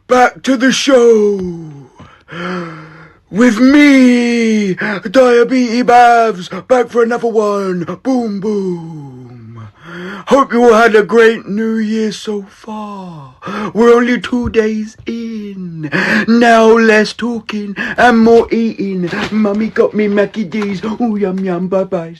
Back to the show. With me, Diabetes Babs, back for another one. Boom, boom. Hope you all had a great New Year so far. We're only 2 days in. Now less talking and more eating. Mummy got me Mackie D's. Ooh, yum, yum, bye-bye.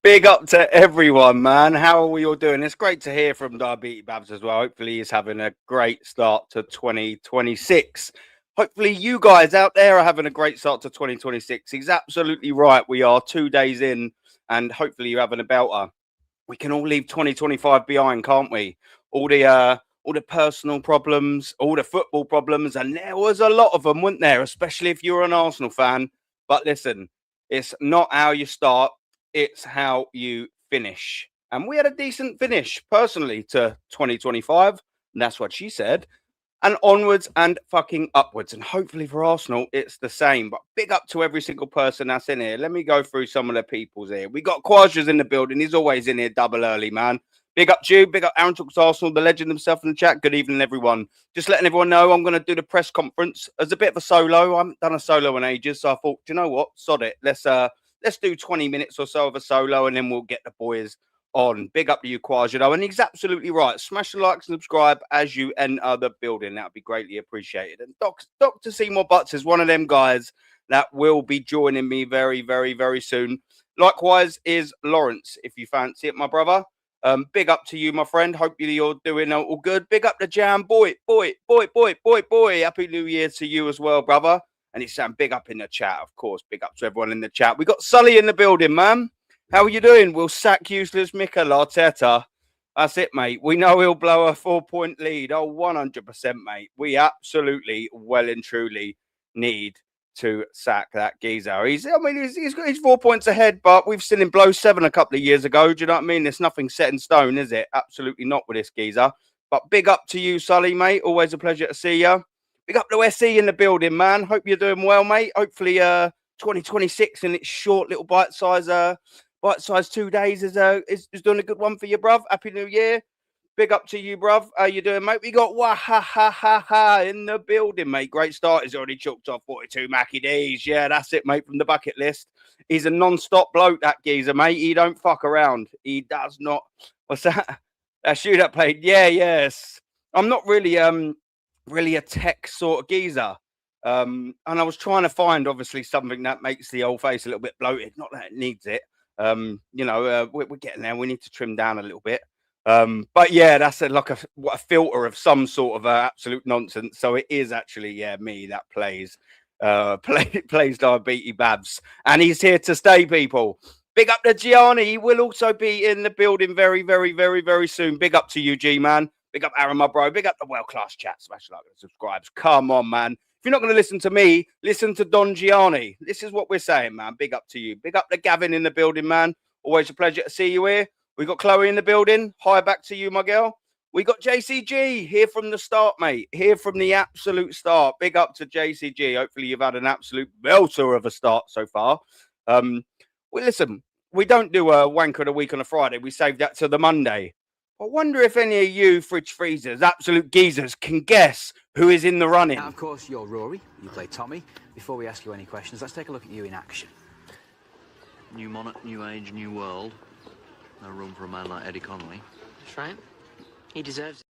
Big up to everyone, man. How are we all doing? It's great to hear from Diabetes Babs as well. Hopefully he's having a great start to 2026. Hopefully you guys out there are having a great start to 2026. He's absolutely right. We are 2 days in and hopefully you're having a belter. We can all leave 2025 behind, can't we? All the personal problems, all the football problems, and there was a lot of them, weren't there? Especially if you're an Arsenal fan. But listen, it's not how you start, it's how you finish. And we had a decent finish, personally, to 2025. And that's what she said. And onwards and fucking upwards. And hopefully for Arsenal, it's the same. But big up to every single person that's in here. Let me go through some of the people's here. We got COYG in the building. He's always in here double early, man. Big up to you. Big up Aaron Talks Arsenal, the legend himself in the chat. Good evening, everyone. Just letting everyone know I'm going to do the press conference as a bit of a solo. I haven't done a solo in ages. So I thought, do you know what? Sod it. Let's do 20 minutes or so of a solo and then we'll get the boys on. Big up to you, COYG. And he's absolutely right. Smash the like and subscribe as you enter the building. That would be greatly appreciated. And Dr. Seymour Butts is one of them guys that will be joining me very, very, very soon. Likewise is Lawrence, if you fancy it, my brother. Big up to you, my friend. Hope you're doing all good. Big up to Jam. Boy. Happy New Year to you as well, brother. And he's saying big up in the chat, of course. Big up to everyone in the chat. We got Sully in the building, man. How are you doing? We'll sack useless Mikel Arteta. That's it, mate. We know he'll blow a 4-point lead. Oh, 100%, mate. We absolutely, well and truly need to sack that geezer. He's got his 4 points ahead, but we've seen him blow 7 a couple of years ago. Do you know what I mean? There's nothing set in stone, is it? Absolutely not with this geezer. But big up to you, Sully, mate. Always a pleasure to see you. Big up to SE in the building, man. Hope you're doing well, mate. Hopefully 2026 in its short little bite-size 2 days is doing a good one for you, bruv. Happy New Year. Big up to you, bruv. How you doing, mate? We got Wahahaha in the building, mate. Great start. He's already chalked off 42 Mackie D's. Yeah, that's it, mate, from the bucket list. He's a non-stop bloke, that geezer, mate. He don't fuck around. He does not. What's that? That shootout played. Yeah, yes. I'm not really a tech sort of geezer. And I was trying to find, obviously, something that makes the old face a little bit bloated. Not that it needs it. We're getting there. We need to trim down a little bit. But yeah, that's like a filter of some sort of absolute nonsense. So it is actually, me that plays Diabetes Babs. And he's here to stay, people. Big up to Gianni. He will also be in the building very, very, very, very soon. Big up to you, G-Man. Big up Aaron, my bro. Big up the world-class chat. Smash like and subscribes. Come on, man. If you're not going to listen to me, listen to Don Gianni. This is what we're saying, man. Big up to you. Big up to Gavin in the building, man. Always a pleasure to see you here. We got Chloe in the building. Hi back to you, my girl. We got JCG here from the start, mate. Here from the absolute start. Big up to JCG. Hopefully you've had an absolute belter of a start so far. Listen, we don't do a wanker of the week on a Friday. We save that to the Monday. I wonder if any of you fridge freezers, absolute geezers, can guess who is in the running. Now, of course, you're Rory. You play Tommy. Before we ask you any questions, let's take a look at you in action. New monarch, new age, new world. No room for a man like Eddie Connolly. That's right. He deserves it.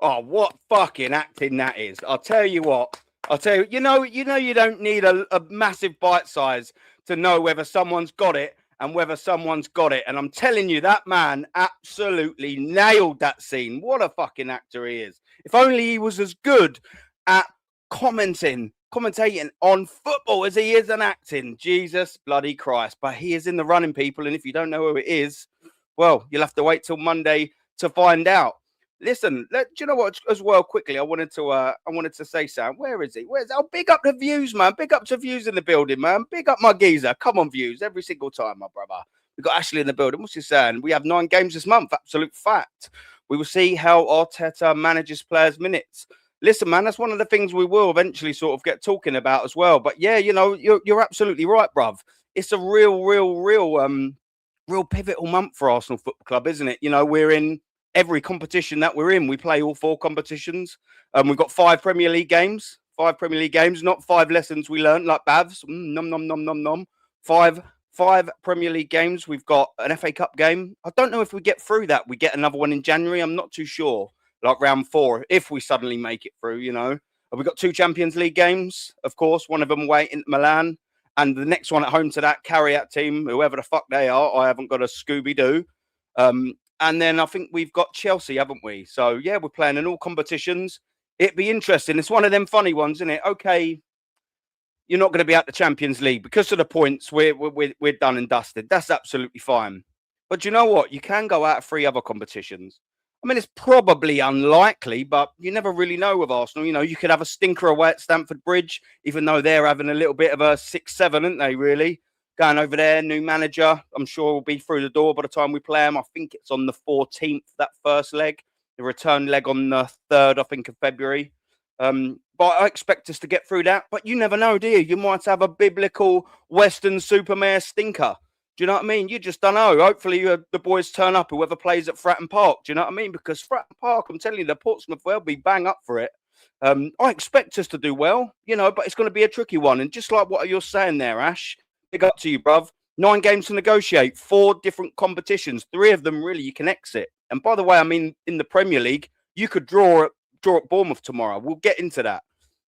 Oh, what fucking acting that is. I'll tell you what. You don't need a massive bite size to know whether someone's got it and whether someone's got it. And I'm telling you, that man absolutely nailed that scene. What a fucking actor he is. If only he was as good at commentating on football as he is in acting. Jesus bloody Christ. But he is in the running, people. And if you don't know who it is, well, you'll have to wait till Monday to find out. Listen, do you know what? As well, quickly, I wanted to say something. Where is he? Oh, big up the views, man. Big up to views in the building, man. Big up my geezer. Come on, views every single time, my brother. We got Ashley in the building. What's he saying? We have 9 games this month. Absolute fact. We will see how Arteta manages players' minutes. Listen, man, that's one of the things we will eventually sort of get talking about as well. But yeah, you're absolutely right, bruv. It's a real pivotal month for Arsenal Football Club, isn't it? We're in every competition that we're in. We play all 4 competitions. We've got 5 Premier League games. 5 Premier League games, not 5 lessons we learned like Bavs. Nom, nom, nom, nom, nom. 5 Premier League games. We've got an FA Cup game. I don't know if we get through that. We get another one in January. I'm not too sure. Like round 4, if we suddenly make it through, you know. We've got 2 Champions League games, of course. One of them away in Milan. And the next one at home to that carry-out team, whoever the fuck they are. I haven't got a Scooby-Doo. And then I think we've got Chelsea, haven't we? So, yeah, we're playing in all competitions. It'd be interesting. It's one of them funny ones, isn't it? Okay, you're not going to be at the Champions League. Because of the points, we're done and dusted. That's absolutely fine. But you know what? You can go out of 3 other competitions. I mean, it's probably unlikely, but you never really know with Arsenal. You know, you could have a stinker away at Stamford Bridge, even though they're having a little bit of a 6-7, aren't they, really? Going over there, new manager. I'm sure we'll be through the door by the time we play them. I think it's on the 14th, that first leg. The return leg on the 3rd, I think, of February. But I expect us to get through that. But you never know, do you? You might have a biblical Western Supermare stinker. Do you know what I mean? You just don't know. Hopefully the boys turn up, whoever plays at Fratton Park. Do you know what I mean? Because Fratton Park, I'm telling you, the Portsmouth will be bang up for it. I expect us to do well, you know, but it's going to be a tricky one. And just like what you're saying there, Ash, big up to you, bruv. 9 games to negotiate, 4 different competitions. 3 of them, really, you can exit. And by the way, I mean, in the Premier League, you could draw at Bournemouth tomorrow. We'll get into that.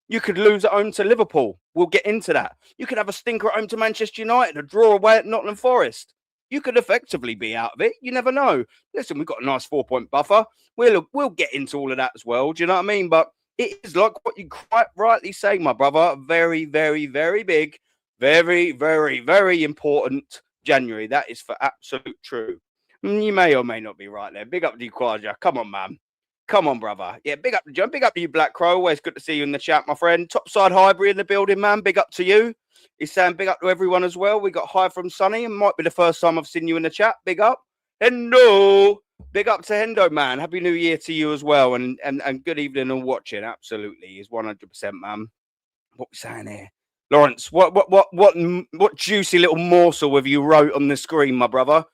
You could lose at home to Liverpool. We'll get into that. You could have a stinker at home to Manchester United, a draw away at Nottingham Forest. You could effectively be out of it. You never know. Listen, we've got a nice 4-point buffer. We'll get into all of that as well. Do you know what I mean? But it is like what you quite rightly say, my brother. Very, very, very big. Very, very, very important January. That is for absolute true. You may or may not be right there. Big up to you, COYG. Come on, man. Come on, brother. Yeah, big up to John. Big up to you, Black Crow. Always good to see you in the chat, my friend. Topside Highbury in the building, man. Big up to you. He's saying big up to everyone as well. We got hi from Sonny. It might be the first time I've seen you in the chat. Big up. Hendo. Big up to Hendo, man. Happy New Year to you as well. And good evening and watching. Absolutely. He's 100%, man. What we saying here? Lawrence, what juicy little morsel have you wrote on the screen, my brother?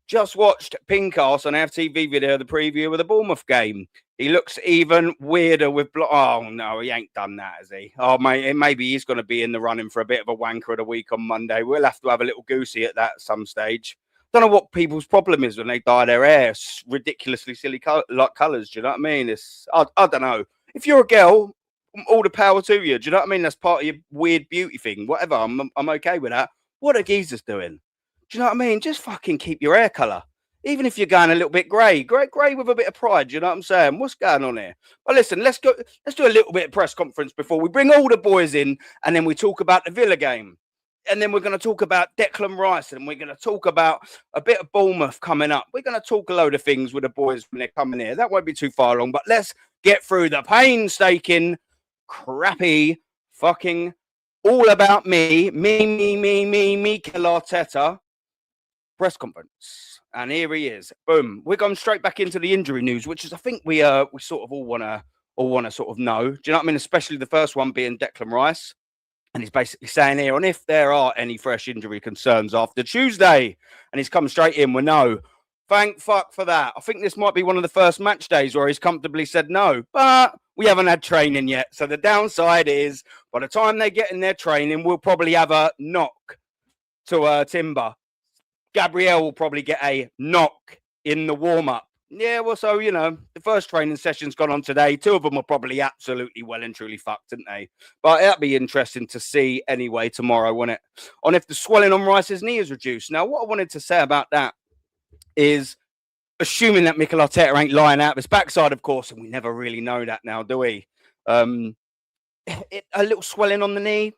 Just watched Pincast on FTV video, the preview of the Bournemouth game. He looks even weirder with... Oh, no, he ain't done that, has he? Oh, mate, maybe he's going to be in the running for a bit of a wanker of the week on Monday. We'll have to have a little goosey at that at some stage. Don't know what people's problem is when they dye their hair. It's ridiculously silly like colours, do you know what I mean? I don't know. If you're a girl, all the power to you. Do you know what I mean? That's part of your weird beauty thing. Whatever, I'm okay with that. What are geezers doing? Do you know what I mean? Just fucking keep your hair colour. Even if you're going a little bit grey with a bit of pride. Do you know what I'm saying? What's going on here? But listen, let's do a little bit of press conference before we bring all the boys in, and then we talk about the Villa game. And then we're going to talk about Declan Rice, and we're going to talk about a bit of Bournemouth coming up. We're going to talk a load of things with the boys when they're coming here. That won't be too far long, but let's get through the painstaking, crappy, fucking all about me, Mikel Arteta press conference. And here he is. Boom. We're going straight back into the injury news, which is, I think we sort of all want to sort of know. Do you know what I mean? Especially the first one being Declan Rice. And he's basically saying here, and if there are any fresh injury concerns after Tuesday, and he's come straight in with no. Thank fuck for that. I think this might be one of the first match days where he's comfortably said no, but we haven't had training yet. So the downside is by the time they get in their training, we'll probably have a knock to Timber. Gabriel will probably get a knock in the warm-up. Yeah, well, so, you know, the first training session's gone on today. 2 of them are probably absolutely well and truly fucked, didn't they? But that'd be interesting to see anyway tomorrow, wouldn't it? On if the swelling on Rice's knee is reduced. Now, what I wanted to say about that is, assuming that Mikel Arteta ain't lying out of his backside, of course, and we never really know that now, do we? A little swelling on the knee.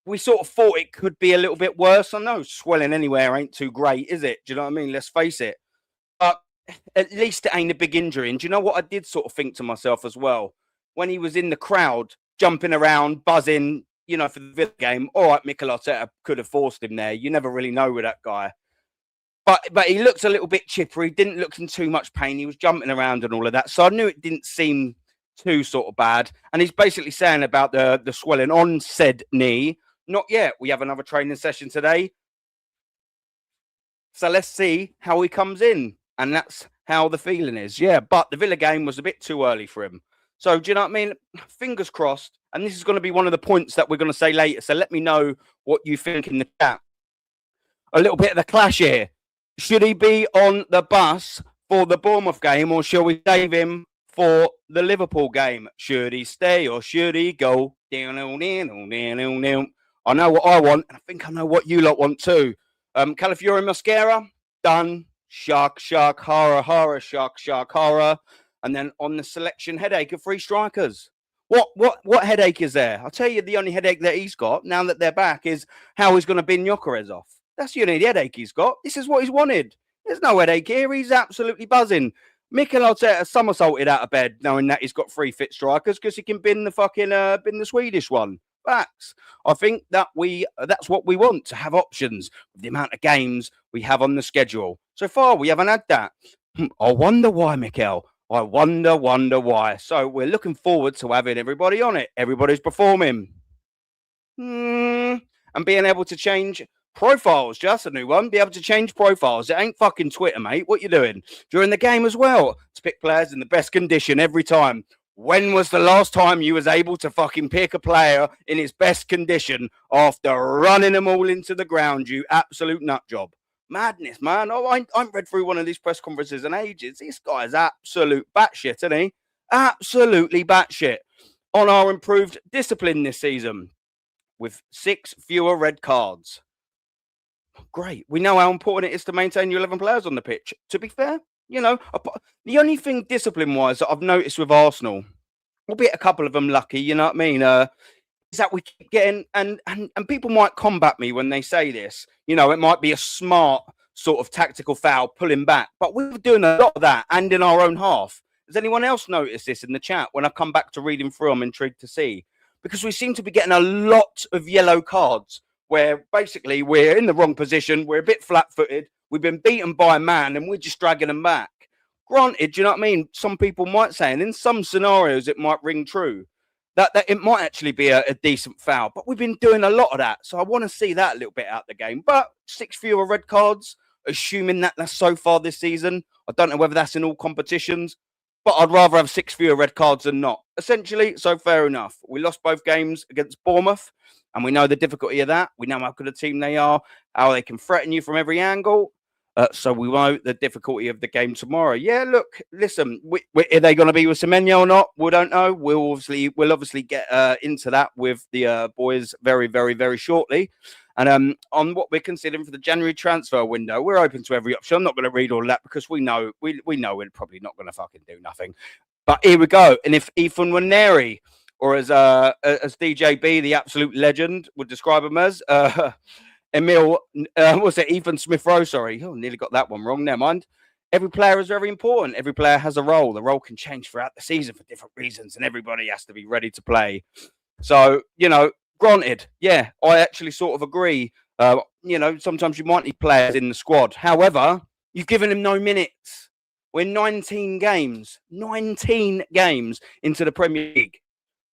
We sort of thought it could be a little bit worse. I know swelling anywhere ain't too great, is it? Do you know what I mean? Let's face it. But at least it ain't a big injury. And do you know what I did sort of think to myself as well? When he was in the crowd, jumping around, buzzing, you know, for the Villa game, all right, Mikel Arteta could have forced him there. You never really know with that guy. But he looked a little bit chipper. He didn't look in too much pain. He was jumping around and all of that. So I knew it didn't seem too sort of bad. And he's basically saying about the swelling on said knee. Not yet. We have another training session today. So let's see how he comes in. And that's how the feeling is. Yeah, but the Villa game was a bit too early for him. So do you know what I mean? Fingers crossed. And this is going to be one of the points that we're going to say later. So let me know what you think in the chat. A little bit of the clash here. Should he be on the bus for the Bournemouth game, or shall we save him for the Liverpool game? Should he stay or should he go? I know what I want, and I think I know what you lot want too. Calafiori Mosquera, done. Shark, horror, shark, horror. And then on the selection, headache of 3 strikers. What headache is there? I'll tell you, the only headache that he's got now that they're back is how he's going to bin Gyökeres off. That's the only headache he's got. This is what he's wanted. There's no headache here. He's absolutely buzzing. Mikel Arteta somersaulted out of bed knowing that he's got 3 fit strikers because he can bin the fucking bin the Swedish one. Facts. I think that that's what we want, to have options with the amount of games we have on the schedule. So far, we haven't had that. I wonder why, Mikel. I wonder why. So we're looking forward to having everybody on it. Everybody's performing. And being able to change profiles, just a new one. Be able to change profiles. It ain't fucking Twitter, mate. What you doing? During the game as well. To pick players in the best condition every time. When was the last time you was able to fucking pick a player in his best condition after running them all into the ground, you absolute nut job? Madness, man. Oh, I ain't read through one of these press conferences in ages. This guy's absolute batshit, isn't he? Absolutely batshit. On our improved discipline this season with 6 fewer red cards. Great. We know how important it is to maintain your 11 players on the pitch. To be fair, you know, the only thing discipline-wise that I've noticed with Arsenal, albeit a couple of them lucky, you know what I mean, is that we keep getting, and people might combat me when they say this, you know, it might be a smart sort of tactical foul, pulling back, but we're doing a lot of that and in our own half. Has anyone else noticed this in the chat? When I come back to reading through, I'm intrigued to see, because we seem to be getting a lot of yellow cards where basically we're in the wrong position, we're a bit flat-footed, we've been beaten by a man and we're just dragging them back. Granted, do you know what I mean? Some people might say, and in some scenarios it might ring true, that it might actually be a decent foul. But we've been doing a lot of that. So I want to see that a little bit out the game. But 6 fewer red cards, assuming that that's so far this season. I don't know whether that's in all competitions, but I'd rather have 6 fewer red cards than not. Essentially, so fair enough. We lost both games against Bournemouth, and we know the difficulty of that. We know how good a team they are, how they can threaten you from every angle. So we know the difficulty of the game tomorrow. Yeah, look, listen, are they going to be with Semenyo or not? We don't know. We'll obviously get into that with the boys very, very, very shortly. And on what we're considering for the January transfer window, we're open to every option. I'm not going to read all of that because we know we're probably not going to fucking do nothing. But here we go. And if Ethan Waneri, or as DJB, the absolute legend, would describe him as, Ethan Smith-Rowe, sorry. Oh, nearly got that one wrong. Never mind. Every player is very important. Every player has a role. The role can change throughout the season for different reasons, and everybody has to be ready to play. So, you know, granted, yeah, I actually sort of agree. You know, sometimes you might need players in the squad. However, you've given him no minutes. We're 19 games into the Premier League.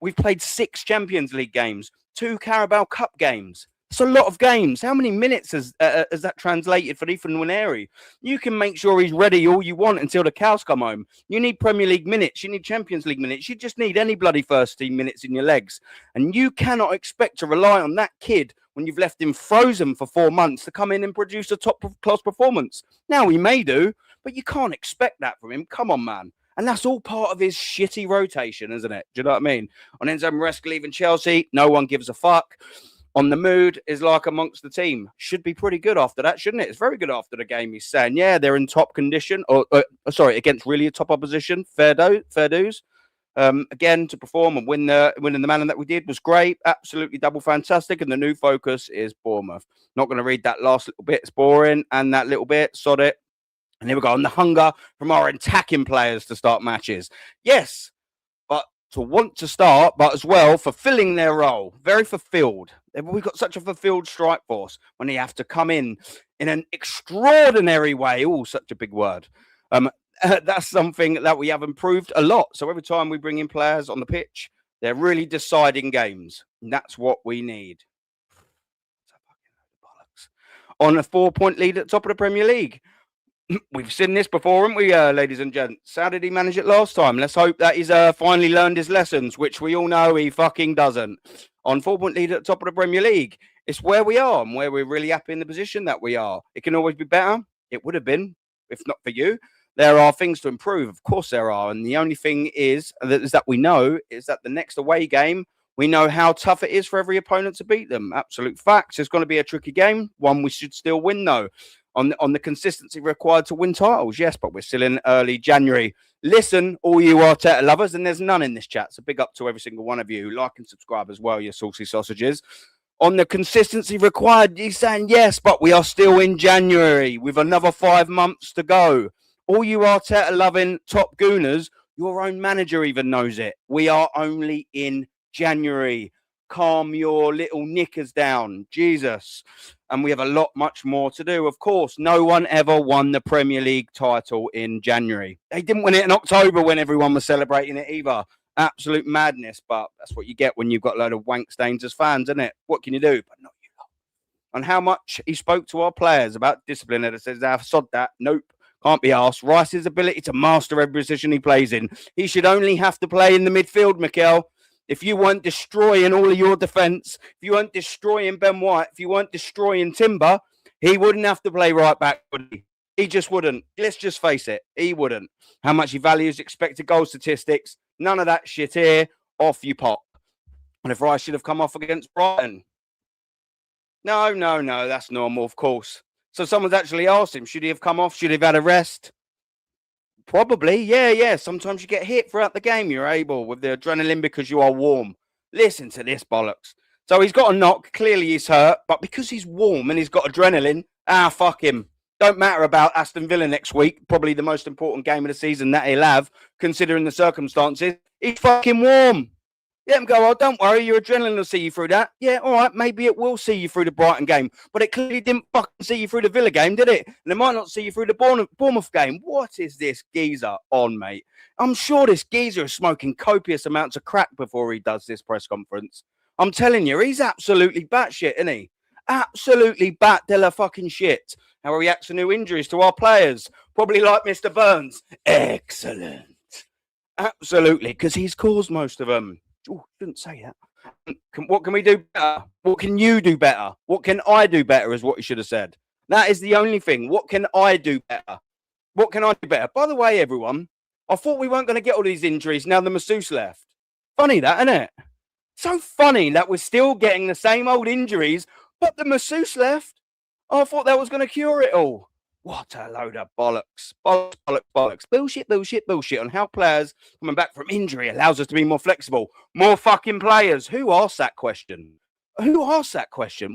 We've played 6 Champions League games, 2 Carabao Cup games. It's a lot of games. How many minutes has that translated for Ethan Waneri? You can make sure he's ready all you want until the cows come home. You need Premier League minutes. You need Champions League minutes. You just need any bloody first team minutes in your legs. And you cannot expect to rely on that kid when you've left him frozen for 4 months to come in and produce a top-class performance. Now, he may do, but you can't expect that from him. Come on, man. And that's all part of his shitty rotation, isn't it? Do you know what I mean? On Enzo Maresca leaving Chelsea, no one gives a fuck. On the mood is like amongst the team. Should be pretty good after that, shouldn't it? It's very good after the game. He's saying, yeah, they're in top condition, against really a top opposition. Fair dues. Again, to perform and winning the manner that we did was great. Absolutely double fantastic. And the new focus is Bournemouth. Not going to read that last little bit. It's boring. And that little bit, sod it. And here we go. On the hunger from our attacking players to start matches. Yes, but to want to start, but as well fulfilling their role. Very fulfilled. We've got such a fulfilled strike force when they have to come in an extraordinary way. Oh, such a big word. That's something that we have improved a lot. So every time we bring in players on the pitch, they're really deciding games. And that's what we need. On a 4-point lead at the top of the Premier League. We've seen this before, haven't we, ladies and gents? How did he manage it last time? Let's hope that he's finally learned his lessons, which we all know he fucking doesn't. On 4-point lead at the top of the Premier League, it's where we are and where we're really happy in the position that we are. It can always be better. It would have been, if not for you. There are things to improve. Of course there are. And the only thing is that we know is that the next away game, we know how tough it is for every opponent to beat them. Absolute facts. It's going to be a tricky game. One we should still win, though. On the consistency required to win titles, yes, but we're still in early January. Listen, all you Arteta lovers, and there's none in this chat, so big up to every single one of you. Like and subscribe as well, you saucy sausages. On the consistency required, he's saying yes, but we are still in January with another 5 months to go. All you Arteta loving top gooners, your own manager even knows it. We are only in January. Calm your little knickers down, Jesus. And we have a lot much more to do. Of course, no one ever won the Premier League title in January. They didn't win it in October when everyone was celebrating it either. Absolute madness, but that's what you get when you've got a load of wank stains as fans, isn't it? What can you do? But not you. And how much he spoke to our players about discipline, and it says, I've sod that. Nope. Can't be asked. Rice's ability to master every position he plays in. He should only have to play in the midfield, Mikel. If you weren't destroying all of your defence, if you weren't destroying Ben White, if you weren't destroying Timber, he wouldn't have to play right back, would he? He just wouldn't. Let's just face it. He wouldn't. How much he values expected goal statistics. None of that shit here. Off you pop. And if Rice should have come off against Brighton. No. That's normal, of course. So someone's actually asked him, should he have come off? Should he have had a rest? Probably, yeah. Sometimes you get hit throughout the game. You're able with the adrenaline because you are warm. Listen to this bollocks. So he's got a knock. Clearly he's hurt. But because he's warm and he's got adrenaline, fuck him. Don't matter about Aston Villa next week. Probably the most important game of the season that he'll have, considering the circumstances. He's fucking warm. Let him go, don't worry, your adrenaline will see you through that. Yeah, all right, maybe it will see you through the Brighton game, but it clearly didn't fucking see you through the Villa game, did it? And it might not see you through the Bournemouth game. What is this geezer on, mate? I'm sure this geezer is smoking copious amounts of crack before he does this press conference. I'm telling you, he's absolutely batshit, isn't he? Absolutely bat de la fucking shit. How he reacts to new injuries to our players. Probably like Mr. Burns. Excellent. Absolutely, because he's caused most of them. Oh, shouldn't say that. What can we do better? What can you do better? What can I do better is what you should have said. That is the only thing. What can I do better? What can I do better? By the way, everyone, I thought we weren't going to get all these injuries now the masseuse left. Funny that, isn't it? So funny that we're still getting the same old injuries, but the masseuse left. I thought that was going to cure it all. What a load of bollocks. Bollocks. Bullshit on how players coming back from injury allows us to be more flexible. More fucking players. Who asked that question?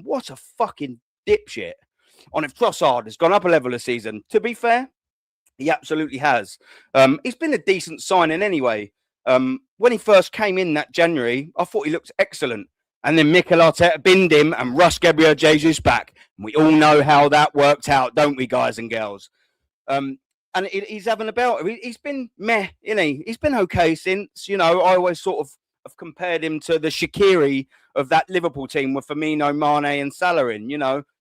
What a fucking dipshit. On if Trossard has gone up a level this season. To be fair, he absolutely has. He's been a decent signing anyway. When he first came in that January, I thought he looked excellent. And then Mikel Arteta binned him and rushed Gabriel Jesus back. And we all know how that worked out, don't we, guys and girls? And he's having a belt. He's been meh, isn't he? He's been okay since, I always sort of have compared him to the Shaqiri of that Liverpool team with Firmino, Mane and Salah in,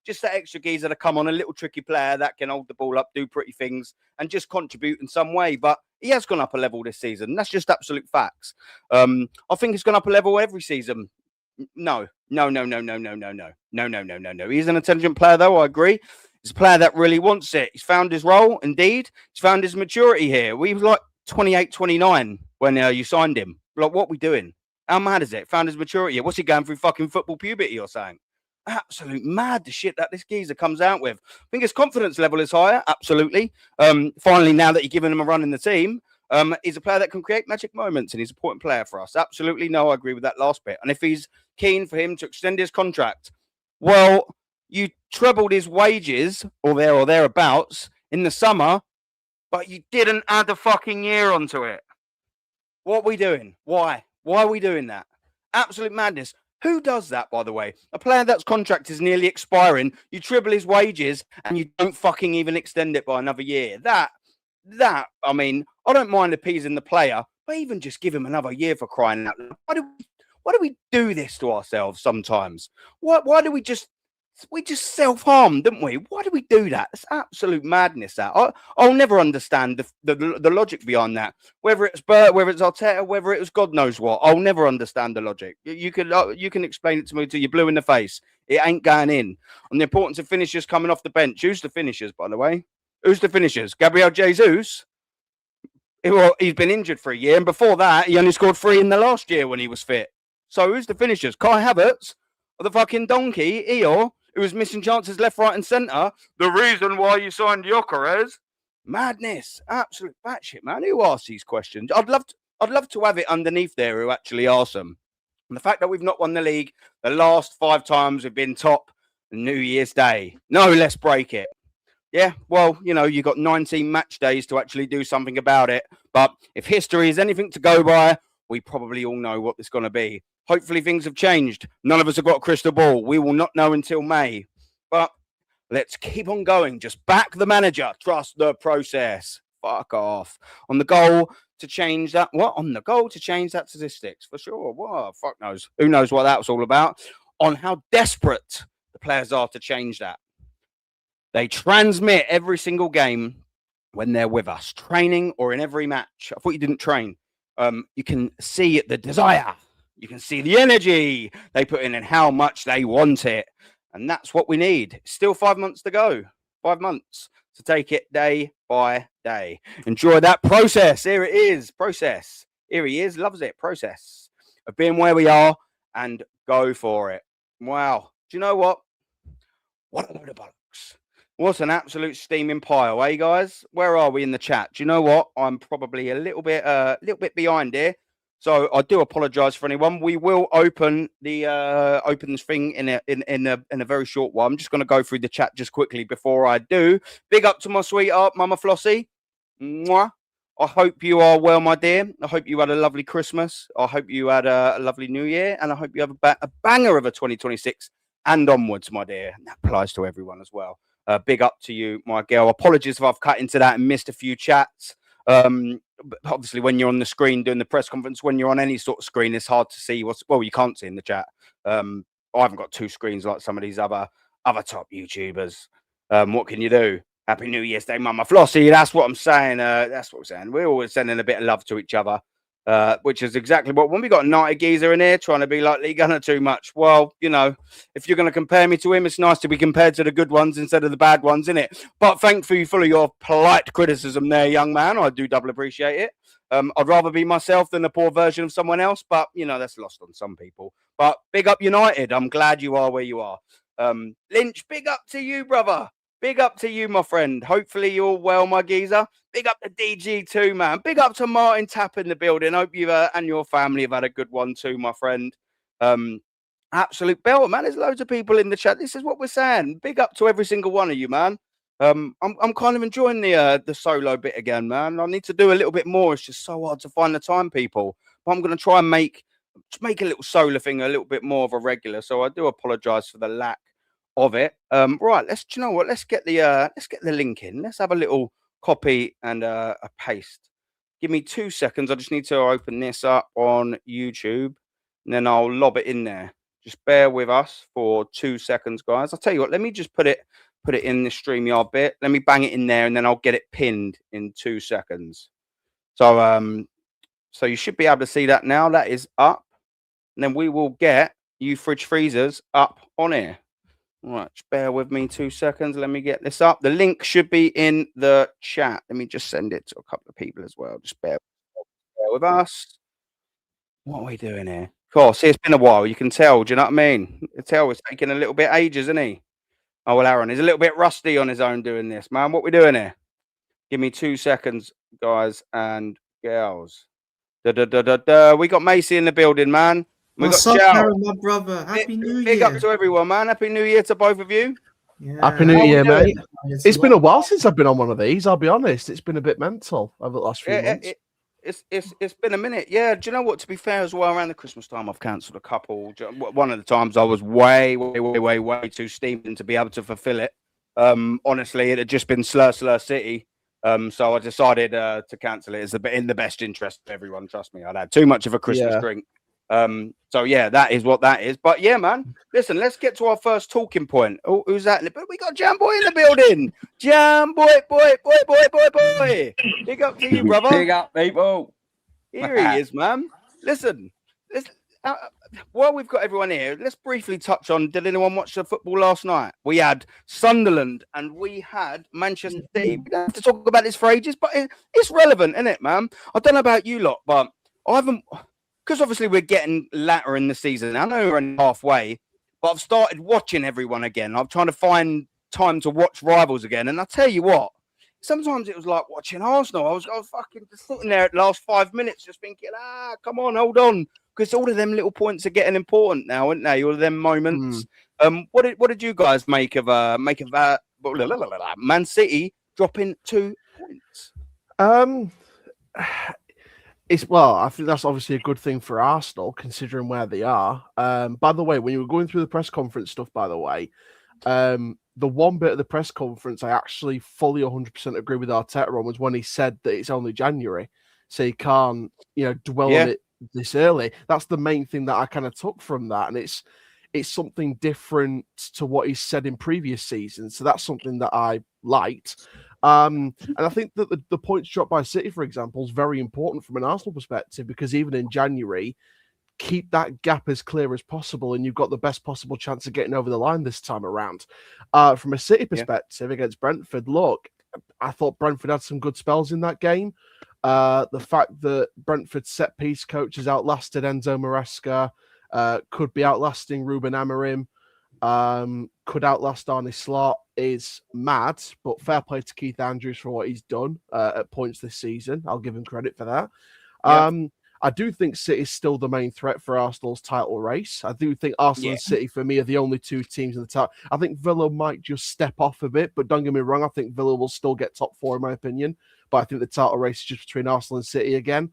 just that extra geezer to come on, a little tricky player that can hold the ball up, do pretty things and just contribute in some way. But he has gone up a level this season. That's just absolute facts. I think he's gone up a level every season. No. He's an intelligent player, though. I agree. He's a player that really wants it. He's found his role. Indeed, he's found his maturity here. We was like 28, 29 when you signed him. Like, what are we doing? How mad is it? Found his maturity here. What's he going through fucking football puberty or something? Absolute mad, the shit that this geezer comes out with. I think his confidence level is higher. Absolutely. Finally, now that you're giving him a run in the team, he's a player that can create magic moments and he's an important player for us. Absolutely. No, I agree with that last bit. And if he's keen for him to extend his contract, well, you trebled his wages or thereabouts in the summer, but you didn't add a fucking year onto it. What are we doing? Why are we doing that? Absolute madness. Who does that, by the way? A player that's contract is nearly expiring, you triple his wages and you don't fucking even extend it by another year. That, I mean, I don't mind appeasing the player, but even just give him another year for crying out loud. Why do we do this to ourselves sometimes? Why do we just We just self-harm, didn't we? Why do we do that? It's absolute madness. That I'll never understand the logic behind that. Whether it's Bert, whether it's Arteta, whether it was God knows what, I'll never understand the logic. You can explain it to me till you're blue in the face. It ain't going in. And the importance of finishers coming off the bench. Who's the finishers, by the way? Who's the finishers? Gabriel Jesus. Well, he's been injured for a year, and before that, he only scored 3 in the last year when he was fit. So who's the finishers? Kai Havertz, or the fucking donkey, Eeyore, who was missing chances left, right, and centre. The reason why you signed Gyökeres. Madness, absolute batshit, man. Who asks these questions? I'd love to have it underneath there who actually asks them. And the fact that we've not won the league the last 5 times we've been top New Year's Day. No, let's break it. Yeah, well, you got 19 match days to actually do something about it. But if history is anything to go by, we probably all know what it's going to be. Hopefully things have changed. None of us have got a crystal ball. We will not know until May. But let's keep on going. Just back the manager. Trust the process. Fuck off. On the goal to change that. What? On the goal to change that statistics. For sure. What? Fuck knows. Who knows what that was all about? On how desperate the players are to change that. They transmit every single game when they're with us, training or in every match. I thought you didn't train. You can see the desire. You can see the energy they put in and how much they want it. And that's what we need. Still 5 months to go. 5 months to take it day by day. Enjoy that process. Here it is. Process. Here he is. Loves it. Process of being where we are and go for it. Wow. Do you know what? What a load of bollocks. What an absolute steaming pile, eh, guys? Where are we in the chat? Do you know what? I'm probably a little bit behind here, so I do apologise for anyone. We will open the opens thing in a very short while. I'm just going to go through the chat just quickly before I do. Big up to my sweetheart, Mama Flossie. Mwah. I hope you are well, my dear. I hope you had a lovely Christmas. I hope you had a lovely New Year, and I hope you have a banger of a 2026 and onwards, my dear. And that applies to everyone as well. Big up to you, my girl. Apologies if I've cut into that and missed a few chats. Obviously, when you're on the screen doing the press conference, when you're on any sort of screen, it's hard to see you can't see in the chat. I haven't got 2 screens like some of these other top YouTubers. What can you do? Happy New Year's Day, Mama Flossie. That's what I'm saying. We're always sending a bit of love to each other. Which is exactly what when we got a Nighty Geezer in here trying to be like Lee Gunner too much. Well, if you're going to compare me to him, it's nice to be compared to the good ones instead of the bad ones, isn't it? But thankfully for your polite criticism there, young man. I do double appreciate it. I'd rather be myself than a poor version of someone else, but that's lost on some people. But big up United. I'm glad you are where you are. Lynch, big up to you, brother. Big up to you, my friend. Hopefully you're well, my geezer. Big up to DG too, man. Big up to Martin Tapp in the building. Hope you and your family have had a good one too, my friend. Absolute belt, man. There's loads of people in the chat. This is what we're saying. Big up to every single one of you, man. I'm kind of enjoying the solo bit again, man. I need to do a little bit more. It's just so hard to find the time, people. But I'm going to try and make a little solo thing a little bit more of a regular. So I do apologise for the lack of it. Right, let's get the link in. Let's have a little copy and a paste. Give me 2 seconds. I just need to open this up on YouTube and then I'll lob it in there. Just bear with us for 2 seconds, guys. I'll tell you what, let me just put it in the StreamYard bit. Let me bang it in there and then I'll get it pinned in 2 seconds. So so you should be able to see that now. That is up. And then we will get you fridge freezers up on here. Right, just bear with me 2 seconds. Let me get this up. The link should be in the chat. Let me just send it to a couple of people as well. Just bear with us. What are we doing here? Of course, it's been a while. You can tell. Do you know what I mean? You can tell it's taking a little bit ages, isn't he? Oh, well, Aaron, he's a little bit rusty on his own doing this, man. What we doing here? Give me 2 seconds, guys and girls. We got Macy in the building, man. We got Aaron, my brother. Happy New Year. Big up to everyone, man. Happy New Year to both of you. Yeah. Happy New Year, mate. It's been a while since I've been on one of these. I'll be honest. It's been a bit mental over the last few months. It's been a minute. Yeah. Do you know what? To be fair as well, around the Christmas time, I've cancelled a couple. One of the times I was way too steaming to be able to fulfill it. Honestly, it had just been Slur City. So I decided to cancel it. It's in the best interest of everyone. Trust me. I'd had too much of a Christmas drink. So yeah, that is what that is. But yeah, man, listen, let's get to our first talking point. Oh, who's that? But we got Jam Boy in the building. Jam Boy, boy. Big up to you, brother. Big up, people. Here he is, man. Listen, while we've got everyone here, let's briefly touch on, did anyone watch the football last night? We had Sunderland and we had Manchester City. We don't have to talk about this for ages, but it's relevant, isn't it, man? I don't know about you lot, but I haven't, because obviously we're getting latter in the season. I know we're only halfway, but I've started watching everyone again. I'm trying to find time to watch rivals again. And I tell you what, sometimes it was like watching Arsenal. I was fucking just sitting there at the last 5 minutes just thinking, come on, hold on. Because all of them little points are getting important now, aren't they? All of them moments. What did you guys make of Man City dropping 2 points? I think that's obviously a good thing for Arsenal, considering where they are. By the way, when you were going through the press conference stuff, the one bit of the press conference I actually fully 100% agree with Arteta on was when he said that it's only January, so you can't, dwell on it this early. That's the main thing that I kind of took from that, and it's something different to what he said in previous seasons. So that's something that I liked. And I think that the points dropped by City, for example, is very important from an Arsenal perspective, because even in January, keep that gap as clear as possible, and you've got the best possible chance of getting over the line this time around. From a City perspective against Brentford, look, I thought Brentford had some good spells in that game. The fact that Brentford's set-piece coach has outlasted Enzo Maresca, could be outlasting Ruben Amorim, could outlast Arne Slot is mad, but fair play to Keith Andrews for what he's done at points this season. I'll give him credit for that. I do think City is still the main threat for Arsenal's title race. I do think Arsenal and City, for me, are the only two teams in the top. I think Villa might just step off a bit, but don't get me wrong, I think Villa will still get top 4 in my opinion. But I think the title race is just between Arsenal and City again.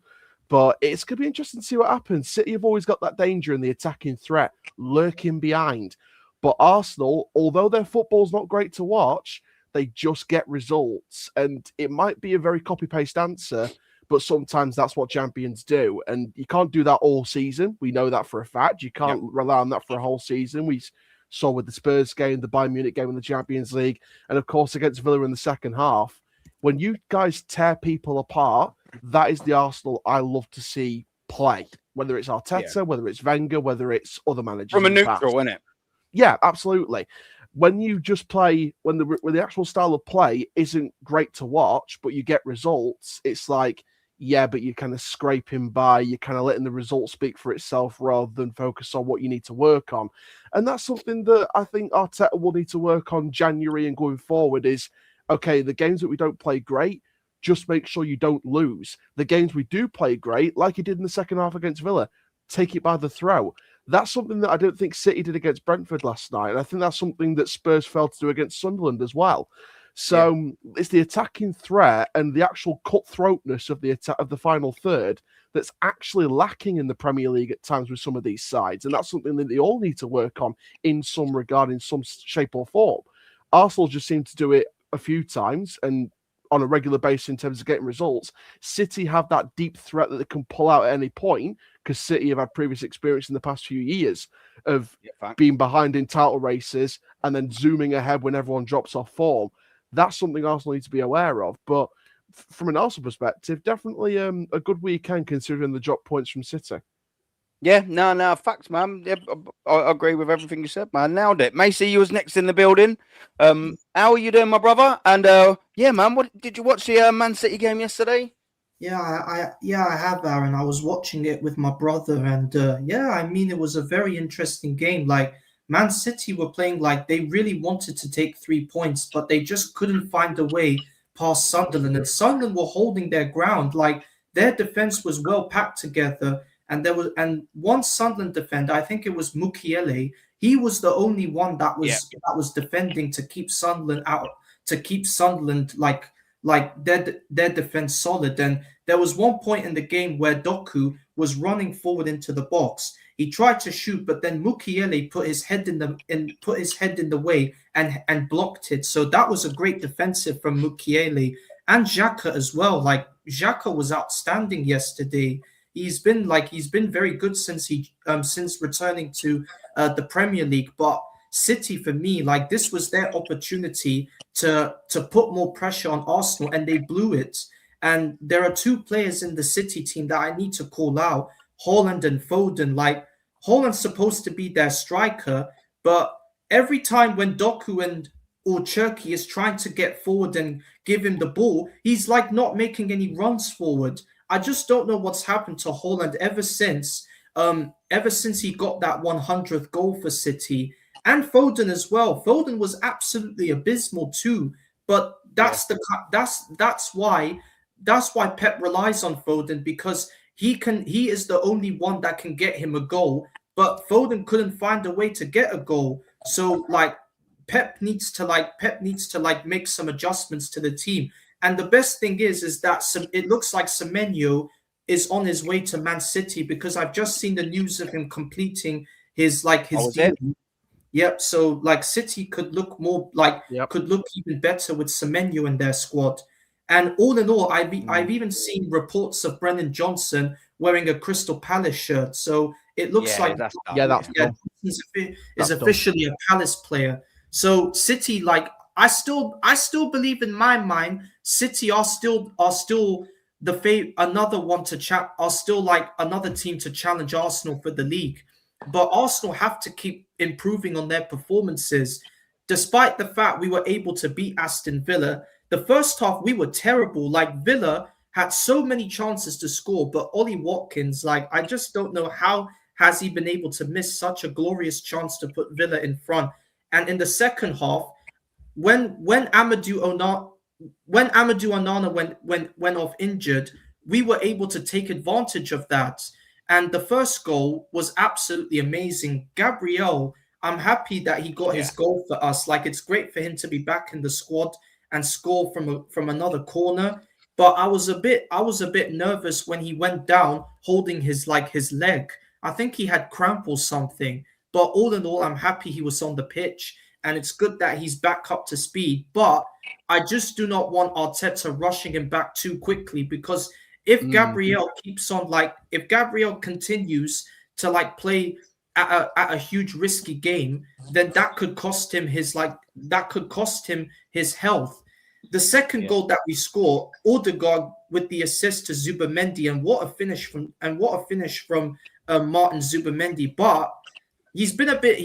But it's going to be interesting to see what happens. City have always got that danger in the attacking threat lurking behind. But Arsenal, although their football's not great to watch, they just get results. And it might be a very copy-paste answer, but sometimes that's what champions do. And you can't do that all season. We know that for a fact. You can't rely on that for a whole season. We saw with the Spurs game, the Bayern Munich game in the Champions League, and of course against Villa in the second half. When you guys tear people apart, that is the Arsenal I love to see play. Whether it's Arteta, whether it's Wenger, whether it's other managers. From a neutral, isn't it? Yeah, absolutely. When you just play, when the actual style of play isn't great to watch, but you get results, it's like, but you're kind of scraping by, you're kind of letting the results speak for itself rather than focus on what you need to work on. And that's something that I think Arteta will need to work on January and going forward is, okay, the games that we don't play great, just make sure you don't lose. The games we do play great, like he did in the second half against Villa, take it by the throat. That's something that I don't think City did against Brentford last night. And I think that's something that Spurs failed to do against Sunderland as well. So it's the attacking threat and the actual cutthroatness of the final third that's actually lacking in the Premier League at times with some of these sides. And that's something that they all need to work on in some regard, in some shape or form. Arsenal just seem to do it a few times and on a regular basis in terms of getting results. City have that deep threat that they can pull out at any point because City have had previous experience in the past few years of being behind in title races and then zooming ahead when everyone drops off form. That's something Arsenal need to be aware of. But from an Arsenal perspective, definitely a good weekend considering the drop points from City. Yeah, no, facts, man. Yeah, I agree with everything you said, man. Nailed it. Macy, you was next in the building. How are you doing, my brother? And man, what did you watch the Man City game yesterday? Yeah, I have, Aaron. I was watching it with my brother, and it was a very interesting game. Like, Man City were playing like they really wanted to take 3 points, but they just couldn't find a way past Sunderland. And Sunderland were holding their ground. Like, their defense was well packed together. And one Sunderland defender, I think it was Mukiele, he was the only one that was defending to keep Sunderland out, to keep Sunderland like their defense solid. And there was one point in the game where Doku was running forward into the box. He tried to shoot, but then Mukiele put his head in the way and blocked it. So that was a great defensive from Mukiele and Xhaka as well. Like, Xhaka was outstanding yesterday. he's been very good since returning to the Premier League. But City, for me, like, this was their opportunity to put more pressure on Arsenal, and they blew it. And there are two players in the City team that I need to call out, Haaland and Foden. Like, Haaland's supposed to be their striker, but every time when Doku or Cherki is trying to get forward and give him the ball, he's like not making any runs forward. I just don't know what's happened to Haaland ever since he got that 100th goal for City, and Foden as well. Foden was absolutely abysmal too, but that's why Pep relies on Foden, because he is the only one that can get him a goal, but Foden couldn't find a way to get a goal. So like Pep needs to make some adjustments to the team. And the best thing is that it looks like Semenyo is on his way to Man City, because I've just seen the news of him completing his deal. Yep. So like City could look even better with Semenyo in their squad. And all in all, I've even seen reports of Brennan Johnson wearing a Crystal Palace shirt. So it looks is officially a Palace player. So City, like, I still believe in my mind, City are still another team to challenge Arsenal for the league. But Arsenal have to keep improving on their performances. Despite the fact we were able to beat Aston Villa, the first half we were terrible. Like, Villa had so many chances to score, but Ollie Watkins, like, I just don't know how has he been able to miss such a glorious chance to put Villa in front. And in the second half, when Amadou Onana went off injured, we were able to take advantage of that. And the first goal was absolutely amazing. Gabriel, I'm happy that he got his goal for us. Like, it's great for him to be back in the squad and score from another corner. But I was a bit nervous when he went down holding his leg. I think he had cramp or something. But all in all, I'm happy he was on the pitch, and it's good that he's back up to speed. But I just do not want Arteta rushing him back too quickly, because if Gabriel continues to play at a huge risky game, then that could cost him his health. The second goal that we score, Odegaard with the assist to Zubimendi, and what a finish from Martin Zubimendi. But he's been a bit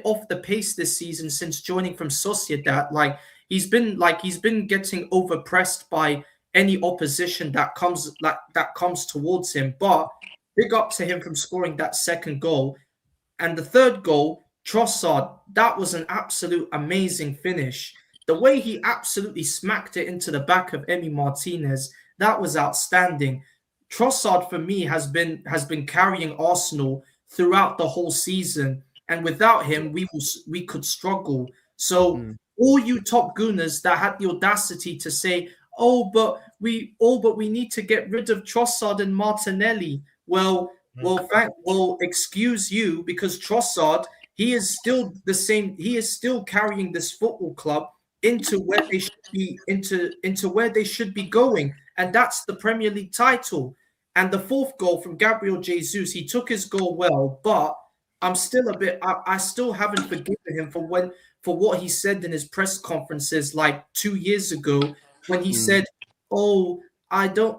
off the pace this season since joining from Sociedad. Like, he's been getting overpressed by any opposition that comes towards him. But big up to him from scoring that second goal. And the third goal, Trossard, that was an absolute amazing finish. The way he absolutely smacked it into the back of Emi Martinez, that was outstanding. Trossard, for me, has been carrying Arsenal throughout the whole season, and without him, we could struggle. So all you top gooners that had the audacity to say, but we need to get rid of Trossard and Martinelli. Well, excuse you, because Trossard, he is still the same. He is still carrying this football club into where they should be going, and that's the Premier League title. And the fourth goal from Gabriel Jesus, he took his goal well, but I'm still I still haven't forgiven him for what he said in his press conferences like 2 years ago, when he said,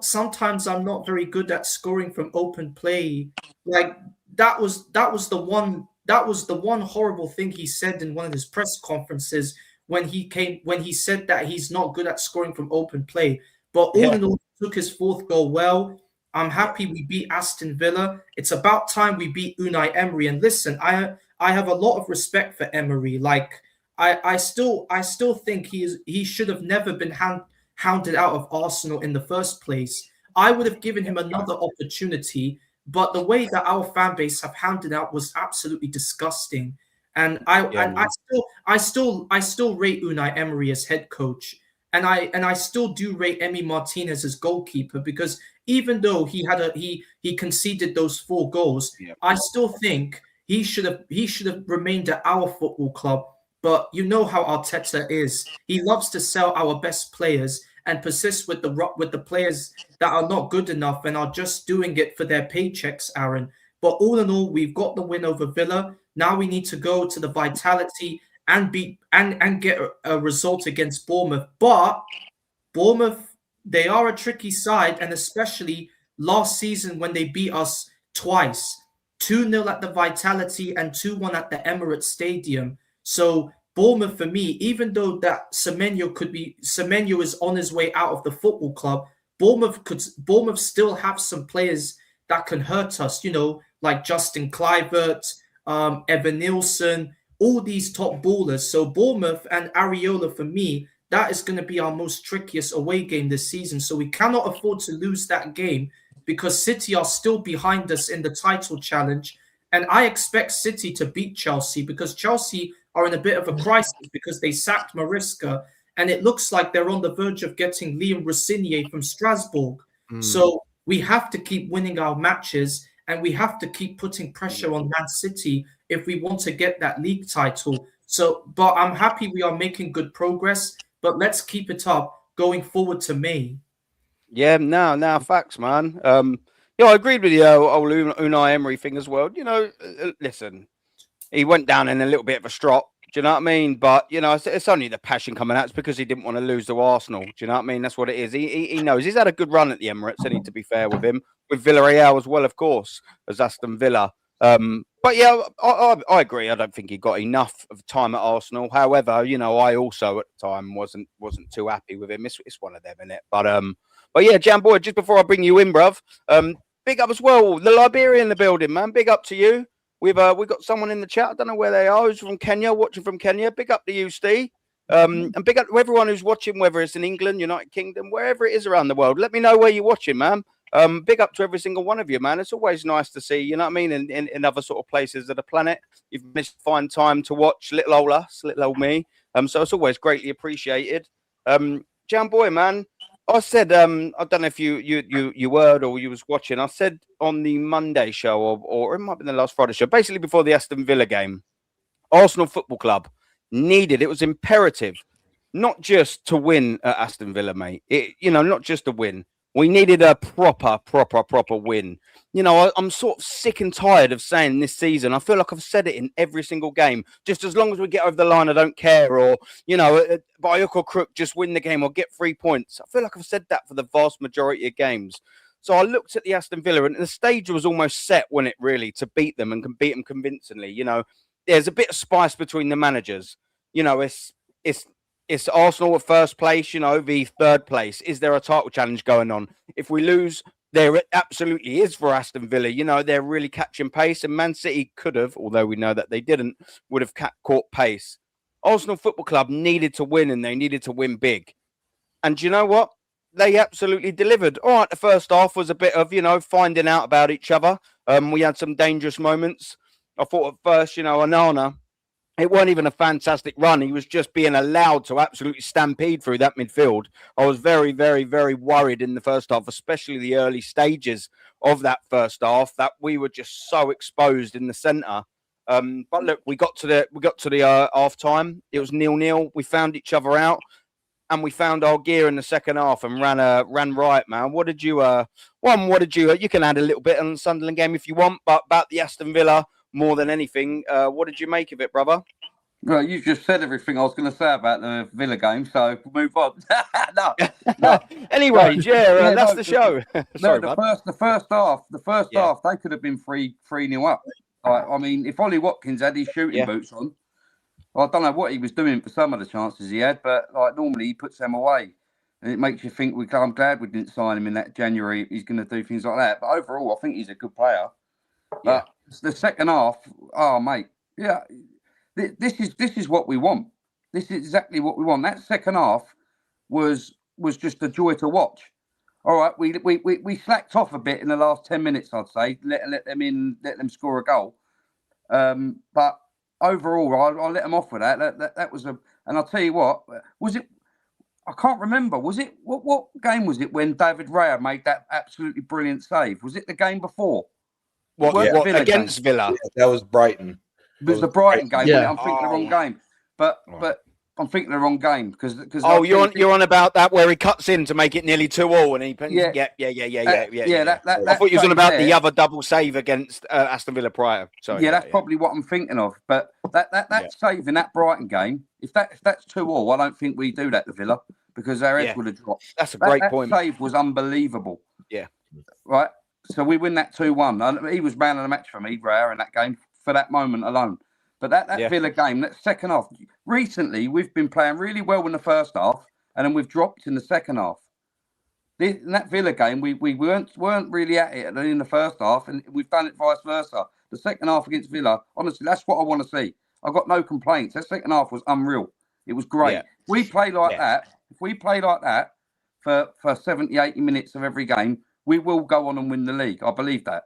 sometimes I'm not very good at scoring from open play. Like, that was the one horrible thing he said in one of his press conferences when he said that he's not good at scoring from open play. But all in all, he took his fourth goal well. I'm happy we beat Aston Villa. It's about time we beat Unai Emery. And listen, I have a lot of respect for Emery. Like, I still think he should have never been hounded out of Arsenal in the first place. I would have given him another opportunity, but the way that our fan base have hounded out was absolutely disgusting. And I still rate Unai Emery as head coach, and I still do rate Emi Martinez as goalkeeper, because even though he conceded those 4 goals, I still think he should have remained at our football club. But you know how Arteta is. He loves to sell our best players, and persist with the players that are not good enough and are just doing it for their paychecks, Aaron. But all in all, we've got the win over Villa. Now we need to go to the Vitality and beat and get a result against Bournemouth. But Bournemouth, they are a tricky side, and especially last season when they beat us twice. 2-0 at the Vitality and 2-1 at the Emirates Stadium. So Bournemouth, for me, even though that Semenyo is on his way out of the football club, Bournemouth still have some players that can hurt us, like Justin Kluivert, Evan Nielsen, all these top ballers. So Bournemouth and Areola, for me, that is going to be our most trickiest away game this season. So we cannot afford to lose that game because City are still behind us in the title challenge. And I expect City to beat Chelsea because Chelsea are in a bit of a crisis because they sacked Maresca. And it looks like they're on the verge of getting Liam Rossinier from Strasbourg. So we have to keep winning our matches and we have to keep putting pressure on Man City if we want to get that league title. So, but I'm happy we are making good progress, but let's keep it up going forward to May. Yeah, now, facts, man. I agreed with you, old Unai Emery thing as well. Listen, he went down in a little bit of a strop. Do you know what I mean? But, it's only the passion coming out. It's because he didn't want to lose to Arsenal. Do you know what I mean? That's what it is. He knows. He's had a good run at the Emirates, and to be fair with him. With Villarreal as well, of course, as Aston Villa. But, yeah, I agree. I don't think he got enough of time at Arsenal. However, I also at the time wasn't too happy with him. It's one of them, innit? But yeah, Jan Boy, just before I bring you in, bruv, big up as well. The Liberian in the building, man. Big up to you. We've got someone in the chat. I don't know where they are. Who's from Kenya, watching from Kenya. Big up to you, Steve. And big up to everyone who's watching, whether it's in England, United Kingdom, wherever it is around the world. Let me know where you're watching, man. Big up to every single one of you, man. It's always nice to see, you know what I mean, in other sort of places of the planet. You've managed to find time to watch little old us, little old me. So it's always greatly appreciated. Jan Boy, man. I said, I don't know if you heard or you was watching. I said on the Monday show, or it might be the last Friday show, basically before the Aston Villa game, Arsenal Football Club it was imperative, not just to win at Aston Villa, mate. Not just to win. We needed a proper win. I'm sort of sick and tired of saying this season. I feel like I've said it in every single game. Just as long as we get over the line, I don't care. Or, by hook or crook, just win the game or get 3 points. I feel like I've said that for the vast majority of games. So I looked at the Aston Villa and the stage was almost set, wasn't it, really, to beat them and can beat them convincingly. There's a bit of spice between the managers. It's Arsenal at first place, v third place. Is there a title challenge going on? If we lose, there absolutely is for Aston Villa. They're really catching pace, and Man City could have, although we know that they didn't, would have caught pace. Arsenal Football Club needed to win, and they needed to win big. And do you know what? They absolutely delivered. All right, the first half was a bit of, finding out about each other. We had some dangerous moments. I thought at first, Onana, it weren't even a fantastic run. He was just being allowed to absolutely stampede through that midfield. I was very, very, very worried in the first half, especially the early stages of that first half, that we were just so exposed in the centre. But look, we got to the half time. It was 0-0. We found each other out, and we found our gear in the second half and ran right, man. What did you? You can add a little bit on the Sunderland game if you want, but about the Aston Villa. More than anything, what did you make of it, brother? Well, you just said everything I was going to say about the Villa game, so we'll move on. no. Anyway, that's the show. Sorry, the first half, they could have been 3-0 up. I mean, if Ollie Watkins had his shooting boots on, I don't know what he was doing for some of the chances he had, but normally he puts them away. And it makes you think, I'm glad we didn't sign him in that January. He's going to do things like that. But overall, I think he's a good player. Yeah. The second half, mate, yeah, this is what we want. This is exactly what we want. That second half was just a joy to watch. All right, we slacked off a bit in the last 10 minutes, I'd say. Let them score a goal. But overall, I'll let them off with that. That was and I'll tell you what, was it? I can't remember. Was it what game was it when David Raya made that absolutely brilliant save? Was it the game before? What against Villa? Yeah, that was Brighton. It was the Brighton game. Yeah. I'm thinking the wrong game. But I'm thinking the wrong game because Oh, you're on about that where he cuts in to make it nearly 2-2 and he Yeah. yeah. That I thought you was on save about there. the other double save against Aston Villa prior. Sorry, That's probably what I'm thinking of. But that save in that Brighton game, if that's 2-2, I don't think we do that to Villa because our heads would have dropped. That's a great point. That save was unbelievable. Yeah. Right. So we win that 2-1. He was man of the match for me, Brer, in that game for that moment alone. But that Villa game, that second half, recently we've been playing really well in the first half, and then we've dropped in the second half. In that Villa game, we weren't really at it in the first half, and we've done it vice versa. The second half against Villa, honestly, that's what I want to see. I've got no complaints. That second half was unreal. It was great. If we play like that, for 70, 80 minutes of every game, we will go on and win the league. I believe that.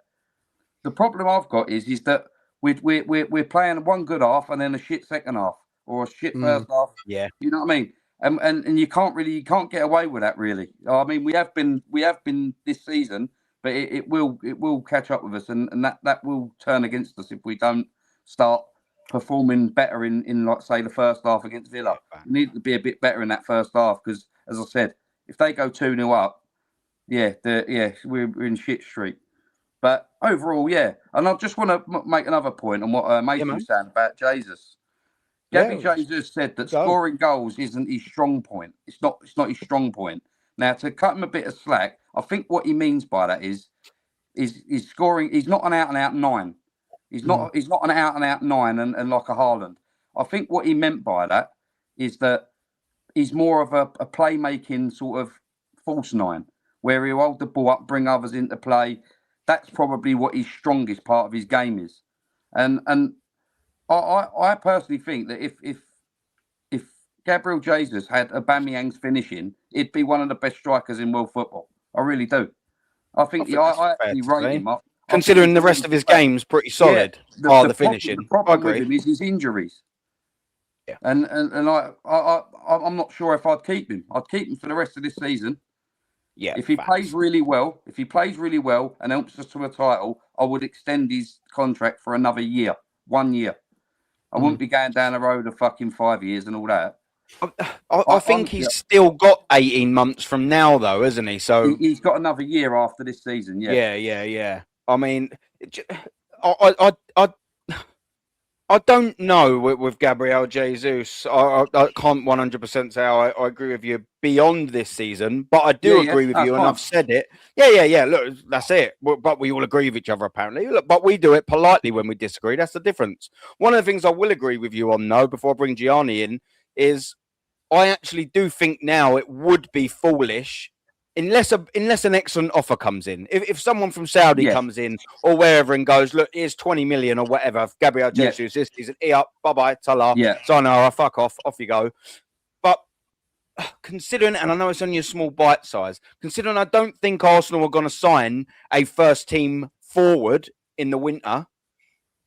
The problem I've got is that we're playing one good half and then a shit second half or a shit first half. Yeah, you know what I mean. And you can't get away with that really. I mean, we have been this season, but it will catch up with us, and that will turn against us if we don't start performing better in like say the first half against Villa. We need to be a bit better in that first half because, as I said, if they go 2-0 up, we're in shit street. But overall, and I just want to make another point on what Mason was saying about Jesus. Gabby Jesus said that scoring goals isn't his strong point. It's not his strong point. Now, to cut him a bit of slack, I think what he means by that is scoring. He's not an out-and-out 9. He's not an out-and-out 9 and like a Haaland. I think what he meant by that is that he's more of a playmaking sort of false 9, where he'll hold the ball up, bring others into play. That's probably what his strongest part of his game is. And I personally think that if Gabriel Jesus had Aubameyang's finishing, he'd be one of the best strikers in world football. I really do. I think I actually rate him up. Considering the rest of his game's pretty solid, the finishing. The problem with him is his injuries. Yeah. And I'm not sure if I'd keep him. I'd keep him for the rest of this season. Yeah. If he plays really well and helps us to a title, I would extend his contract for another year, 1 year. I wouldn't be going down the road of fucking 5 years and all that. I think he's still got 18 months from now, though, isn't he? So he's got another year after this season. Yeah. I mean, I don't know with Gabriel Jesus. I can't 100% say I agree with you beyond this season, but I do agree with you, and I've said it. Yeah. Look, that's it. But we all agree with each other, apparently. Look, but we do it politely when we disagree. That's the difference. One of the things I will agree with you on, though, before I bring Gianni in, is I actually do think now it would be foolish unless an excellent offer comes in. If someone from Saudi comes in or wherever and goes, look, here's 20 million or whatever, Gabriel Jesus, this is an up, bye-bye, tala, sayonara, fuck off you go. But considering, and I know it's only a small bite size, considering I don't think Arsenal are going to sign a first team forward in the winter,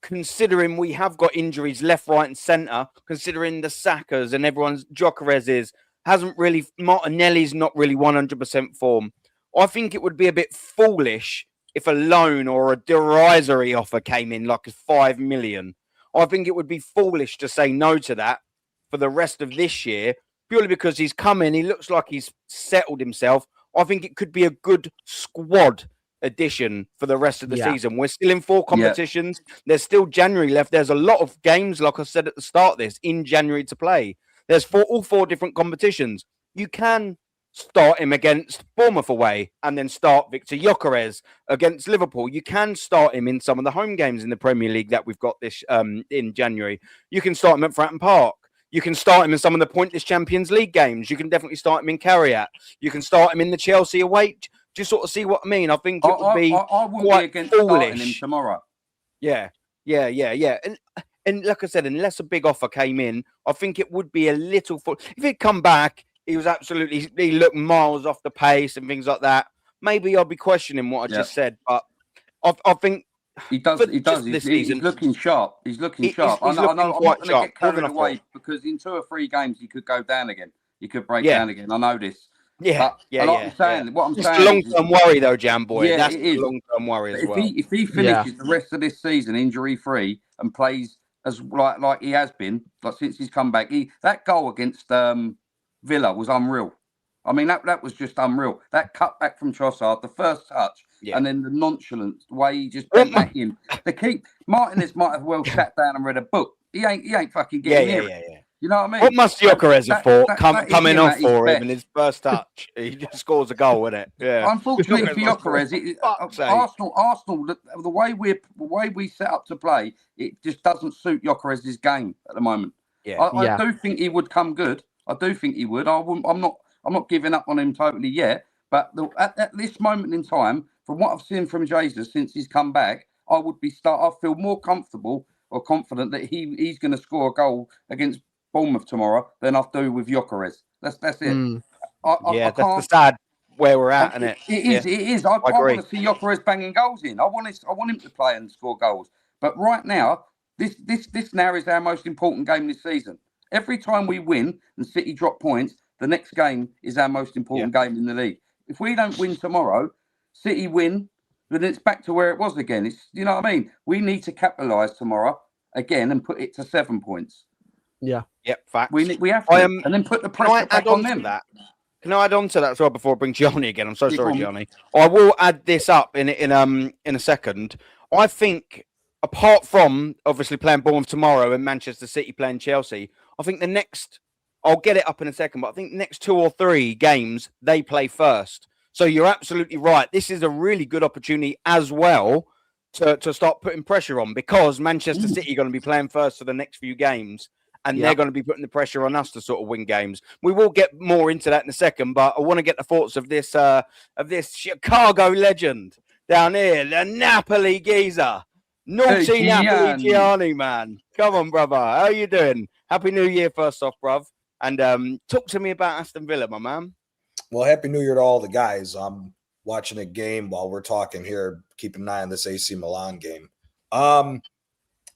considering we have got injuries left, right and centre, considering the Sakas and everyone's Gyökeres's, Martinelli's not really 100% form. I think it would be a bit foolish if a loan or a derisory offer came in like 5 million. I think it would be foolish to say no to that for the rest of this year, purely because he's come in, he looks like he's settled himself. I think it could be a good squad addition for the rest of the season. We're still in 4 competitions. There's still January left. There's a lot of games, like I said at the start of this, in January to play. There's all 4 different competitions. You can start him against Bournemouth away and then start Victor Gyökeres against Liverpool. You can start him in some of the home games in the Premier League that we've got this in January. You can start him at Fratton Park. You can start him in some of the pointless Champions League games. You can definitely start him in Carriat. You can start him in the Chelsea away. Do you sort of see what I mean? I think it would be quite foolish. Him tomorrow. Yeah. And like I said, unless a big offer came in, I think it would be a little... If he'd come back, he looked miles off the pace and things like that, maybe I'll be questioning what I just said. But I think... He does. He's looking sharp. He's looking sharp. I'm not going to get carried away because in 2 or 3 games, he could go down again. He could break down again. I know this. What I'm saying it's a long-term worry, though, Jam Boy. That's a long-term worry as well. If he finishes the rest of this season injury-free and plays as like he has been like since he's come back. That goal against Villa was unreal. I mean, that was just unreal. That cut back from Trossard, the first touch, and then the nonchalance, the way he just bent that in. Martinez might have well sat down and read a book. He ain't fucking getting near it. You know what I mean? What must Gyökeres have thought coming off for him best. in his first touch? He just scores a goal, isn't it? Yeah. Unfortunately for Gyökeres, Arsenal, the way we set up to play, it just doesn't suit Gyökeres' game at the moment. I do think he would come good. I do think he would. I'm not giving up on him totally yet. But at this moment in time, from what I've seen from Jesus since he's come back, I feel more comfortable or confident that he's going to score a goal against Bournemouth tomorrow than I do with Gyökeres. That's it. That's the sad where we're at, isn't it? It is. I want to see Gyökeres banging goals in. I want him to play and score goals. But right now, this now is our most important game this season. Every time we win and City drop points, the next game is our most important game in the league. If we don't win tomorrow, City win, then it's back to where it was again. It's, you know what I mean? We need to capitalise tomorrow again and put it to 7 points. Yeah. Yep, facts. We have to, and then put the pressure back on them. Can I add on to that as well before I bring Johnny again? I'm so sorry, Johnny. I will add this up in a second. I think, apart from obviously playing Bournemouth tomorrow and Manchester City playing Chelsea, I think the next, I'll get it up in a second, but I think the next 2 or 3 games they play first. So you're absolutely right. This is a really good opportunity as well to start putting pressure on, because Manchester City are going to be playing first for the next few games. And they're going to be putting the pressure on us to sort of win games. We will get more into that in a second, but I want to get the thoughts of this Chicago legend down here, the Napoli geezer. Naughty Napoli Gianni, man. Come on, brother. How are you doing? Happy New Year, first off, bruv. And talk to me about Aston Villa, my man. Well, Happy New Year to all the guys. I'm watching a game while we're talking here. Keep an eye on this AC Milan game.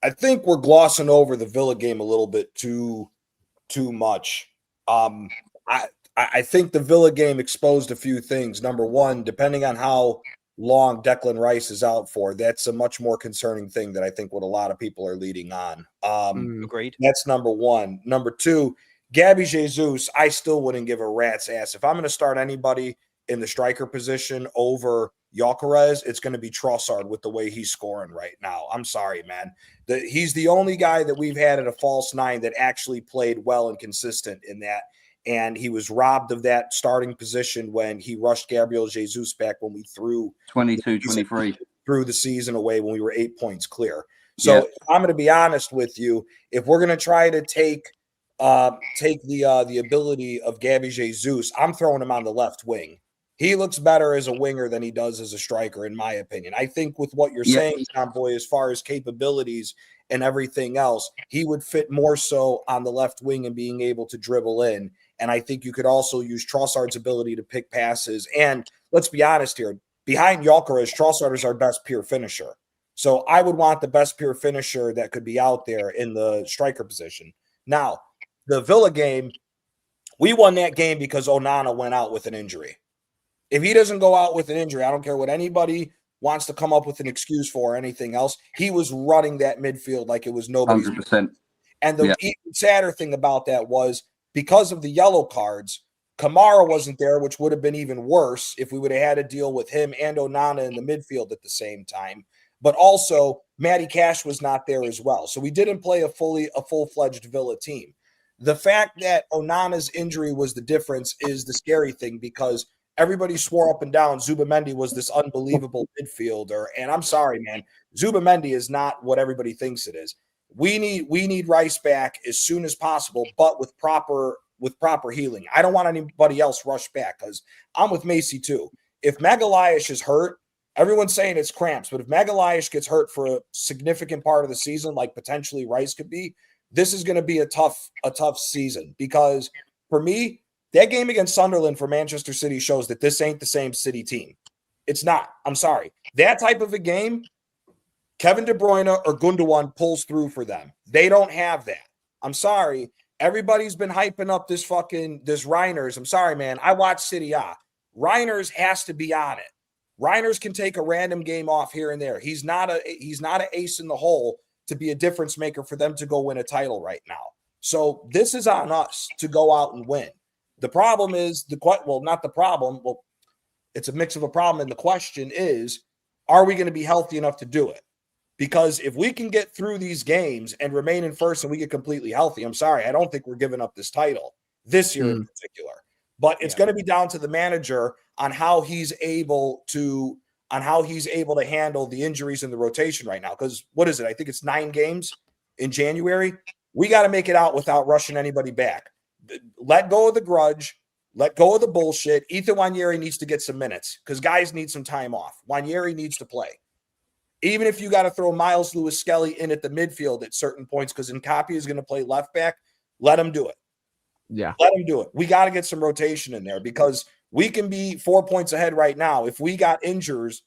I think we're glossing over the Villa game a little bit too much. I think the Villa game exposed a few things. Number one, depending on how long Declan Rice is out for, that's a much more concerning thing that I think what a lot of people are leading on. Agreed. That's number one. Number two, Gabby Jesus, I still wouldn't give a rat's ass. If I'm going to start anybody in the striker position over Gyökeres, it's going to be Trossard with the way he's scoring right now. I'm sorry, man. He's the only guy that we've had at a false 9 that actually played well and consistent in that. And he was robbed of that starting position when he rushed Gabriel Jesus back when we threw 22-23 through the season away when we were 8 points clear. So I'm going to be honest with you. If we're going to try to take the ability of Gabby Jesus, I'm throwing him on the left wing. He looks better as a winger than he does as a striker, in my opinion. I think with what you're saying, Tom Boy, as far as capabilities and everything else, he would fit more so on the left wing and being able to dribble in. And I think you could also use Trossard's ability to pick passes. And let's be honest here, behind Gyökeres, Trossard is our best pure finisher. So I would want the best pure finisher that could be out there in the striker position. Now, the Villa game, we won that game because Onana went out with an injury. If he doesn't go out with an injury, I don't care what anybody wants to come up with an excuse for or anything else. He was running that midfield like it was nobody's 100%. And the even sadder thing about that was because of the yellow cards, Kamara wasn't there, which would have been even worse if we would have had to deal with him and Onana in the midfield at the same time. But also, Matty Cash was not there as well. So we didn't play a full-fledged Villa team. The fact that Onana's injury was the difference is the scary thing, because everybody swore up and down Zubamendi was this unbelievable midfielder. And I'm sorry, man. Zubamendi is not what everybody thinks it is. We need Rice back as soon as possible, but with proper healing. I don't want anybody else rushed back, because I'm with Macy too. If Magalhaes is hurt, everyone's saying it's cramps, but if Magalhaes gets hurt for a significant part of the season, like potentially Rice could be, this is going to be a tough season. Because for me, that game against Sunderland for Manchester City shows that this ain't the same City team. It's not. I'm sorry. That type of a game, Kevin De Bruyne or Gundogan pulls through for them. They don't have that. I'm sorry. Everybody's been hyping up this Reiners. I'm sorry, man. I watch City A. Reiners has to be on it. Reiners can take a random game off here and there. He's not an ace in the hole to be a difference maker for them to go win a title right now. So this is on us to go out and win. The problem is not the problem. Well, it's a mix of a problem. And the question is, are we going to be healthy enough to do it? Because if we can get through these games and remain in first and we get completely healthy, I'm sorry, I don't think we're giving up this title this year in particular. But it's going to be down to the manager on how he's able to handle the injuries in the rotation right now. Because what is it? I think it's 9 games in January. We got to make it out without rushing anybody back. Let go of the grudge. Let go of the bullshit. Ethan Wanyer needs to get some minutes because guys need some time off. Wanyer needs to play. Even if you got to throw Miles Lewis-Skelly in at the midfield at certain points because Nkapia is going to play left back, let him do it. Yeah. Let him do it. We got to get some rotation in there because we can be 4 points ahead right now. If we got injuries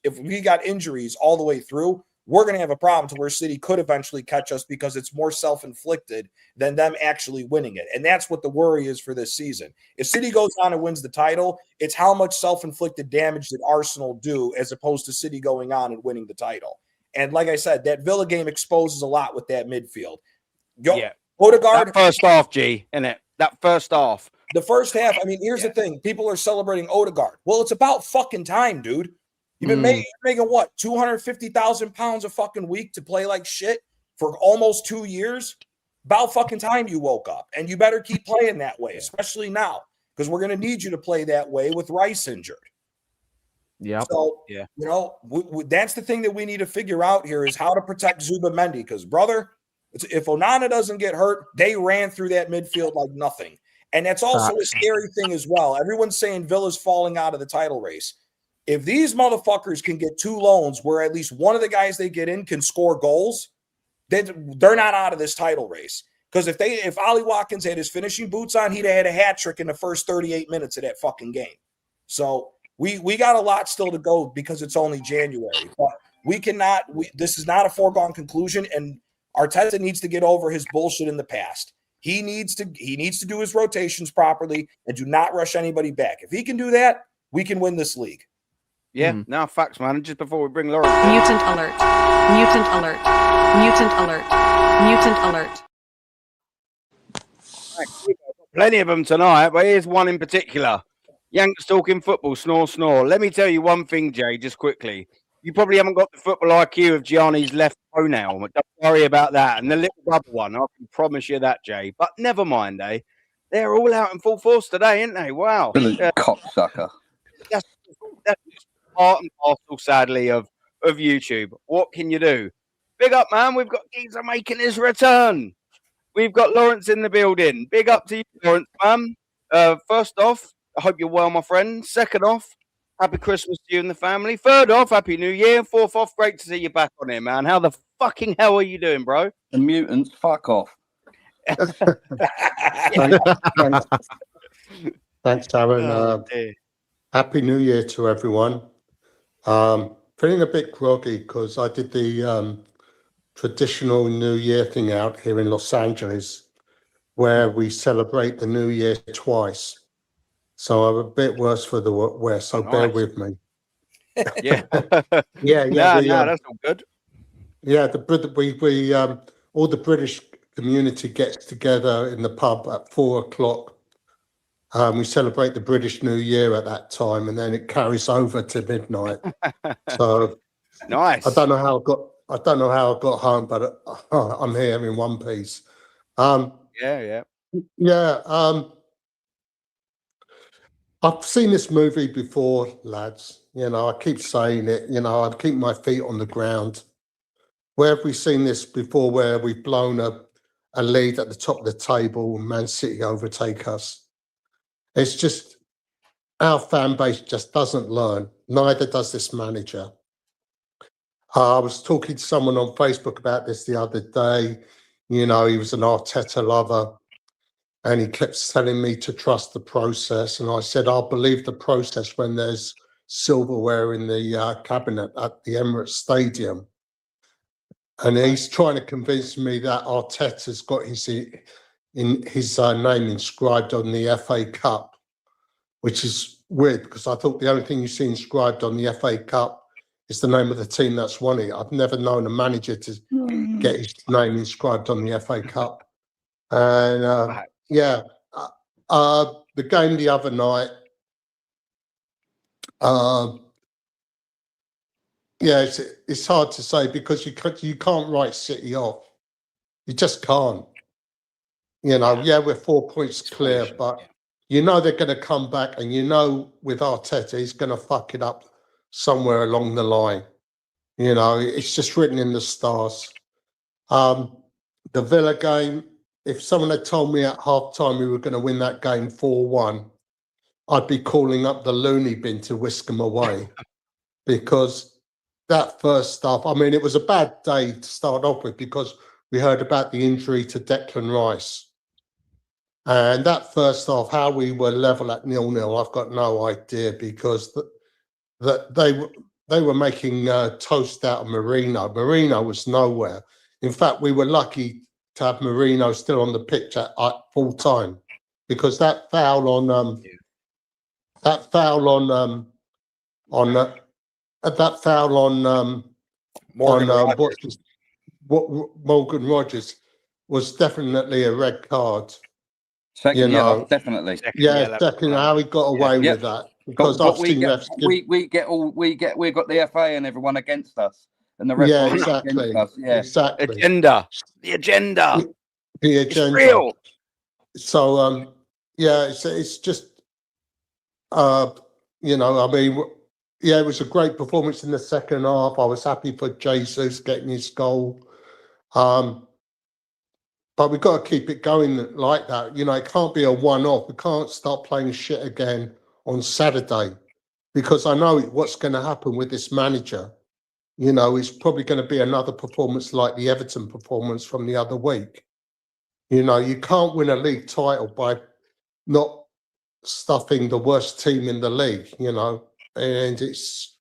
all the way through, we're going to have a problem to where City could eventually catch us because it's more self-inflicted than them actually winning it. And that's what the worry is for this season. If City goes on and wins the title, it's how much self-inflicted damage did Arsenal do as opposed to City going on and winning the title. And like I said, that Villa game exposes a lot with that midfield. Odegaard. That first half, G, innit? That first half. The first half, I mean, here's the thing. People are celebrating Odegaard. Well, it's about fucking time, dude. You've been making what, 250,000 pounds a fucking week to play like shit for almost 2 years? About fucking time you woke up. And you better keep playing that way, especially now, because we're going to need you to play that way with Rice injured. Yeah. So, that's the thing that we need to figure out here is how to protect Zubimendi. Because, brother, if Onana doesn't get hurt, they ran through that midfield like nothing. And that's also a scary thing as well. Everyone's saying Villa's falling out of the title race. If these motherfuckers can get 2 loans where at least one of the guys they get in can score goals, they're not out of this title race. Because if Ollie Watkins had his finishing boots on, he'd have had a hat trick in the first 38 minutes of that fucking game. So we got a lot still to go because it's only January. But this is not a foregone conclusion, and Arteta needs to get over his bullshit in the past. He needs to do his rotations properly and do not rush anybody back. If he can do that, we can win this league. Yeah, no, facts, man. Just before we bring Lauren. Mutant alert. Mutant alert. Mutant alert. Mutant alert. Plenty of them tonight, but here's one in particular. Yanks talking football, snore, snore. Let me tell you one thing, Jay, just quickly. You probably haven't got the football IQ of Gianni's left toenail, but don't worry about that. And the little rubber one, I can promise you that, Jay. But never mind, eh? They're all out in full force today, aren't they? Wow. Cocksucker. That's part and parcel, sadly, of YouTube. What can you do? Big up, man. We've got Geezer making his return. We've got Lawrence in the building. Big up to you, Lawrence, man. First off, I hope you're well, my friend. Second off, happy Christmas to you and the family. Third off, happy New Year. Fourth off, great to see you back on here, man. How the fucking hell are you doing, bro? The mutants, fuck off. Thanks, Aaron. Happy New Year to everyone. Feeling a bit groggy because I did the traditional New Year thing out here in Los Angeles, where we celebrate the New Year twice. So I'm a bit worse for the wear, so bear with me. Yeah. That's all good. Yeah, we all the British community gets together in the pub at 4:00. We celebrate the British New Year at that time, and then it carries over to midnight. So nice. I don't know how I got home, but I'm here in one piece. I've seen this movie before, lads. You know, I keep saying it. You know, I keep my feet on the ground. Where have we seen this before? Where we've blown a lead at the top of the table, and Man City overtake us? It's just our fan base just doesn't learn. Neither does this manager. I was talking to someone on Facebook about this the other day. You know, he was an Arteta lover, and he kept telling me to trust the process. And I said, I'll believe the process when there's silverware in the cabinet at the Emirates Stadium. And he's trying to convince me that Arteta's got his name inscribed on the FA Cup, which is weird because I thought the only thing you see inscribed on the FA Cup It's the name of the team that's won it. I've never known a manager to get his name inscribed on the FA Cup. And the game the other night, it's hard to say because you can't write City off. You just can't. We're 4 points clear, but you know they're going to come back, and you know with Arteta, he's going to fuck it up somewhere along the line. It's just written in the stars. The Villa game, if someone had told me at half-time we were going to win that game 4-1, I'd be calling up the loony bin to whisk them away because that first half, I mean, it was a bad day to start off with because we heard about the injury to Declan Rice. And that first half, how we were level at 0-0, I've got no idea because they were making toast out of Marino. Marino was nowhere. In fact, we were lucky to have Marino still on the pitch at full time because that foul on Morgan Rogers was definitely a red card. Second, definitely. Definitely. How he got away with that because I've seen refs. We've got the FA and everyone against us, and the referees against us. Yeah, exactly. The agenda. It's real. So it's just I mean, it was a great performance in the second half. I was happy for Jesus getting his goal. But we've got to keep it going like that. It can't be a one-off. We can't start playing shit again on Saturday because I know what's going to happen with this manager. It's probably going to be another performance like the Everton performance from the other week. You can't win a league title by not stuffing the worst team in the league, and it's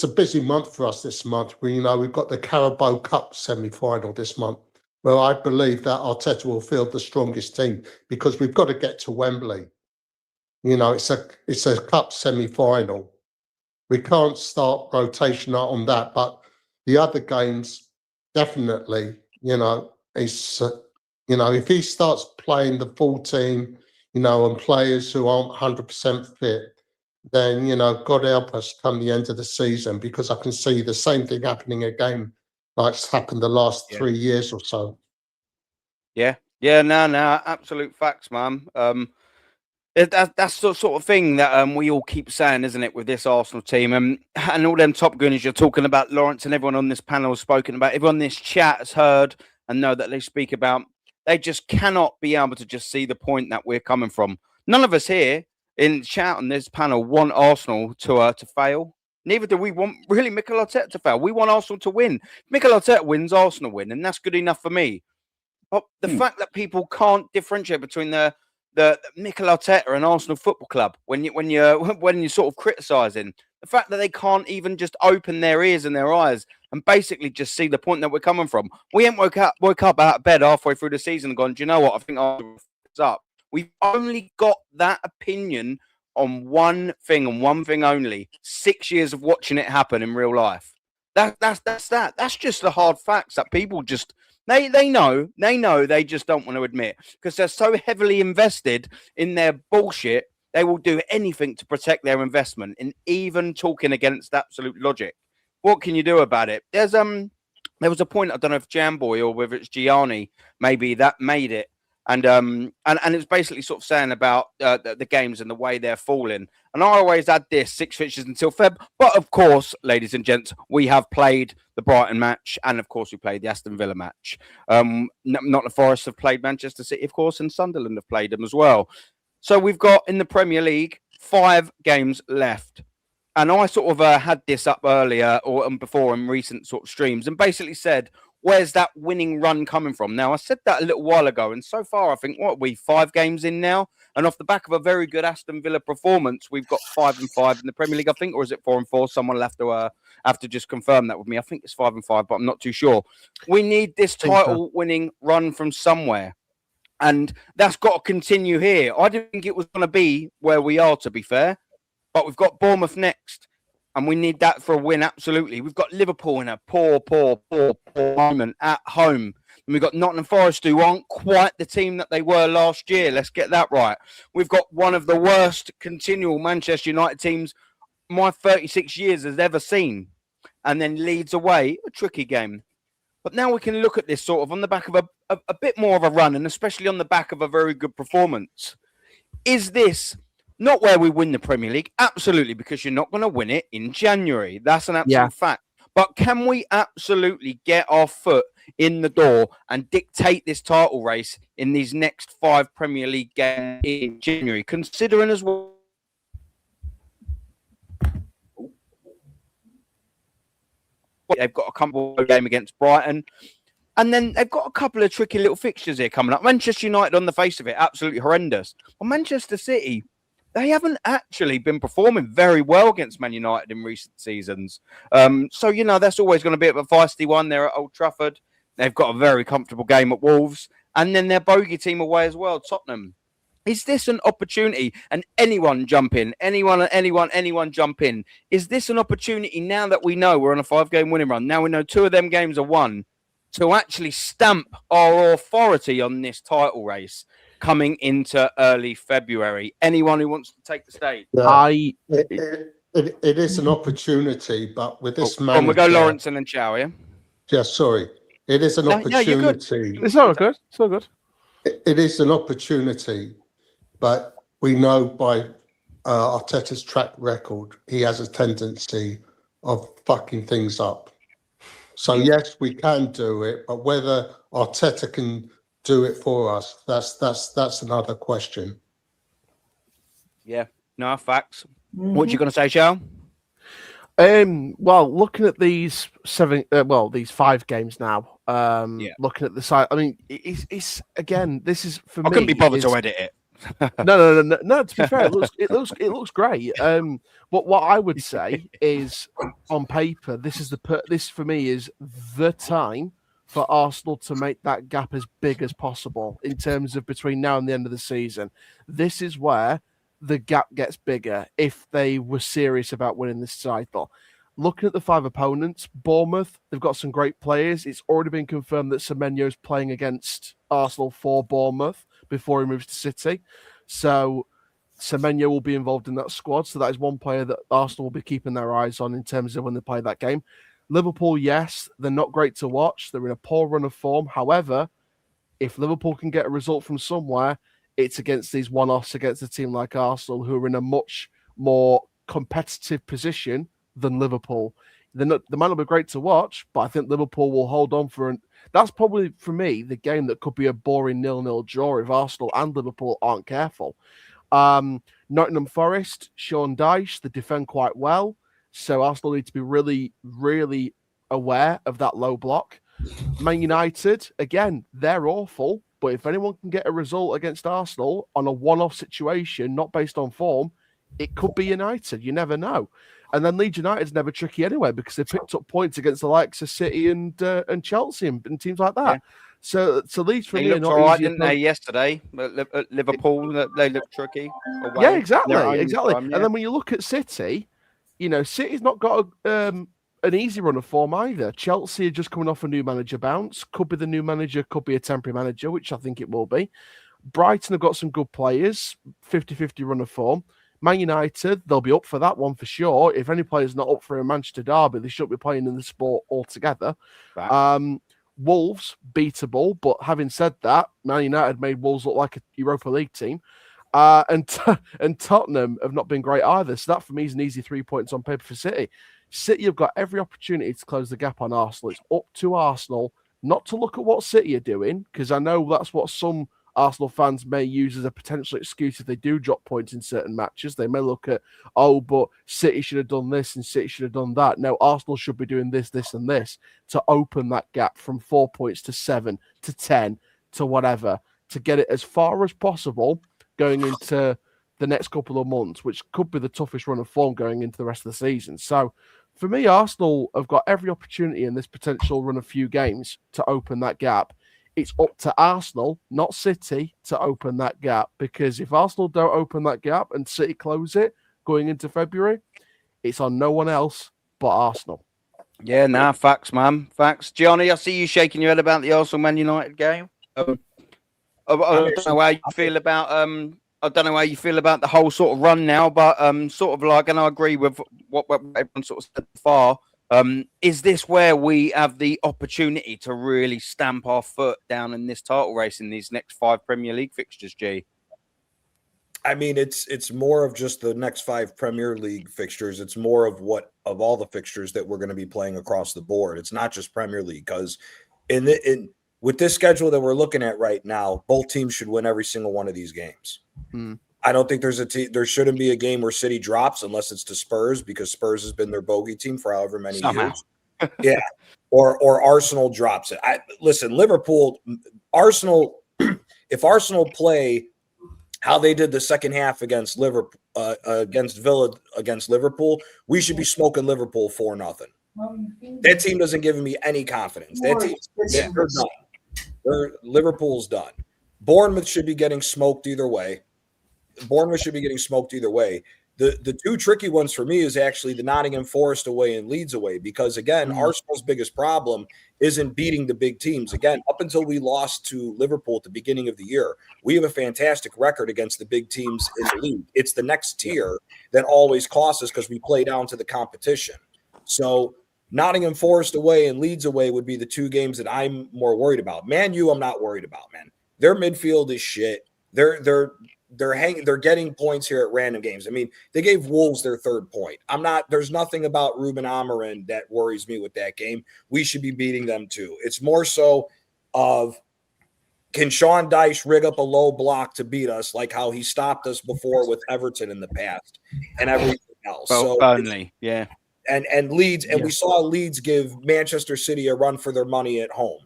a busy month for us this month. We've got the Carabao Cup semi-final this month, where I believe that Arteta will field the strongest team because we've got to get to Wembley. It's a cup semi-final. We can't start rotation out on that, but the other games definitely. If he starts playing the full team, and players who aren't 100% fit, then, God help us come the end of the season because I can see the same thing happening again like it's happened the last 3 years or so. No, absolute facts, man. That's the sort of thing that we all keep saying, isn't it, with this Arsenal team and all them top gunners you're talking about. Lawrence and everyone on this panel has spoken about, everyone in this chat has heard and know that they speak about. They just cannot be able to just see the point that we're coming from. None of us here in chat on this panel want Arsenal to fail. Neither do we want really Mikel Arteta to fail. We want Arsenal to win. Mikel Arteta wins, Arsenal win, and that's good enough for me. But the fact that people can't differentiate between the Mikel Arteta and Arsenal Football Club when you're sort of criticising, the fact that they can't even just open their ears and their eyes and basically just see the point that we're coming from. We ain't woke up out of bed halfway through the season and gone, do you know what? I think Arsenal is up. We've only got that opinion on one thing and one thing only. 6 years of watching it happen in real life. That's that. That's just the hard facts that people just they know they just don't want to admit because they're so heavily invested in their bullshit. They will do anything to protect their investment, and even talking against absolute logic. What can you do about it? There was a point, I don't know if Jamboy or whether it's Gianni, maybe that made it. And it was basically sort of saying about the games and the way they're falling. And I always had this 6 fixtures until Feb. But of course, ladies and gents, we have played the Brighton match. And of course, we played the Aston Villa match. Not the Forest have played Manchester City, of course, and Sunderland have played them as well. So we've got in the Premier League 5 games left. And I sort of had this up earlier or before in recent sort of streams and basically said, where's that winning run coming from? Now, I said that a little while ago, and so far, I think, 5 games in now? And off the back of a very good Aston Villa performance, we've got 5-5 in the Premier League, I think, or is it 4-4? Someone will have to just confirm that with me. I think it's 5-5, but I'm not too sure. We need this title-winning run from somewhere, and that's got to continue here. I didn't think it was going to be where we are, to be fair. but we've got Bournemouth next, and we need that for a win, absolutely. We've got Liverpool in a poor moment at home. And we've got Nottingham Forest, who aren't quite the team that they were last year. Let's get that right. We've got one of the worst continual Manchester United teams my 36 years has ever seen. And then Leeds away, a tricky game. But now we can look at this sort of on the back of a bit more of a run, and especially on the back of a very good performance. Is this not where we win the Premier League? Absolutely, because you're not going to win it in January. That's an absolute fact. But can we absolutely get our foot in the door and dictate this title race in these next 5 Premier League games in January, considering as well they've got a comfortable game against Brighton, and then they've got a couple of tricky little fixtures here coming up. Manchester United, on the face of it, absolutely horrendous. Well, Manchester City, they haven't actually been performing very well against Man United in recent seasons. So, you know, that's always going to be a bit of a feisty one there at Old Trafford. They've got a very comfortable game at Wolves, and then their bogey team away as well, Tottenham. Is this an opportunity? And anyone jump in, anyone jump in. Is this an opportunity now that we know we're on a 5-game winning run? Now we know 2 of them games are won, to actually stamp our authority on this title race coming into early February. Anyone who wants to take the stage? Yeah. It is an opportunity, but with this manager... we go Lawrence and then Chow, yeah? Yeah, sorry. It is an opportunity. It's all good. It's all good. It is an opportunity, but we know by Arteta's track record, he has a tendency of fucking things up. So yes, we can do it, but whether Arteta can do it for us, that's another question. Yeah, no facts. What you going to say, Chow? Well, looking at these 5 games now, looking at the side, I mean, it's again, this is for me. I couldn't be bothered to edit it. No. To be fair, it looks great. But what I would say is, on paper, this for me is the time for Arsenal to make that gap as big as possible in terms of between now and the end of the season. This is where the gap gets bigger if they were serious about winning this title. Looking at the 5 opponents, Bournemouth, they've got some great players. It's already been confirmed that Semenyo's playing against Arsenal for Bournemouth before he moves to City. So Semenyo will be involved in that squad. So that is one player that Arsenal will be keeping their eyes on in terms of when they play that game. Liverpool, yes, they're not great to watch. They're in a poor run of form. However, if Liverpool can get a result from somewhere, it's against these one-offs against a team like Arsenal, who are in a much more competitive position than Liverpool. They might not be great to watch, but I think Liverpool will hold on for that's probably, for me, the game that could be a boring 0-0 draw if Arsenal and Liverpool aren't careful. Nottingham Forest, Sean Dyche, they defend quite well. So Arsenal need to be really, really aware of that low block. Man United, again, they're awful. But if anyone can get a result against Arsenal on a one-off situation, not based on form, it could be United. You never know. And then Leeds United's never tricky anyway because they picked up points against the likes of City and Chelsea and teams like that. Yeah. So Leeds for they me looked all right, didn't they, yesterday? At Liverpool, they looked tricky. Away. Yeah, exactly. Time, yeah. And then when you look at City, you know, City's not got an easy run of form either. Chelsea are just coming off a new manager bounce. Could be the new manager, could be a temporary manager, which I think it will be. Brighton have got some good players, 50-50 run of form. Man United, they'll be up for that one for sure. If any player's not up for a Manchester derby, they shouldn't be playing in the sport altogether. Wolves, beatable, but having said that, Man United made Wolves look like a Europa League team. And Tottenham have not been great either. So that for me is an easy 3 points on paper for City. City have got every opportunity to close the gap on Arsenal. It's up to Arsenal not to look at what City are doing, because I know that's what some Arsenal fans may use as a potential excuse if they do drop points in certain matches. They may look at, but City should have done this and City should have done that. No, Arsenal should be doing this, this, and this to open that gap from 4 points to 7 to 10 to whatever, to get it as far as possible going into the next couple of months, which could be the toughest run of form going into the rest of the season. So for me, Arsenal have got every opportunity in this potential run of few games to open that gap. It's up to Arsenal, not City, to open that gap, because if Arsenal don't open that gap and City close it, going into February, it's on no one else but Arsenal. Yeah, facts, man. Facts. Johnny, I see you shaking your head about the Arsenal Man United game. I don't know how you feel about I don't know how you feel about the whole sort of run now, but sort of like, and I agree with what everyone sort of said so far. Is this where we have the opportunity to really stamp our foot down in this title race in these next 5 Premier League fixtures, G? I mean, it's more of just the next 5 Premier League fixtures. It's more of all the fixtures that we're going to be playing across the board. It's not just Premier League, because with this schedule that we're looking at right now, both teams should win every single one of these games. I don't think there shouldn't be a game where City drops unless it's to Spurs, because Spurs has been their bogey team for however many years. Yeah, or Arsenal drops it. Listen, Arsenal. If Arsenal play how they did the second half against Villa against Liverpool, we should be smoking Liverpool 4-0. That team doesn't give me any confidence. That team, they're done. Liverpool's done. Bournemouth should be getting smoked either way. The 2 tricky ones for me is actually the Nottingham Forest away and Leeds away, because again, Arsenal's biggest problem isn't beating the big teams. Again, up until we lost to Liverpool at the beginning of the year, we have a fantastic record against the big teams in the league. It's the next tier that always costs us because we play down to the competition. So Nottingham Forest away and Leeds away would be the 2 games that I'm more worried about. Man U, I'm not worried about, man. Their midfield is shit. They're getting points here at random games. I mean, they gave Wolves their 3rd point. There's nothing about Ruben Amorim that worries me with that game. We should be beating them too. It's more so of, can Sean Dyche rig up a low block to beat us, like how he stopped us before with Everton in the past and everything else. Burnley, yeah. And Leeds, and we saw Leeds give Manchester City a run for their money at home.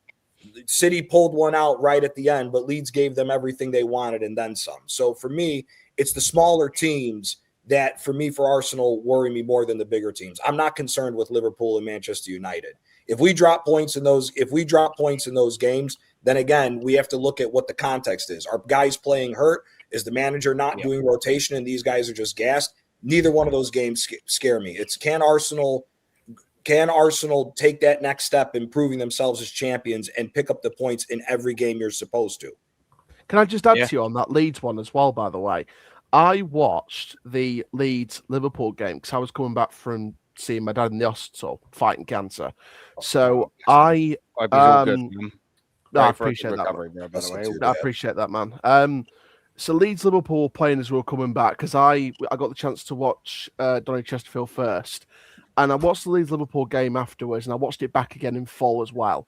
City pulled one out right at the end, but Leeds gave them everything they wanted and then some. So for me, it's the smaller teams that, for Arsenal, worry me more than the bigger teams. I'm not concerned with Liverpool and Manchester United. If we drop points in those games, then again, we have to look at what the context is. Are guys playing hurt? Is the manager not doing rotation and these guys are just gassed? Neither one of those games scare me. It's can Arsenal take that next step in proving themselves as champions and pick up the points in every game you're supposed to? Can I just add to you on that Leeds one as well, by the way? I watched the Leeds-Liverpool game because I was coming back from seeing my dad in the hospital fighting cancer. So I appreciate that. I appreciate that, man. So Leeds-Liverpool were playing as we were coming back, because I got the chance to watch Donny Chesterfield first. And I watched the Leeds-Liverpool game afterwards, and I watched it back again in full as well.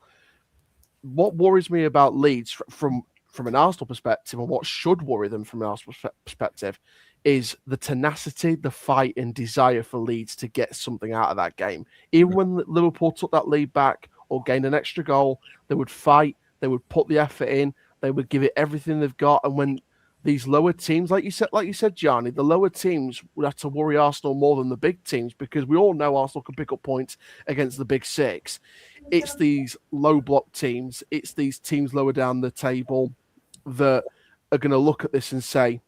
What worries me about Leeds from an Arsenal perspective, and what should worry them from an Arsenal perspective, is the tenacity, the fight, and desire for Leeds to get something out of that game. Even when Liverpool took that lead back or gained an extra goal, they would fight, they would put the effort in, they would give it everything they've got. And when these lower teams, like you said, Gianni, the lower teams would have to worry Arsenal more than the big teams, because we all know Arsenal can pick up points against the big 6. It's these low block teams, it's these teams lower down the table that are going to look at this and say,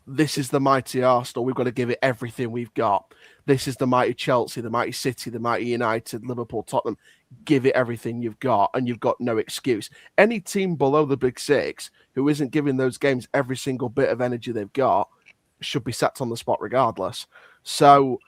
this is the mighty Arsenal, we've got to give it everything we've got. This is the mighty Chelsea, the mighty City, the mighty United, Liverpool, Tottenham. Give it everything you've got, and you've got no excuse. Any team below the big 6 who isn't giving those games every single bit of energy they've got should be sacked on the spot regardless. So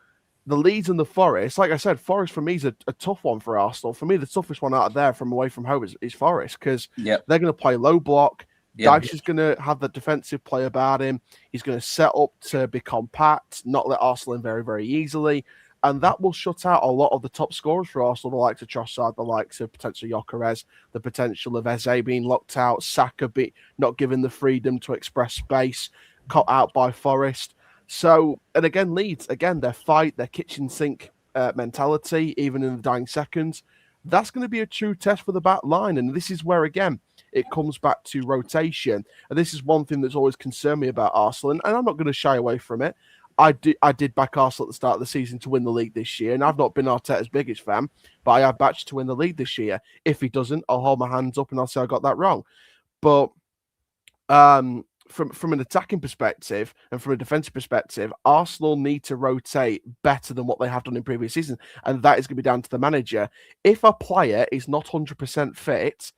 the Leeds and the Forest, like I said, Forest for me is a tough one for Arsenal. For me, the toughest one out of there from away from home is Forest, because they're going to play low block. Dyche is going to have the defensive play about him. He's going to set up to be compact, not let Arsenal in very, very easily. And that will shut out a lot of the top scorers for Arsenal, the likes of Trossard, the likes of potentially Gyökeres, the potential of Eze being locked out, Saka not given the freedom to express space, cut out by Forest. So, and again, Leeds, their fight, their kitchen sink mentality, even in the dying seconds, that's going to be a true test for the back line. And this is where, again, it comes back to rotation. And this is one thing that's always concerned me about Arsenal, and I'm not going to shy away from it. I did back Arsenal at the start of the season to win the league this year, and I've not been Arteta's biggest fan, but I have backed to win the league this year. If he doesn't, I'll hold my hands up and I'll say I got that wrong. But from an attacking perspective and from a defensive perspective, Arsenal need to rotate better than what they have done in previous seasons, and that is going to be down to the manager. If a player is not 100% fit,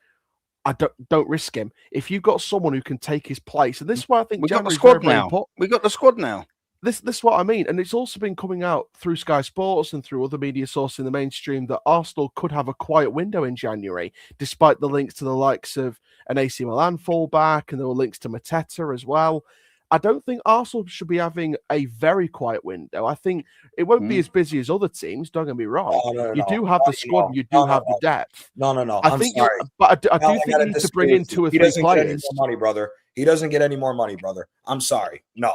I don't risk him. If you've got someone who can take his place, and this is why I think we got the January's squad very now. important. We got the squad now. This is what I mean, and it's also been coming out through Sky Sports and through other media sources in the mainstream that Arsenal could have a quiet window in January, despite the links to the likes of an AC Milan fullback, and there were links to Mateta as well. I don't think Arsenal should be having a very quiet window. I think it won't be as busy as other teams. Don't get me wrong. You do have the squad, and you do have the depth. No. I'm sorry, but I do think you need to bring in 2 or 3 players. He doesn't get any more money, brother. He doesn't get any more money, brother. I'm sorry. No.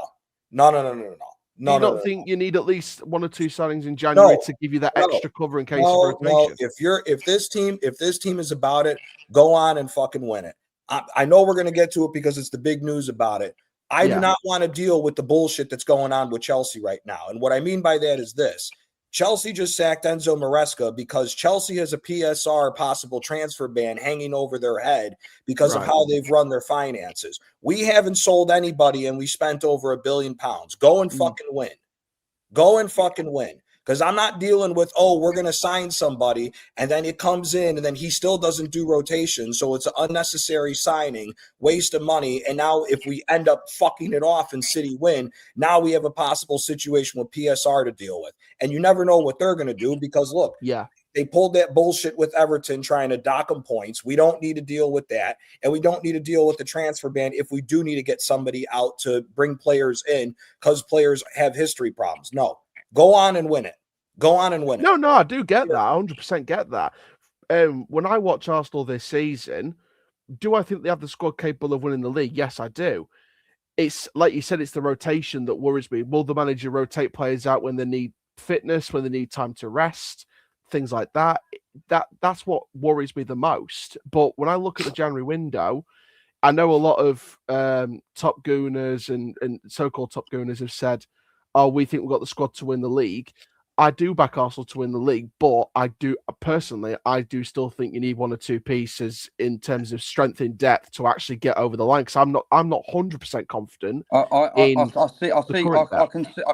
You don't think you need at least 1 or 2 signings in January to give you that extra cover in case of rotation? No. If this team is about it, go on and fucking win it. I know we're going to get to it because it's the big news about it. I do not want to deal with the bullshit that's going on with Chelsea right now. And what I mean by that is this. Chelsea just sacked Enzo Maresca because Chelsea has a PSR possible transfer ban hanging over their head because of how they've run their finances. We haven't sold anybody and we spent over £1 billion. Go and fucking win. Go and fucking win. Because I'm not dealing with, we're going to sign somebody, and then it comes in, and then he still doesn't do rotation, so it's an unnecessary signing, waste of money, and now if we end up fucking it off and City win, now we have a possible situation with PSR to deal with. And you never know what they're going to do because, look, they pulled that bullshit with Everton trying to dock them points. We don't need to deal with that, and we don't need to deal with the transfer ban if we do need to get somebody out to bring players in because players have history problems. No. Go on and win it. Go on and win it. No, I do get that. I 100% get that. When I watch Arsenal this season, do I think they have the squad capable of winning the league? Yes, I do. It's like you said, it's the rotation that worries me. Will the manager rotate players out when they need fitness, when they need time to rest, things like that? That's what worries me the most. But when I look at the January window, I know a lot of top gooners and so-called top gooners have said, we think we've got the squad to win the league. I do back Arsenal to win the league, but I do still think you need 1 or 2 pieces in terms of strength in depth to actually get over the line. Because I'm not 100% confident. I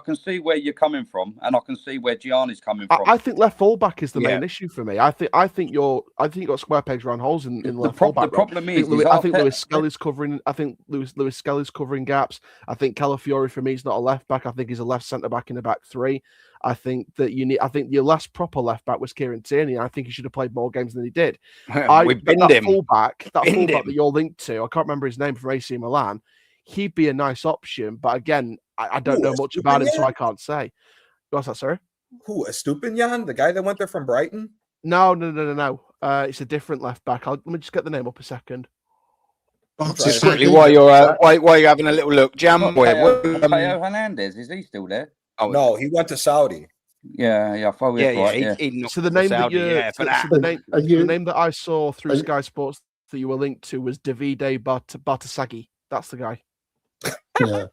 can see where you're coming from, and I can see where Gianni's coming from. I think left fullback is the main issue for me. I think you got square pegs round holes in left fullback. The problem is, I think Lewis Skelly's covering. I think Lewis Skelly's covering gaps. I think Calafiori for me is not a left back. I think he's a left centre back in the back 3. I think that I think your last proper left back was Kieran Tierney. I think he should have played more games than he did. That fullback that you're linked to, I can't remember his name, from AC Milan. He'd be a nice option, but again, I don't know much about him, so I can't say. What's that, sorry? Who, Estupiñán, the guy that went there from Brighton? No. It's a different left back. Let me just get the name up a second. Just quickly, while you're having a little look, Teo Hernandez, is he still there? Oh no, he went to Saudi. Yeah. So the name the name that I saw through Sky Sports that you were linked to was Davide Bartasaghi. That's the guy. Yeah.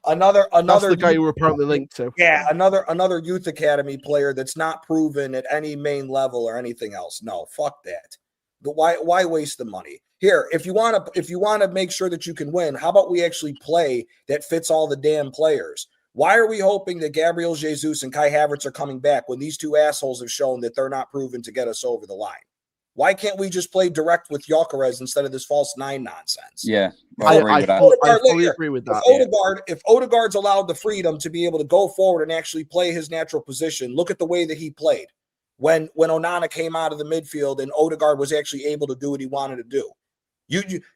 That's the guy you were apparently linked to. Yeah, another youth academy player that's not proven at any main level or anything else. No, fuck that. But why waste the money? Here, if you want to make sure that you can win, how about we actually play that fits all the damn players? Why are we hoping that Gabriel Jesus and Kai Havertz are coming back when these 2 assholes have shown that they're not proven to get us over the line? Why can't we just play direct with Gyökeres instead of this false 9 nonsense? Yeah, I fully agree with that. If Odegaard's allowed the freedom to be able to go forward and actually play his natural position, look at the way that he played when Onana came out of the midfield and Odegaard was actually able to do what he wanted to do.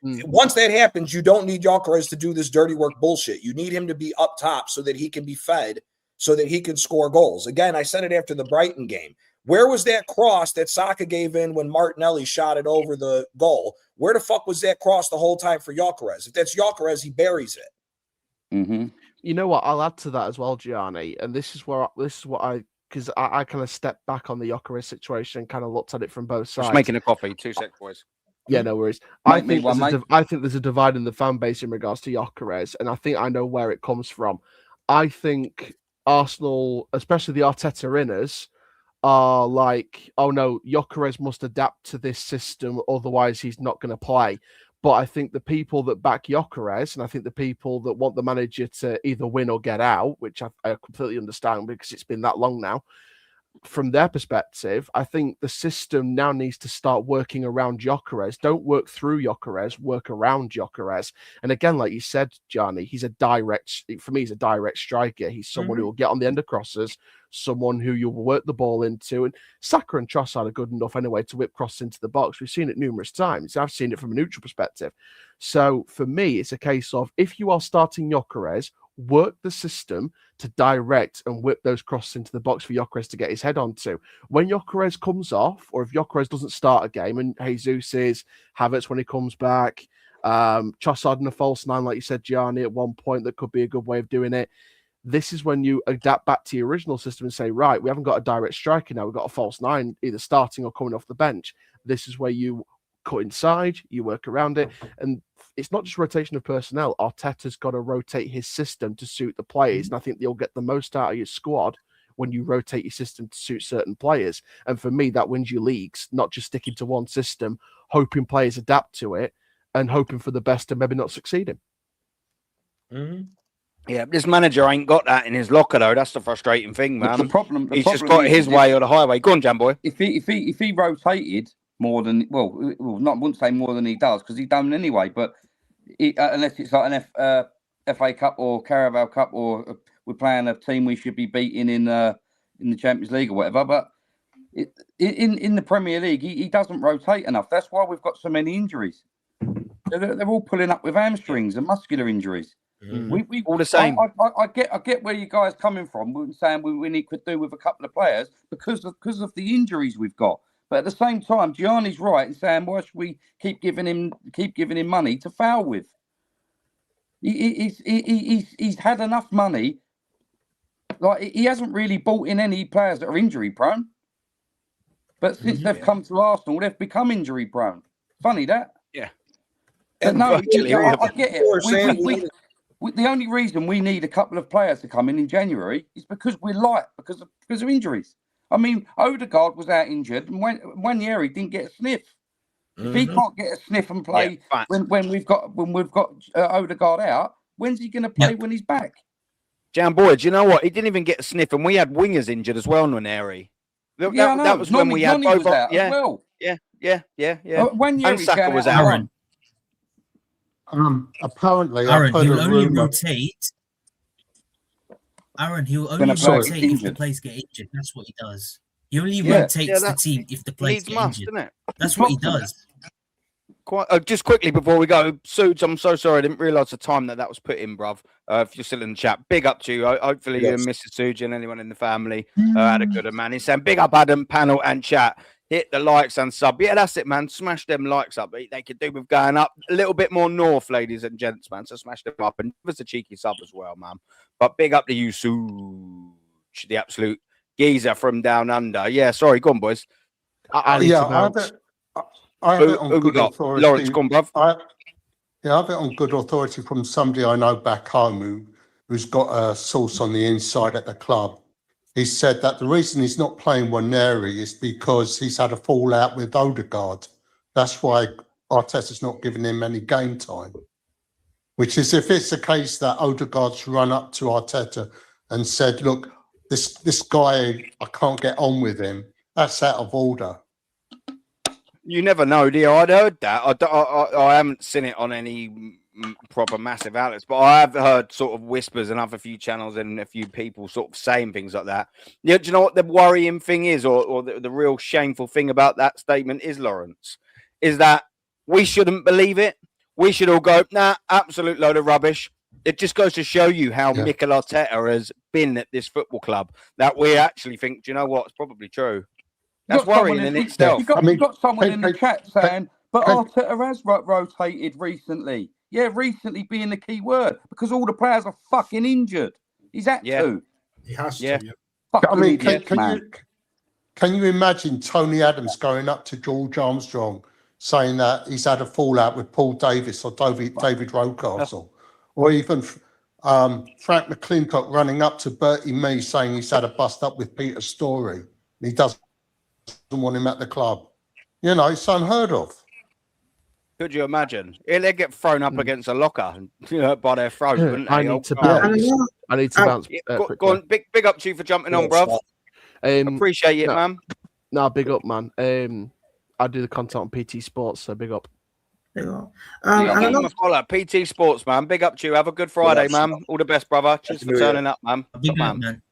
Once that happens, you don't need Gyökeres to do this dirty work bullshit. You need him to be up top so that he can be fed, so that he can score goals. Again, I said it after the Brighton game. Where was that cross that Saka gave in when Martinelli shot it over the goal? Where the fuck was that cross the whole time for Gyökeres? If that's Gyökeres, he buries it. Mm-hmm. You know what? I'll add to that as well, Gianni. And this is what I kind of stepped back on the Gyökeres situation, kind of looked at it from both sides. Just making a coffee. 2 sec, boys. Yeah, no worries. I think there's a divide in the fan base in regards to Gyökeres, and I think I know where it comes from. I think Arsenal, especially the Arteta inners, are like, oh no, Gyökeres must adapt to this system, otherwise he's not going to play. But I think the people that back Gyökeres, and I think the people that want the manager to either win or get out, which I completely understand because it's been that long now, from their perspective, I think the system now needs to start working around Gyökeres. Don't work through Gyökeres, work around Gyökeres. And again, like you said, Gianni, he's a direct striker. He's someone who will get on the end of crosses, someone who you'll work the ball into. And Saka and Trossard are good enough anyway to whip crosses into the box. We've seen it numerous times. I've seen it from a neutral perspective. So for me, it's a case of if you are starting Gyökeres, work the system to direct and whip those crosses into the box for Gyökeres to get his head onto. When Gyökeres comes off, or if Gyökeres doesn't start a game, and Jesus is Havertz when he comes back, Trossard in a false nine, like you said, Gianni, at one point, that could be a good way of doing it. This is when you adapt back to your original system and say, right, we haven't got a direct striker now. We've got a false nine, either starting or coming off the bench. This is where you cut inside, you work around it. And it's not just rotation of personnel. Arteta's got to rotate his system to suit the players. And I think you'll get the most out of your squad when you rotate your system to suit certain players. And for me, that wins you leagues, not just sticking to one system, hoping players adapt to it and hoping for the best and maybe not succeeding. Yeah, this manager ain't got that in his locker, though. That's the frustrating thing, man. The problem He's just got his way or the highway. Go on, Jam Boy. If he rotated more than I wouldn't say more than he does because he's done anyway. But unless it's like an FA Cup or Carabao Cup, or we're playing a team we should be beating in the Champions League or whatever. But in the Premier League, he doesn't rotate enough. That's why we've got so many injuries. They're all pulling up with hamstrings and muscular injuries. We all the same. I get where you guys coming from. We're saying we could do with a couple of players because of the injuries we've got. But at the same time, Gianni's right in saying why should we keep giving him money to foul with? He's had enough money. Like he hasn't really bought in any players that are injury prone. But since they've come to Arsenal, they've become injury prone. Funny that. Yeah. But no, I get it. The only reason we need a couple of players to come in January is because we're light because of injuries. I mean, Odegaard was out injured, and one year he didn't get a sniff. If he can't get a sniff and play when we've got Odegaard out, when's he going to play when he's back? Jam Boy, do you know what? He didn't even get a sniff, and we had wingers injured as well, Nwaneri. That was when we had both. Out as well. Yeah. One year and Saka was out. Aaron. Apparently, Aaron, I've heard he'll a only rumor. rotate. Aaron, he'll only rotate if the players get injured. That's what he does. He only rotates the team if the players get injured. That's what he does. Just quickly before we go, Sudes, I'm so sorry. I didn't realise the time that was put in, bruv. If you're still in the chat, big up to you. Hopefully you and Mrs. Sudes and anyone in the family had a good man. He's saying big up Adam, panel and chat. Hit the likes and sub. Yeah, that's it, man. Smash them likes up. They could do with going up a little bit more north, ladies and gents, man. So smash them up and give us a cheeky sub as well, man. But big up to you, Suge, the absolute geezer from down under. Yeah, sorry, go on, boys. I have it on good authority. Lawrence, go on, bruv. I have it on good authority from somebody I know back home who's got a source on the inside at the club. He said that the reason he's not playing Waneri is because he's had a fallout with Odegaard. That's why Arteta's not giving him any game time. Which is if it's the case that Odegaard's run up to Arteta and said, look, this guy, I can't get on with him. That's out of order. You never know, do you? I'd heard that. I haven't seen it on any proper massive outlets, but I have heard sort of whispers and other few channels and a few people sort of saying things like that. Yeah, do you know what the worrying thing is, or the real shameful thing about that statement is, Lawrence, is that we shouldn't believe it. We should all go, nah, absolute load of rubbish. It just goes to show you how Mikel Arteta has been at this football club, that we actually think, do you know what, it's probably true. That's worrying in itself. You've got someone in the chat saying, but Arteta has rotated recently. Yeah, recently being the key word, because all the players are fucking injured. He's had to. He has to. I mean, can you imagine Tony Adams going up to George Armstrong saying that he's had a fallout with Paul Davis or David Rocastle, or even Frank McClintock running up to Bertie Mee saying he's had a bust up with Peter Storey. He doesn't want him at the club. You know, it's unheard of. Could you imagine? They'd get thrown up against a locker by their throat, wouldn't they? I need to bounce. I need to bounce. Go on, big up to you for jumping on, bruv. Appreciate it, man. No, big up, man. I do the content on PT Sports, so big up. Give him a follow. PT Sports, man. Big up to you. Have a good Friday, man. All the best, brother. Cheers for turning up, man. Big up, man.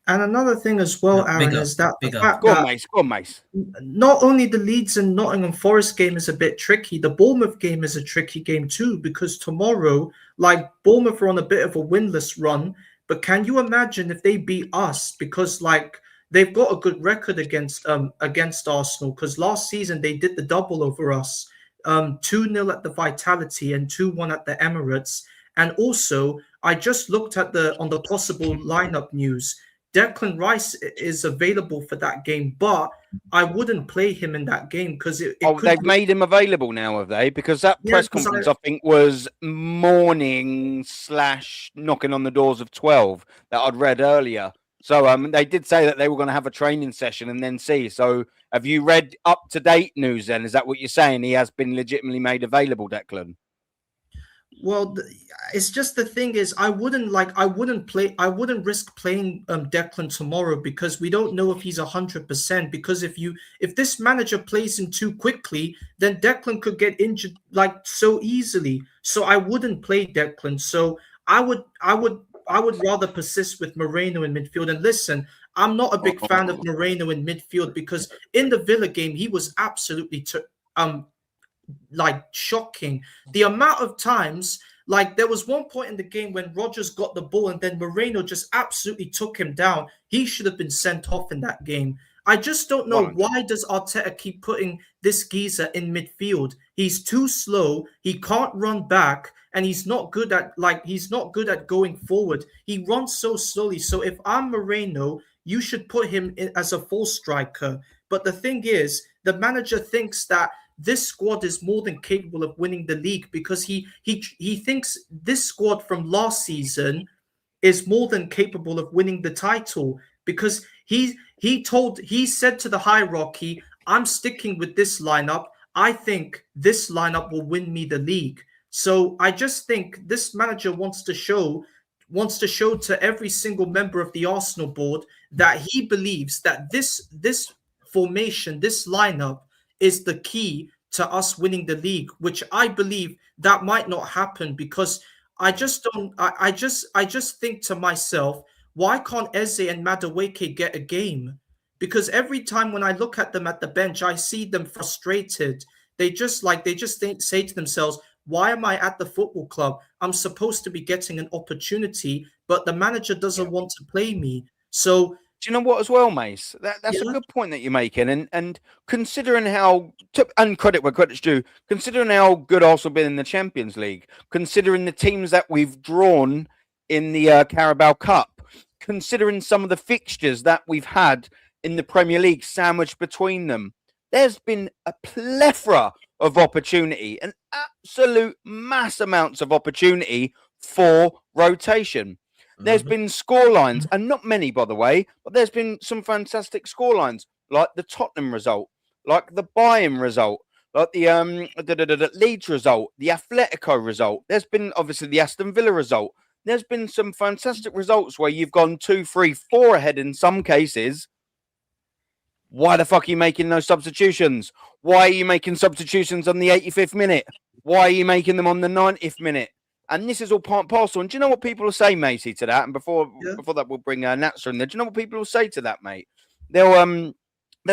And another thing as well, Aaron, is that the fact Go on, that Mace. not only the Leeds and Nottingham Forest game is a bit tricky, the Bournemouth game is a tricky game too, because tomorrow, like, Bournemouth are on a bit of a winless run, but can you imagine if they beat us? Because, like, they've got a good record against Arsenal, because last season they did the double over us, 2-0 at the Vitality and 2-1 at the Emirates. And also, I just looked at on the possible lineup news. Declan Rice is available for that game, but I wouldn't play him in that game because they've made him available now, have they? Because that press conference, I think, was morning / knocking on the doors of 12 that I'd read earlier. So they did say that they were going to have a training session and then see. So have you read up-to-date news then? Is that what you're saying? He has been legitimately made available, Declan? Well, it's just the thing is, I wouldn't risk playing Declan tomorrow because we don't know if he's 100%. Because if this manager plays him too quickly, then Declan could get injured like so easily. So I wouldn't play Declan. So I would rather persist with Moreno in midfield. And listen, I'm not a big fan of Moreno in midfield because in the Villa game he was absolutely shocking. The amount of times, like, there was one point in the game when Rodgers got the ball and then Moreno just absolutely took him down. He should have been sent off in that game. I just don't know why does Arteta keep putting this geezer in midfield. He's too slow. He can't run back, and he's not good at going forward. He runs so slowly. So if I'm Moreno, you should put him in as a full striker. But the thing is, the manager thinks that this squad is more than capable of winning the league because he thinks this squad from last season is more than capable of winning the title because he said to the hierarchy, I'm sticking with this lineup. I think this lineup will win me the league. So I just think this manager wants to show to every single member of the Arsenal board that he believes that this formation, this lineup is the key to us winning the league, which I believe that might not happen because I just think to myself, why can't Eze and Madueke get a game? Because every time when I look at them at the bench, I see them frustrated. They just say to themselves, why am I at the football club? I'm supposed to be getting an opportunity, but the manager doesn't want to play me. So do you know what as well, Mace? That's a good point that you're making. And considering how, and credit where credit's due, considering how good Arsenal been in the Champions League, considering the teams that we've drawn in the Carabao Cup, considering some of the fixtures that we've had in the Premier League sandwiched between them, there's been a plethora of opportunity, an absolute mass amounts of opportunity for rotation. There's been scorelines, and not many, by the way, but there's been some fantastic scorelines, like the Tottenham result, like the Bayern result, like the Leeds result, the Atletico result. There's been, obviously, the Aston Villa result. There's been some fantastic results where you've gone 2, 3, 4 ahead in some cases. Why the fuck are you making those substitutions? Why are you making substitutions on the 85th minute? Why are you making them on the 90th minute? And this is all part and parcel. And do you know what people will say, Macy, to that? And before that, we'll bring Natsa in there. Do you know what people will say to that, mate? They'll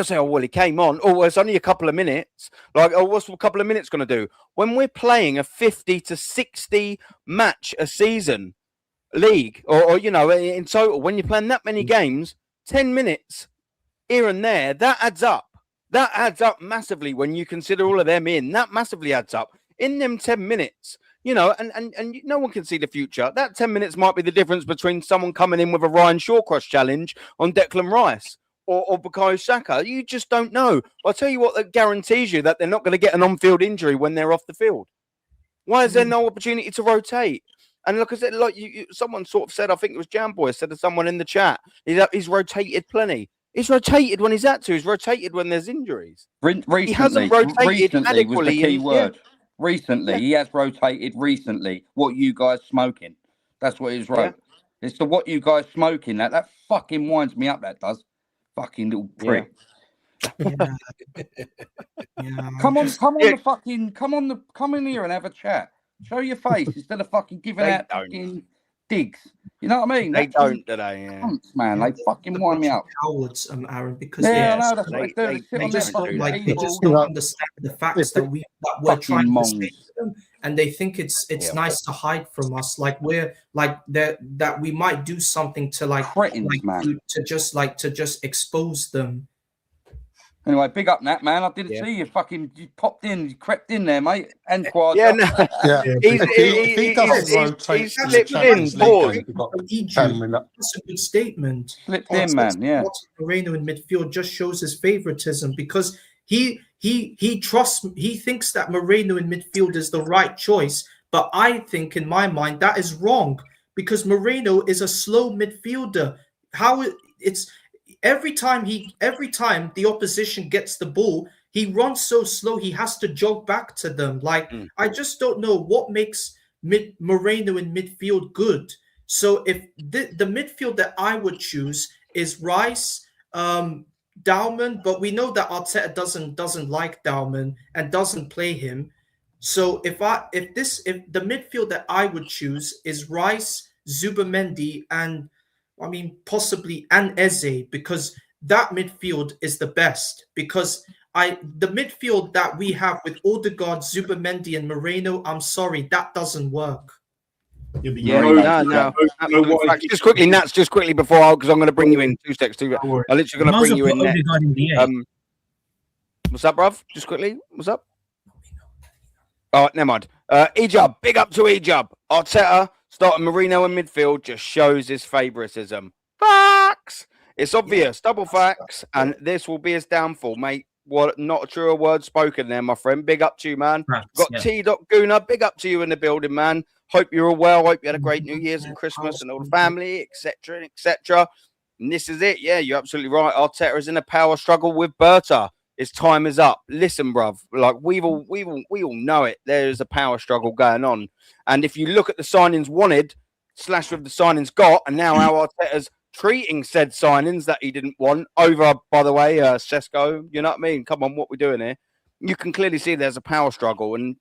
say, oh, well, he came on. Oh, well, it's only a couple of minutes. Like, oh, what's a couple of minutes going to do? When we're playing a 50 to 60 match a season league, or in total, when you're playing that many games, 10 minutes here and there, that adds up. That adds up massively when you consider all of them in. That massively adds up. In them 10 minutes, and no one can see the future. That 10 minutes might be the difference between someone coming in with a Ryan Shawcross challenge on Declan Rice or Bukayo Saka. You just don't know. I'll tell you what, that guarantees you that they're not going to get an on-field injury when they're off the field. Why is there no opportunity to rotate? And like I said, someone sort of said, I think it was Jamboy said to someone in the chat, he's rotated plenty. He's rotated when he's had to. He's rotated when there's injuries. Recently, he hasn't rotated adequately. Was the key word. recently. He has rotated recently. What you guys smoking? That's what he's wrote. It's the what you guys smoking. That fucking winds me up. That does. Fucking little prick. Yeah. Come in here and have a chat. Show your face instead of fucking giving out fucking digs. You know what I mean? They don't, do they? Yeah. Cunts, man. They fucking wind me up. Cowards, Aaron, because I know that's what they do. they just don't understand the facts that we're trying to say to them, and they think it's nice to hide from us, like we're like that we might do something to to just expose them. Anyway, big up, Nat, man. I didn't see you. You popped in, you crept in there, mate. And Quad. He slipped in. That's a good statement. Slipped in, man. Yeah. Moreno in midfield just shows his favoritism because he thinks that Moreno in midfield is the right choice, but I think in my mind that is wrong because Moreno is a slow midfielder. Every time the opposition gets the ball, he runs so slow he has to jog back to them. I just don't know what makes Moreno in midfield good. So if the midfield that I would choose is Rice, Dauman, but we know that Arteta doesn't like Dauman and doesn't play him. So if the midfield that I would choose is Rice, Zubimendi, and possibly and Eze, because that midfield is the best. Because the midfield that we have with Odegaard, Zubimendi, and Moreno, I'm sorry, that doesn't work. No. Just quickly, Nats, just quickly before, because I'm going to bring you in 2 seconds. I'm literally going to bring you in next. What's up, bruv? Just quickly, what's up? Oh, never mind. Ejub, big up to Ejub. Arteta starting Moreno in midfield just shows his favouritism. Facts! It's obvious, double facts, and this will be his downfall, mate. What? Not a truer word spoken there, my friend. Big up to you, man. Got T. Guna, big up to you in the building, man. Hope you're all well. Hope you had a great New Year's and Christmas and all the family, etc., etc. And this is it. Yeah, you're absolutely right. Arteta is in a power struggle with Berta. His time is up. Listen, bruv, like we all know it. There's a power struggle going on. And if you look at the signings wanted, / with the signings got, and now how Arteta's treating said signings that he didn't want over, by the way, Sesko, you know what I mean? Come on, what we're doing here. You can clearly see there's a power struggle. And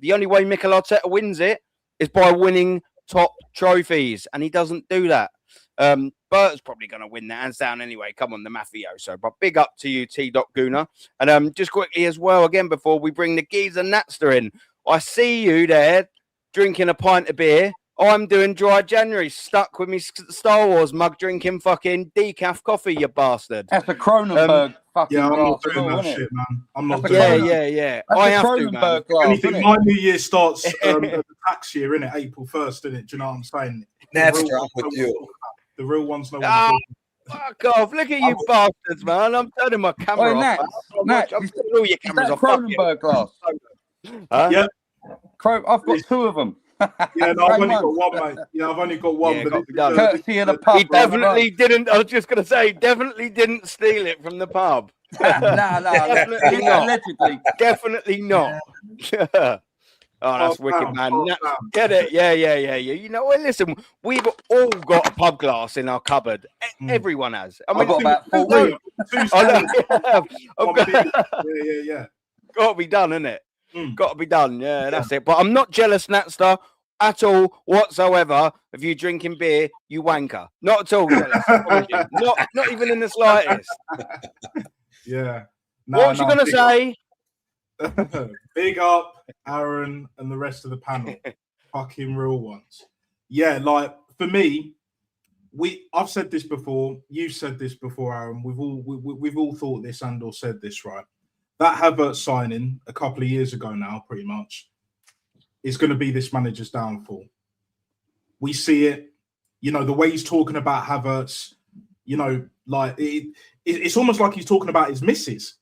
the only way Mikel Arteta wins it is by winning top trophies. And he doesn't do that. Bert's probably going to win the hands down anyway. Come on, the mafioso. But big up to you, T. Guna. And just quickly as well, again, before we bring the geezer Natster in, I see you there drinking a pint of beer. I'm doing dry January, stuck with me Star Wars mug, drinking fucking decaf coffee, you bastard. That's a Cronenberg fucking I'm not glass, doing that isn't it? shit, man. I'm not doing that. Yeah. That's I a have to, Cronenberg man. glass, Anything, isn't it? my New Year starts at the tax year, innit? April 1st, innit? Do you know what I'm saying? That's wrong with you. The real ones know what fuck off. Look at you bastards, man. I'm turning my camera off. Nat, I'm turning all your cameras off. Cronenberg glass. Yeah. I've got 2 of them. Yeah, no, I've only got one, mate. Yeah, I've only got one. But courtesy of the pub. He definitely didn't. I was just going to say, definitely didn't steal it from the pub. No. Definitely not. Allegedly. Definitely not. Oh, that's wicked, man. Get it? Yeah. You know, well, listen, we've all got a pub glass in our cupboard. Everyone has. I mean, I've got about 4. Yeah. Got to be done, isn't it? Got to be done. Yeah, that's it. But I'm not jealous, Natster, at all whatsoever of you drinking beer, you wanker. Not at all jealous. not even in the slightest. Yeah. What was you going to say? Big up Aaron and the rest of the panel. Fucking real ones. Yeah, like for me, I've said this before. You've said this before, Aaron. We've all thought this and or said this, right? That Havertz signing a couple of years ago now, pretty much, is going to be this manager's downfall. We see it. You know, the way he's talking about Havertz, you know, like it's almost like he's talking about his missus.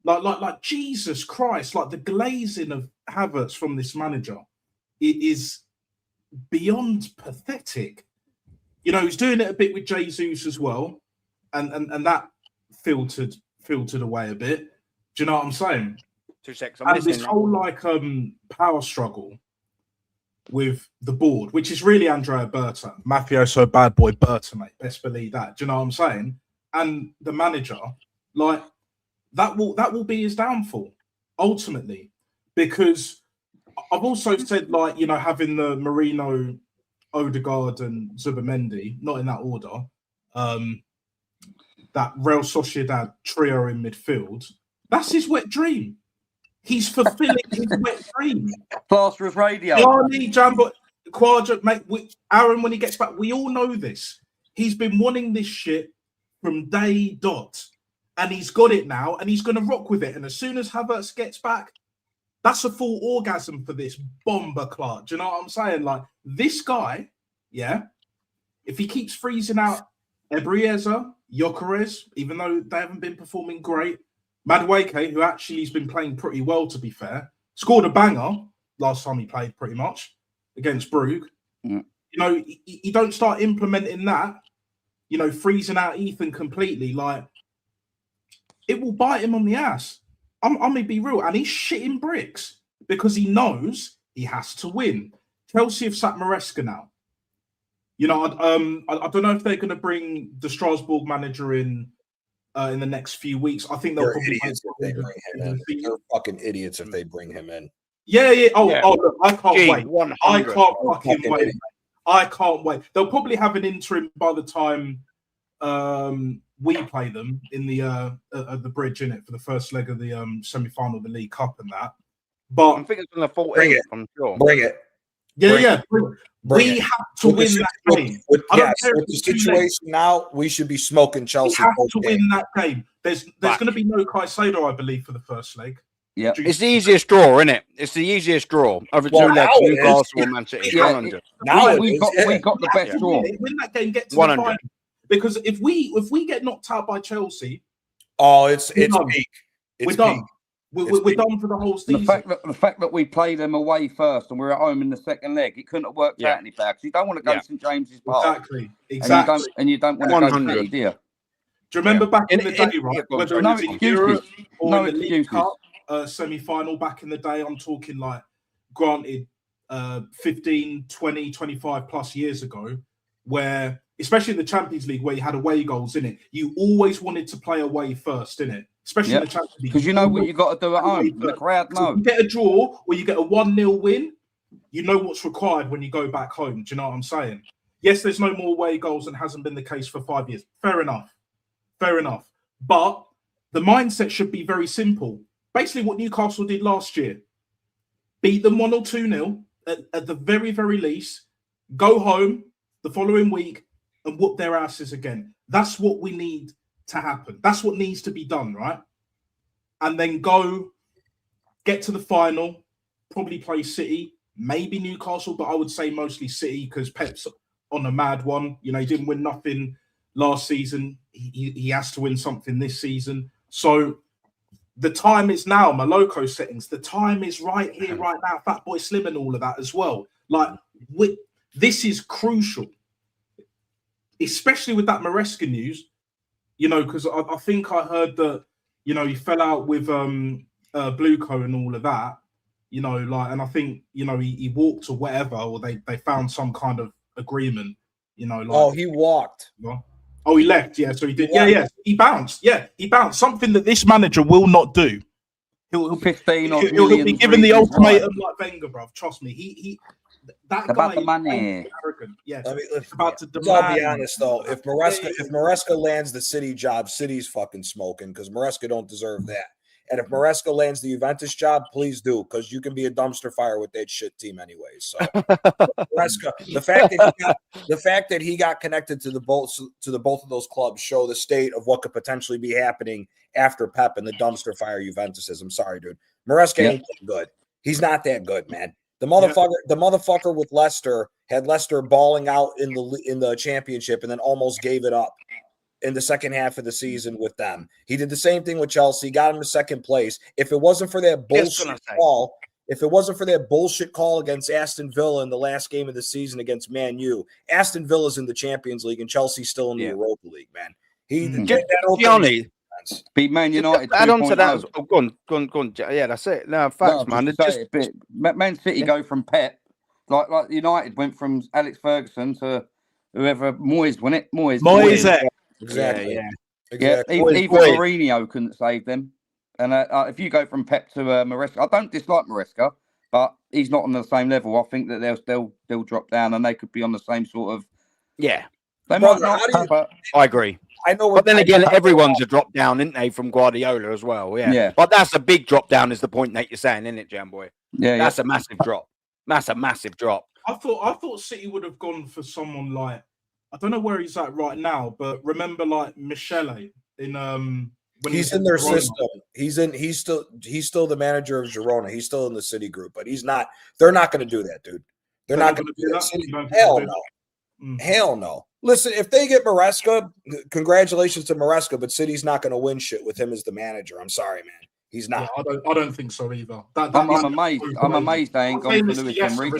Like Jesus Christ, like the glazing of Havertz from this manager, it is beyond pathetic. You know, he's doing it a bit with Jesus as well, and that filtered away a bit. Do you know what I'm saying? 2 seconds. I'm and listening. this whole power struggle with the board, which is really Andrea Berta, mafioso bad boy Berta, mate. Best believe that. Do you know what I'm saying? And the manager, like that will be his downfall ultimately, because I've also said, like, you know, having the Marino, Odegaard, and Zubimendi, not in that order, that Real Sociedad trio in midfield, that's his wet dream. He's fulfilling his wet dream. Plasterer's radio. Yarni, Jambo, Quadra, mate, Aaron, when he gets back, we all know this. He's been wanting this shit from day dot, and he's got it now, and he's going to rock with it. And as soon as Havertz gets back, that's a full orgasm for this bomber club. Do you know what I'm saying? Like, this guy, yeah, if he keeps freezing out Ebrieza, Gyökeres, even though they haven't been performing great, Madueke, who actually has been playing pretty well, to be fair, scored a banger last time he played, pretty much, against Brugge. Mm. You know, you don't start implementing that, you know, freezing out Ethan completely, like, it will bite him on the ass. I'm going to be real. And he's shitting bricks because he knows he has to win. Chelsea have sat Maresca now. You know, I don't know if they're going to bring the Strasbourg manager in the next few weeks. I think they'll They're probably idiots if they bring him in. They're fucking idiots if they bring him in. Yeah. Oh, look, I can't wait. 100. I can't fucking wait. I can't wait. They'll probably have an interim by the time we play them in the bridge, innit, for the first leg of the semi-final of the League Cup and that. But I think it's on the 14th. Bring it. I'm sure. Bring it. We have to win that game. With the situation now, we should be smoking Chelsea. We have to win that game. There's going to be no Caicedo, I believe, for the first leg. Yeah, it's the easiest draw, isn't it? It's the easiest draw over 2 legs. Newcastle or Manchester City. 100. Now we got the best draw. Win that game, get to 100. the final. Because if we get knocked out by Chelsea, it's done. peak. We're done. We're done for the whole season. The fact that we played them away first and we're at home in the second leg, it couldn't have worked out any better. Because you don't want to go to St James's Park. Exactly. And you don't want to go to City, do you? Do you remember back in the day, right? Whether it was in Europe or in the League Cup semi-final back in the day, I'm talking like, granted, 15, 20, 25 plus years ago, where, especially in the Champions League, where you had away goals in it, you always wanted to play away first, innit? Especially in the Champions League. Because you know what you got to do at home. The crowd knows. You get a draw or you get a 1-0 win, you know what's required when you go back home. Do you know what I'm saying? Yes, there's no more away goals and hasn't been the case for 5 years. Fair enough. But the mindset should be very simple. Basically what Newcastle did last year. Beat them 1 or 2-0 at the very, very least. Go home the following week and whoop their asses again. That's what we need to happen. That's what needs to be done, right? And then go get to the final, probably play City, maybe Newcastle, but I would say mostly City because Pep's on a mad one. You know, he didn't win nothing last season. He has to win something this season. So the time is now, my loco settings. The time is right here, right now. Fat Boy Slim and all of that as well. Like, this is crucial, especially with that Maresca news. You know, because I think I heard that, you know, he fell out with Bluco and all of that, you know, like, and I think, you know, he walked or whatever, or they found some kind of agreement, you know. Like, he walked. Oh, he left. Yeah, so he did. Yeah. He bounced. Yeah, he bounced. Something that this manager will not do. He'll 15 or he'll be given the ultimatum like Wenger, bruv. Trust me. He that about guy the money. is arrogant. Yeah, it's about to demand. I'll be honest though, if Maresca lands the City job, City's fucking smoking because Maresca don't deserve that. And if Maresca lands the Juventus job, please do, because you can be a dumpster fire with that shit team anyways. So Maresca, the fact that he got connected to the both of those clubs show the state of what could potentially be happening after Pep and the dumpster fire Juventus is. I'm sorry, dude. Maresca ain't that good. He's not that good, man. The motherfucker with Leicester had Leicester balling out in the championship and then almost gave it up in the second half of the season with them. He did the same thing with Chelsea, got him to second place. If it wasn't for that bullshit call against Aston Villa in the last game of the season against Man U, Aston Villa's in the Champions League and Chelsea's still in the Europa League, man. defense. Beat Man United. Add on to 2.0. that. Oh, go on. Yeah, that's it. No, facts, man. Just say it, but Man City go from Pep, like United went from Alex Ferguson to whoever Moyes, wasn't it? Moyes. Exactly. Yeah. Exactly. Even Mourinho couldn't save them. And if you go from Pep to Maresca, I don't dislike Maresca, but he's not on the same level. I think that they'll drop down, and they could be on the same sort of. Yeah, they might not. But I agree. I know, but then again, everyone's a drop down, isn't they, from Guardiola as well? Yeah. But that's a big drop down, is the point that you're saying, isn't it, Jamboy? Yeah, that's a massive drop. That's a massive drop. I thought City would have gone for someone like, I don't know where he's at right now, but remember like Michele in when he's in their system. He's still the manager of Girona. He's still in the City group, but he's not. They're not going to do that, dude. They're not going to do that. Hell no. Hell no. Listen, if they get Maresca, congratulations to Maresca, but City's not going to win shit with him as the manager. I'm sorry, man. He's not. Yeah, I don't think so either. I'm amazed. I'm amazed they ain't gone for Luis Enrique.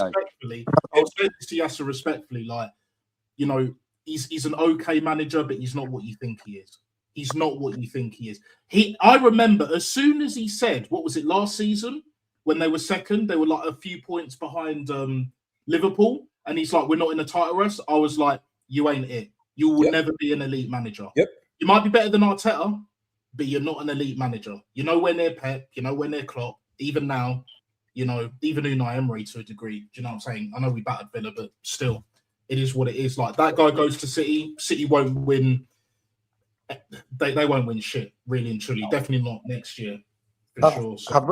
I'll say this to Yasser respectfully, like, you know, he's an okay manager, but he's not what you think he is. He's not what you think he is. I remember as soon as he said, what was it, last season when they were second, they were like a few points behind Liverpool, and he's like, we're not in a title race. I was like, you ain't it. You will never be an elite manager. Yep. You might be better than Arteta, but you're not an elite manager. You know when they're Pep, you know when they're Klopp. Even now, you know, even Unai Emery to a degree. Do you know what I'm saying? I know we battered Villa, but still, it is what it is. Like, that guy goes to City. City won't win. They won't win shit, really and truly. Definitely not next year, for sure. So. Have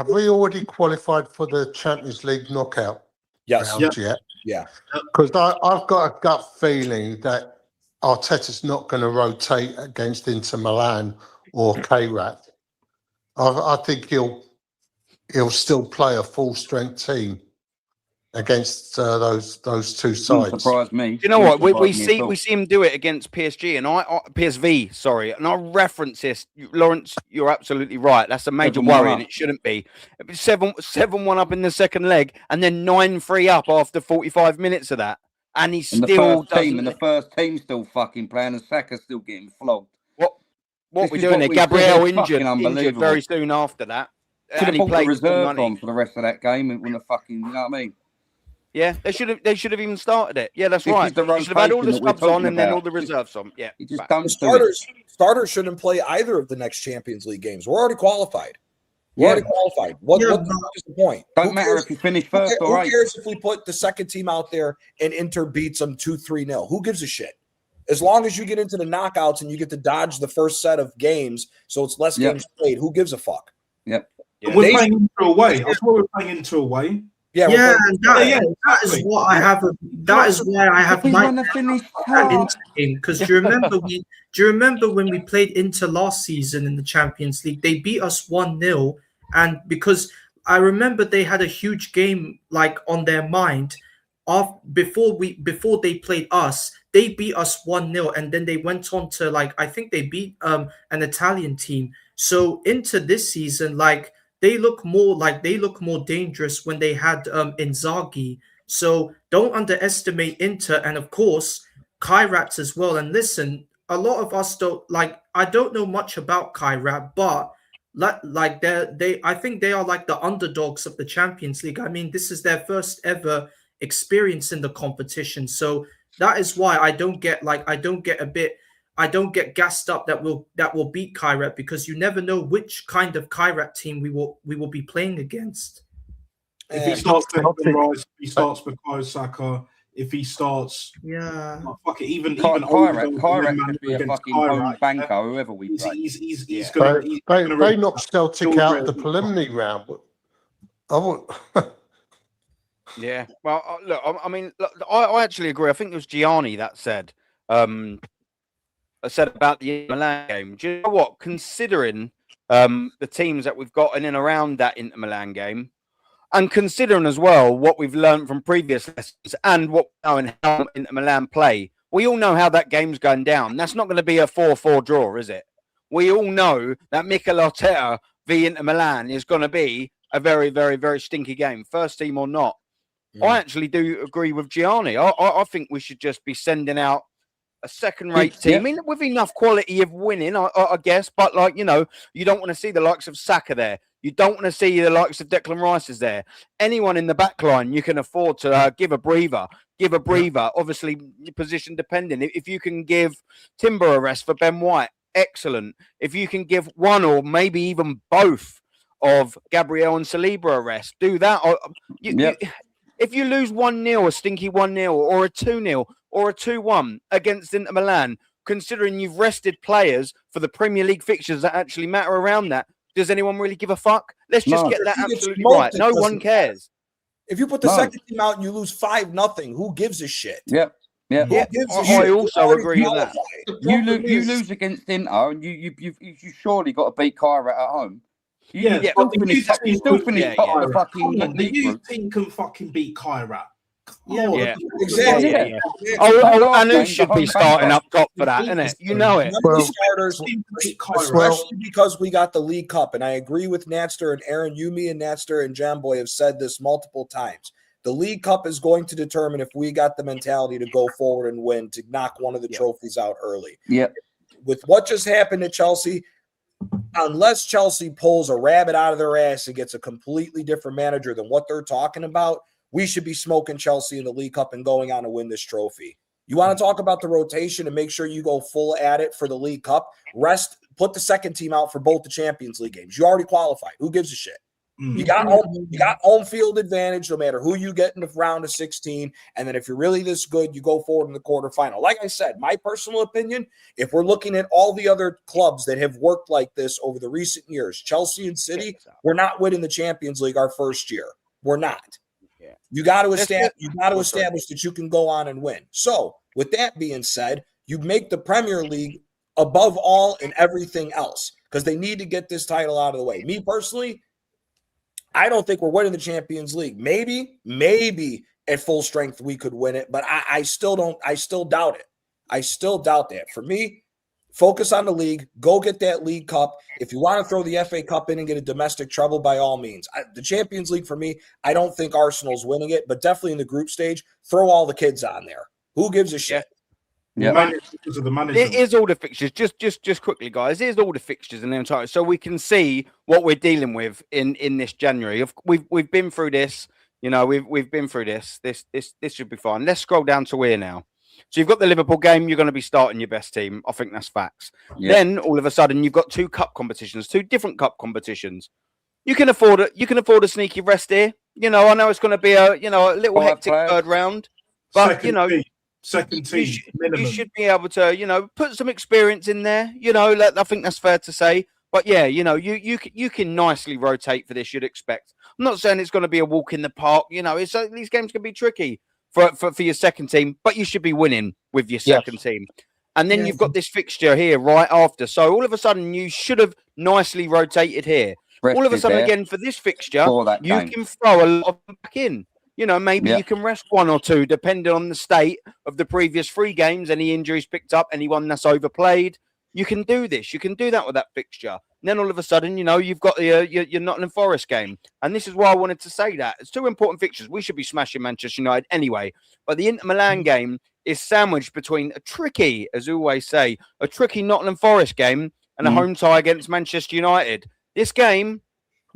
we already qualified for the Champions League knockout round yet? Yeah. Because I've got a gut feeling that Arteta's not going to rotate against Inter Milan or K-Rat. I think he'll still play a full strength team against those two sides. Surprise me. You know what? We see him do it against PSG and PSV. Sorry, and I reference this, Lawrence. You're absolutely right. That's a major worry, and it shouldn't be. 7-1 up in the second leg, and then 9-3 up after 45 minutes of that, and he's still the first team still fucking playing, and Saka's still getting flogged. What we're doing there? Gabriel injured very soon after that. Should have put the reserve on for the rest of that game and win the fucking. You know what I mean? Yeah, they should have even started it. Yeah, that's right. They should have had all the subs on and then all the reserves on. Yeah, you just don't starters shouldn't play either of the next Champions League games. We're already qualified. What's the point? Don't matter if you finish first or right. Who cares if we put the second team out there and Inter beats them 2-3-0? Who gives a shit? As long as you get into the knockouts and you get to dodge the first set of games, so it's less games played. Who gives a fuck? Yep. Yeah. We're playing into away. That's what we're playing into away. That is what I have. That is why I have my Inter game. Because do you remember when we played Inter last season in the Champions League? They beat us 1-0, and because I remember they had a huge game like on their mind. Before they played us, they beat us 1-0, and then they went on to I think they beat an Italian team. So into this season, they look more dangerous when they had Inzaghi. So don't underestimate Inter, and of course Kairat as well. And listen, a lot of us don't I don't know much about Kairat, but I think they are like the underdogs of the Champions League. I mean, this is their first ever experience in the competition, so that is why I don't get gassed up that will beat Kairat, because you never know which kind of Kairat team we will be playing against. If he starts Bukayo Saka, if he starts, fuck it, even Kairat could be a fucking home banker, whoever we play. He's gonna. They knocked Celtic out of the preliminary round. Yeah, well, look, I mean, I actually agree. I think it was Gianni that said about the Milan game. Do you know what? Considering the teams that we've got in and around that Inter Milan game, and considering as well what we've learned from previous lessons and what we know and how Inter Milan play, we all know how that game's going down. That's not going to be a 4-4 draw, is it? We all know that Mikel Arteta v Inter Milan is going to be a very, very, very stinky game, first team or not. I actually do agree with Gianni. I think we should just be sending out a second-rate team with enough quality of winning, I guess. But like, you know, you don't want to see the likes of Saka there. You don't want to see the likes of Declan Rice is there. Anyone in the back line, you can afford to give a breather. Obviously, position depending. If you can give Timber a rest for Ben White, excellent. If you can give one or maybe even both of Gabriel and Saliba a rest, do that. If you lose 1-0, a stinky 1-0, or a 2-0, or a 2-1 against Inter Milan, considering you've rested players for the Premier League fixtures that actually matter around that, does anyone really give a fuck? Let's just get that absolutely right. No one cares. If you put the second team out and you lose 5-0, who gives a shit? Yeah. I also agree with that. You lose against Inter, and you surely got to beat Kyra at home. You still finish top of the fucking the youth team can fucking beat Kyra. Exactly. And who should be starting up top for that, isn't it? You know it. Especially because we got the League Cup, and I agree with Natster and Aaron. Me and Natster and John Boy have said this multiple times. The League Cup is going to determine if we got the mentality to go forward and win, to knock one of the trophies out early. With what just happened at Chelsea, unless Chelsea pulls a rabbit out of their ass and gets a completely different manager than what they're talking about, we should be smoking Chelsea in the League Cup and going on to win this trophy. You want to talk about the rotation and make sure you go full at it for the League Cup? Put the second team out for both the Champions League games. You already qualified. Who gives a shit? You got home field advantage no matter who you get in the round of 16. And then if you're really this good, you go forward in the quarterfinal. Like I said, my personal opinion, if we're looking at all the other clubs that have worked like this over the recent years, Chelsea and City, we're not winning the Champions League our first year. We're not. You got to establish that you can go on and win. So with that being said, you make the Premier League above all and everything else because they need to get this title out of the way. Me personally, I don't think we're winning the Champions League. Maybe at full strength we could win it, but I still doubt it. I still doubt that. For me, focus on the league. Go get that League Cup. If you want to throw the FA Cup in and get a domestic treble, by all means. The Champions League, for me, I don't think Arsenal's winning it, but definitely in the group stage, throw all the kids on there. Who gives a shit? It is all the fixtures. Just quickly, guys. Here's all the fixtures in the entire, so we can see what we're dealing with in this January. We've been through this. You know, we've been through this. This should be fine. Let's scroll down to here now. So you've got the Liverpool game. You're going to be starting your best team. I think that's facts. Then all of a sudden you've got two different cup competitions. You can afford it. You can afford a sneaky rest here. You know, I know it's going to be a little hectic third round, but second team you should be able to put some experience in there. I think that's fair to say. But yeah, you can nicely rotate for this. You'd expect. I'm not saying it's going to be a walk in the park. These games can be tricky for your second team, but you should be winning with your second team. And then you've got this fixture here right after. So all of a sudden you should have nicely rotated here. All of a sudden again for this fixture, you can throw a lot of them back in. Maybe you can rest one or two, depending on the state of the previous 3 games, any injuries picked up, anyone that's overplayed. You can do this. You can do that with that fixture. And then all of a sudden, you've got your Nottingham Forest game. And this is why I wanted to say that. It's 2 important fixtures. We should be smashing Manchester United anyway. But the Inter Milan game is sandwiched between a tricky, as we always say, a tricky Nottingham Forest game and a home tie against Manchester United. This game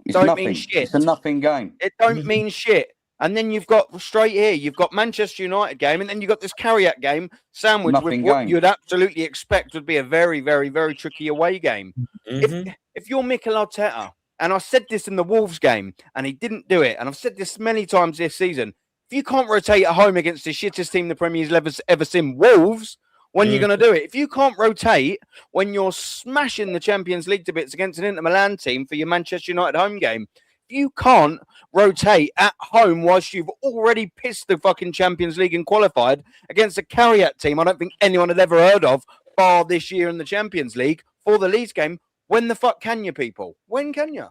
don't mean shit. It's a nothing game. It don't mean shit. And then you've got straight here, you've got Manchester United game, and then you've got this Carriac game sandwiched with what you'd absolutely expect would be a very, very, very tricky away game. If you're Mikel Arteta, and I said this in the Wolves game, and he didn't do it, and I've said this many times this season, if you can't rotate at home against the shittest team the Premier League's ever seen, Wolves, when you're going to do it? If you can't rotate when you're smashing the Champions League to bits against an Inter Milan team for your Manchester United home game, you can't rotate at home whilst you've already pissed the fucking Champions League and qualified against a Carriac team I don't think anyone had ever heard of, bar this year in the Champions League, for the Leeds game. When the fuck can you, people? When can you?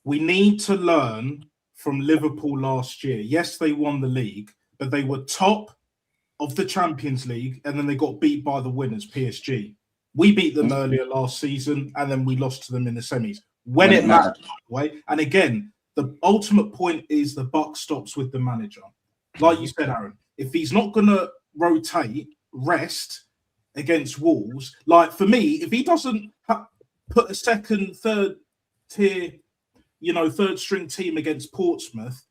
We need to learn from Liverpool last year. Yes, they won the league, but they were top of the Champions League, and then they got beat by the winners, PSG. We beat them earlier last season, and then we lost to them in the semis. When it mattered, by the way. And again, the ultimate point is the buck stops with the manager. Like you said, Aaron, if he's not going to rotate, rest, against Wolves. Like for me, if he doesn't put a second, third tier, third string team against Portsmouth,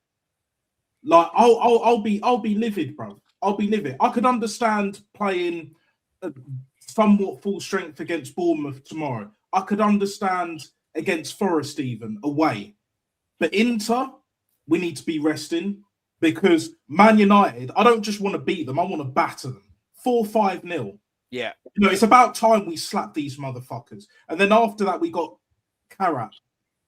like I'll be livid, bro. I'll be livid. I could understand playing somewhat full strength against Bournemouth tomorrow. I could understand against Forest even away, but Inter, we need to be resting because Man United, I don't just want to beat them, I want to batter them 4-5-0. Yeah, it's about time we slap these motherfuckers, and then after that we got Karat,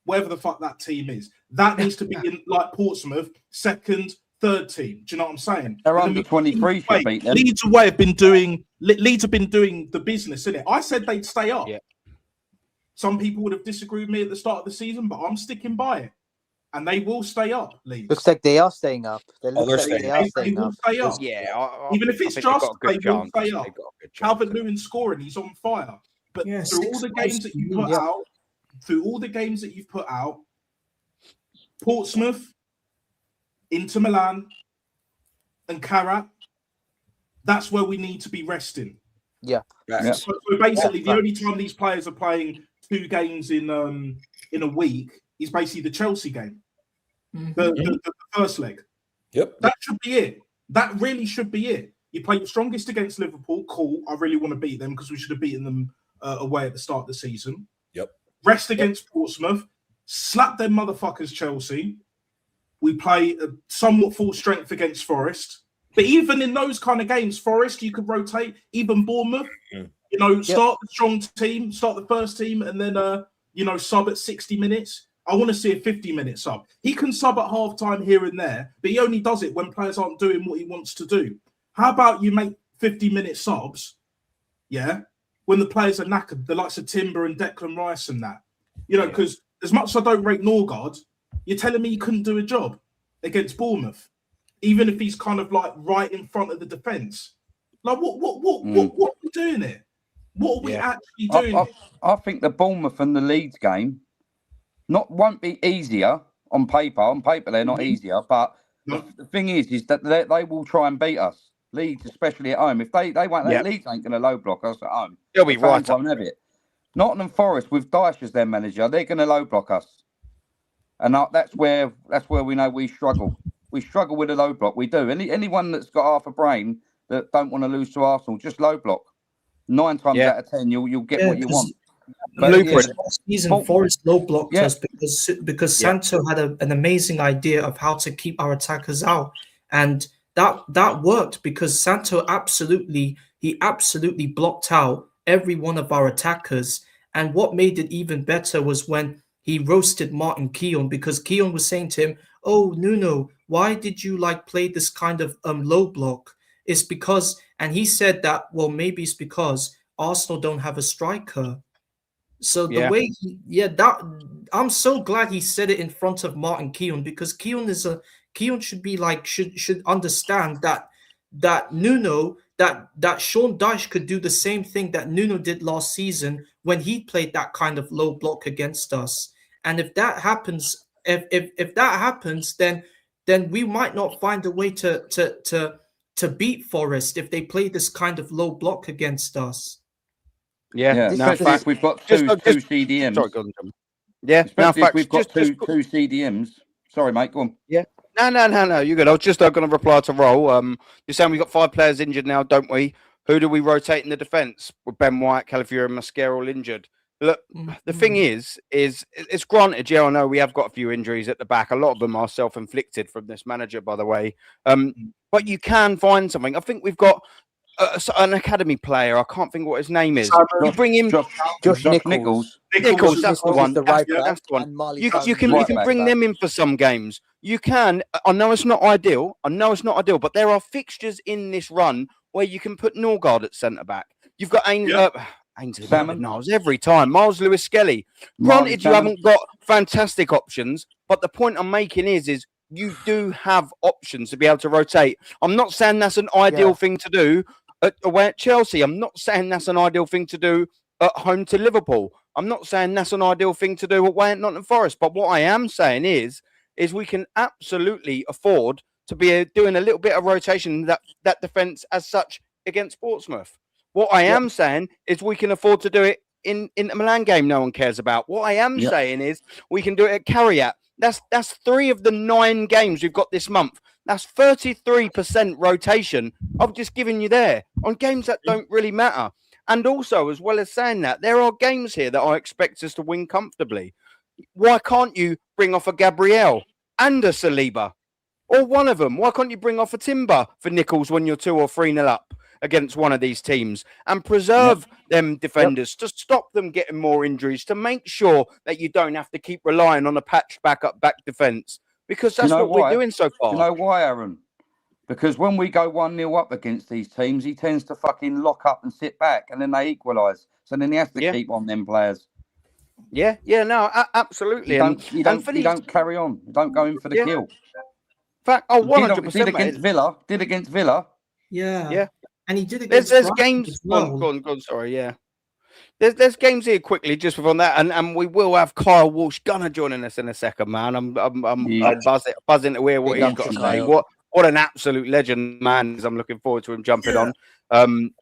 whatever the fuck that team is. That needs to be in like Portsmouth, second, third team. Do you know what I'm saying? They're under 23 should beat them. Leeds away have been doing the business, innit? I said they'd stay up. Yeah. Some people would have disagreed with me at the start of the season, but I'm sticking by it. And they will stay up, Leeds. Looks like they are staying up. They are staying up. Stay up. Yeah. Even if it's just, they will stay up. Calvert-Lewin scoring, he's on fire. But through all the games that you put out, Portsmouth, Inter Milan, and Karat, that's where we need to be resting. Yeah. So basically, the only time these players are playing 2 games in a week is basically the Chelsea game, the first leg. Yep. That should be it. That really should be it. You play your strongest against Liverpool. Cool. I really want to beat them because we should have beaten them away at the start of the season. Yep. Rest against Portsmouth. Slap them motherfuckers, Chelsea. We play somewhat full strength against Forest. But even in those kind of games, Forest, you could rotate. Even Bournemouth, start the strong team, start the first team, and then, sub at 60 minutes. I want to see a 50-minute sub. He can sub at halftime here and there, but he only does it when players aren't doing what he wants to do. How about you make 50-minute subs, when the players are knackered, the likes of Timber and Declan Rice and that. Because as much as I don't rate Norgard, you're telling me he couldn't do a job against Bournemouth, even if he's kind of like right in front of the defence. Like, what are we doing here? What are we actually doing? I think the Bournemouth and the Leeds game won't be easier on paper. On paper, they're not easier, but the thing is that they will try and beat us. Leeds, especially at home. If they won't, Leeds ain't going to low block us at home. They'll be right up. Have it. Nottingham Forest with Dyche as their manager, they're going to low block us, and that's where we know we struggle. We struggle with a low block. We do. Anyone that's got half a brain that don't want to lose to Arsenal, just low block. 9 times out of 10, you'll get what you want. Last season, Forest low blocked us because Santo had an amazing idea of how to keep our attackers out, and that worked because Santo absolutely blocked out every one of our attackers. And what made it even better was when he roasted Martin Keown, because Keown was saying to him, "Oh, Nuno, why did you play this kind of low block?" It's because, and he said that, well, maybe it's because Arsenal don't have a striker. So the way I'm so glad he said it in front of Martin Keown, because Keown should be should understand that Nuno, that Sean Dyche could do the same thing that Nuno did last season when he played that kind of low block against us. And if that happens, if that happens, then we might not find a way to beat Forest if they play this kind of low block against us. Especially if we've got two CDMs. Sorry, go on, John. Especially if we've got two CDMs. Sorry, mate, go on. Yeah. No, you're good. I was just going to reply to Roll. You're saying we've got 5 players injured now, don't we? Who do we rotate in the defence? With Ben White, Calafiori, and Mascara all injured. Look, the thing is it's granted, I know we have got a few injuries at the back. A lot of them are self-inflicted from this manager, by the way. But you can find something. I think we've got an academy player. I can't think what his name is. You bring him Josh Nichols. Nichols, that's the one. That's the one. You can bring them in for some games. You can. I know it's not ideal. But there are fixtures in this run where you can put Norgard at centre back. You've got Ainsley Niles every time. Miles Lewis Skelly. Granted, you haven't got fantastic options, but the point I'm making is you do have options to be able to rotate. I'm not saying that's an ideal thing to do away at Chelsea. I'm not saying that's an ideal thing to do at home to Liverpool. I'm not saying that's an ideal thing to do away at Nottingham Forest. But what I am saying is we can absolutely afford to be doing a little bit of rotation in that defence as such against Portsmouth. What I am saying is we can afford to do it in the Milan game no one cares about. What I am saying is we can do it at Carriat. That's 3 of the 9 games we've got this month. That's 33% rotation. I've just given you there on games that don't really matter. And also, as well as saying that, there are games here that I expect us to win comfortably. Why can't you bring off a Gabriel and a Saliba? Or one of them? Why can't you bring off a Timber for Nichols when you're 2 or 3-0 up against one of these teams and preserve them defenders to stop them getting more injuries, to make sure that you don't have to keep relying on a patched back defence? Because that's what we're doing so far. Do you know why, Aaron? Because when we go 1-0 up against these teams, he tends to fucking lock up and sit back, and then they equalise. So then he has to keep on them players. Yeah, no, absolutely. You don't carry on. You don't go in for the kill. In fact, 100%. Did against Villa. Yeah. And he did against There's games. Go on. Sorry, yeah. There's games here quickly just before that, and we will have Kyle Walsh-Gunner joining us in a second, man. I'm buzzing to hear what he's got to say. What an absolute legend, man! I'm looking forward to him jumping on.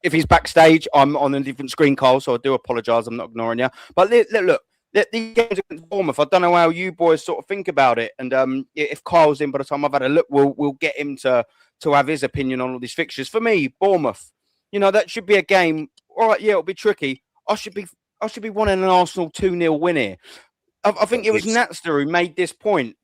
If he's backstage, I'm on a different screen, Kyle, so I do apologise. I'm not ignoring you. But look, these games against Bournemouth, I don't know how you boys sort of think about it. And if Kyle's in by the time I've had a look, we'll get him to have his opinion on all these fixtures. For me, Bournemouth, that should be a game. All right, it'll be tricky. I should be wanting an Arsenal 2-0 win here. I think it was Natster who made this point.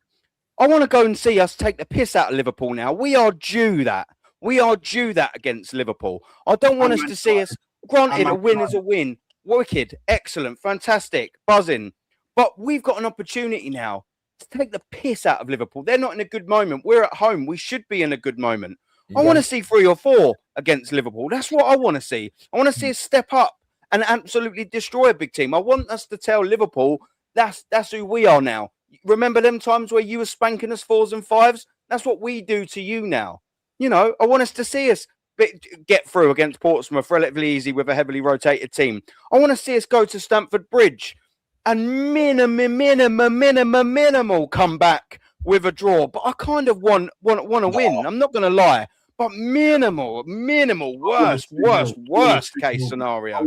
I want to go and see us take the piss out of Liverpool now. We are due that. We are due that against Liverpool. I don't want us to see us. Granted, a win is a win. Wicked, excellent, fantastic, buzzing. But we've got an opportunity now to take the piss out of Liverpool. They're not in a good moment. We're at home. We should be in a good moment. I want to see 3 or 4 against Liverpool. That's what I want to see. I want to see us step up and absolutely destroy a big team. I want us to tell Liverpool that's who we are now. Remember them times where you were spanking us 4s and 5s? That's what we do to you now. I want us to see us get through against Portsmouth relatively easy with a heavily rotated team. I want to see us go to Stamford Bridge and minimal come back with a draw. But I kind of want to win. I'm not going to lie. But minimal, worst case scenario. I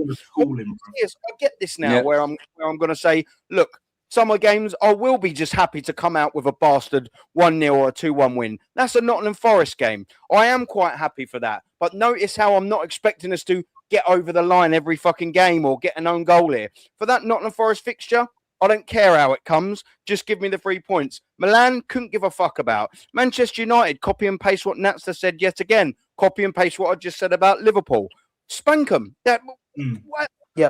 get this now where I'm going to say, look, summer games, I will be just happy to come out with a bastard 1-0 or a 2-1 win. That's a Nottingham Forest game. I am quite happy for that. But notice how I'm not expecting us to get over the line every fucking game or get an own goal here. For that Nottingham Forest fixture, I don't care how it comes. Just give me the 3 points. Milan couldn't give a fuck about. Manchester United, copy and paste what Natster said yet again. Copy and paste what I just said about Liverpool. Spank them.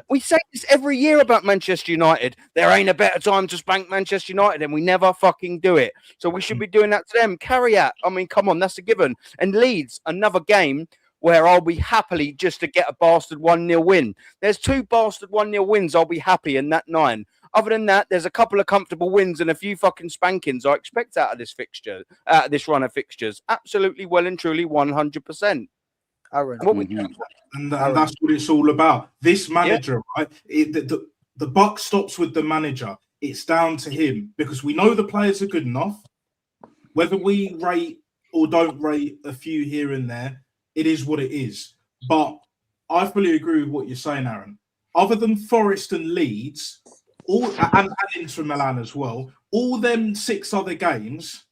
We say this every year about Manchester United. There ain't a better time to spank Manchester United, and we never fucking do it. So we should be doing that to them. Carriat, I mean, come on, that's a given. And Leeds, another game where I'll be happily just to get a bastard 1-0 win. There's 2 bastard 1-0 wins. I'll be happy in that 9. Other than that, there's a couple of comfortable wins and a few fucking spankings I expect out of this fixture, out of this run of fixtures. Absolutely, well and truly, 100%. Aaron. And that's what it's all about. This manager, right? The buck stops with the manager. It's down to him because we know the players are good enough. Whether we rate or don't rate a few here and there, it is what it is. But I fully agree with what you're saying, Aaron. Other than Forest and Leeds, and Inter Milan as well, all them 6 other games,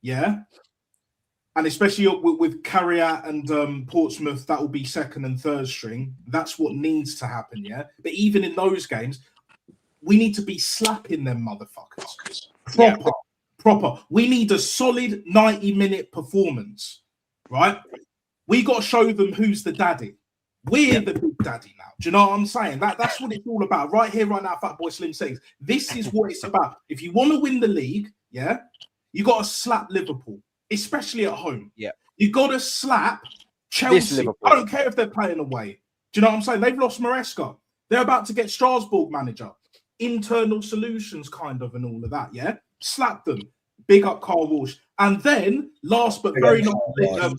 and especially with Carriat and Portsmouth, that will be second and third string. That's what needs to happen, But even in those games, we need to be slapping them motherfuckers. Proper. We need a solid 90-minute performance, right? We got to show them who's the daddy. We're the big daddy now. Do you know what I'm saying? That's what it's all about. Right here, right now, Fatboy Slim says, this is what it's about. If you want to win the league, you got to slap Liverpool. Especially at home. You got to slap Chelsea. I don't care if they're playing away. Do you know what I'm saying? They've lost Maresca. They're about to get Strasbourg manager. Internal solutions kind of and all of that, Slap them. Big up Kyle Walsh. And then, last but very not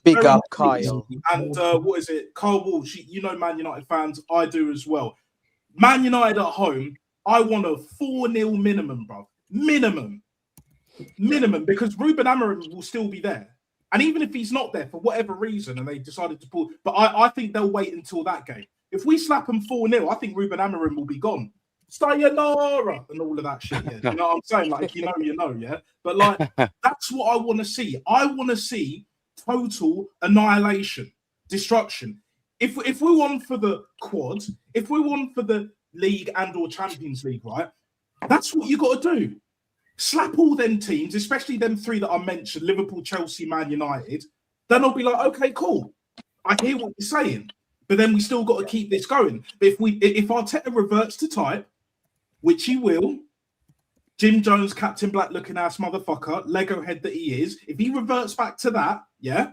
big up Kyle. And what is it? Kyle Walsh, you know Man United fans, I do as well. Man United at home, I want a 4-0 minimum, bro. Minimum, because Ruben Amorim will still be there. And even if he's not there for whatever reason and they decided to pull, but I think they'll wait until that game. If we slap them 4-0, I think Ruben Amorim will be gone. Sayonara and all of that shit. Yeah. You know what I'm saying? Like, you know, yeah. But like, that's what I want to see. I want to see total annihilation, destruction. If we want for the quad, if we want for the league and or Champions League, right? That's what you got to do. Slap all them teams, especially them three that I mentioned, Liverpool, Chelsea, Man United. Then I'll be like, okay, cool. I hear what you're saying. But then we still got to keep this going. But if Arteta reverts to type, which he will, Jim Jones, Captain Black looking ass motherfucker, Lego head that he is, if he reverts back to that, yeah,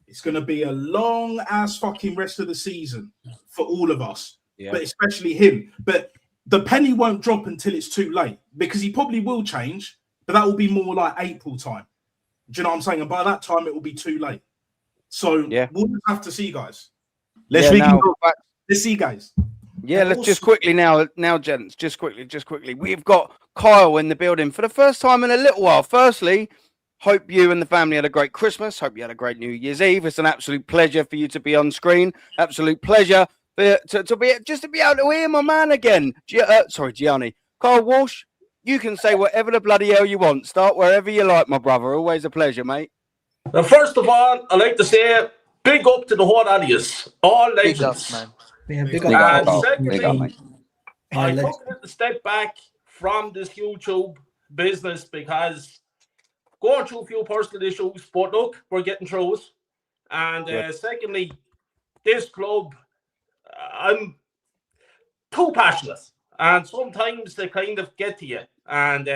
it's going to be a long ass fucking rest of the season for all of us, but especially him. But the penny won't drop until it's too late, because he probably will change, but that will be more like April time. Do you know what I'm saying? And by that time, it will be too late. So we'll have to see, guys. Let's see, guys. Yeah, let's just quickly now, gents, just quickly. We've got Kyle in the building for the first time in a little while. Firstly, hope you and the family had a great Christmas. Hope you had a great New Year's Eve. It's an absolute pleasure for you to be on screen. Absolute pleasure to be able to hear my man again. Gianni. Kyle Walsh, you can say whatever the bloody hell you want. Start wherever you like, my brother. Always a pleasure, mate. Well, first of all, I'd like to say big up to the whole audience. All legends. Big ups, man. Yeah, big up. And secondly, I took a step back from this YouTube business because going through a few personal issues, but look, we're getting through it. And secondly, this club, I'm too passionate. And sometimes they kind of get to you. And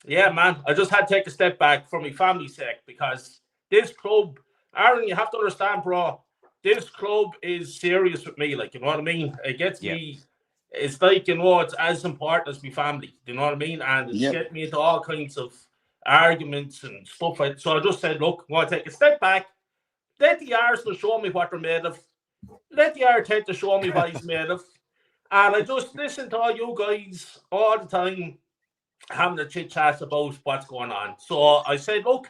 yeah, man, I just had to take a step back for my family's sake, because this club, Aaron, you have to understand, bro, this club is serious with me. Like, you know what I mean? It gets me, it's like, you know, it's as important as my family. You know what I mean? And it's getting me into all kinds of arguments and stuff like that. So I just said, look, I want to take a step back. Let the Arsenal show me what they're made of. Let the Arteta show me what he's made of. And I just listen to all you guys all the time having a chit chat about what's going on. So I said, look,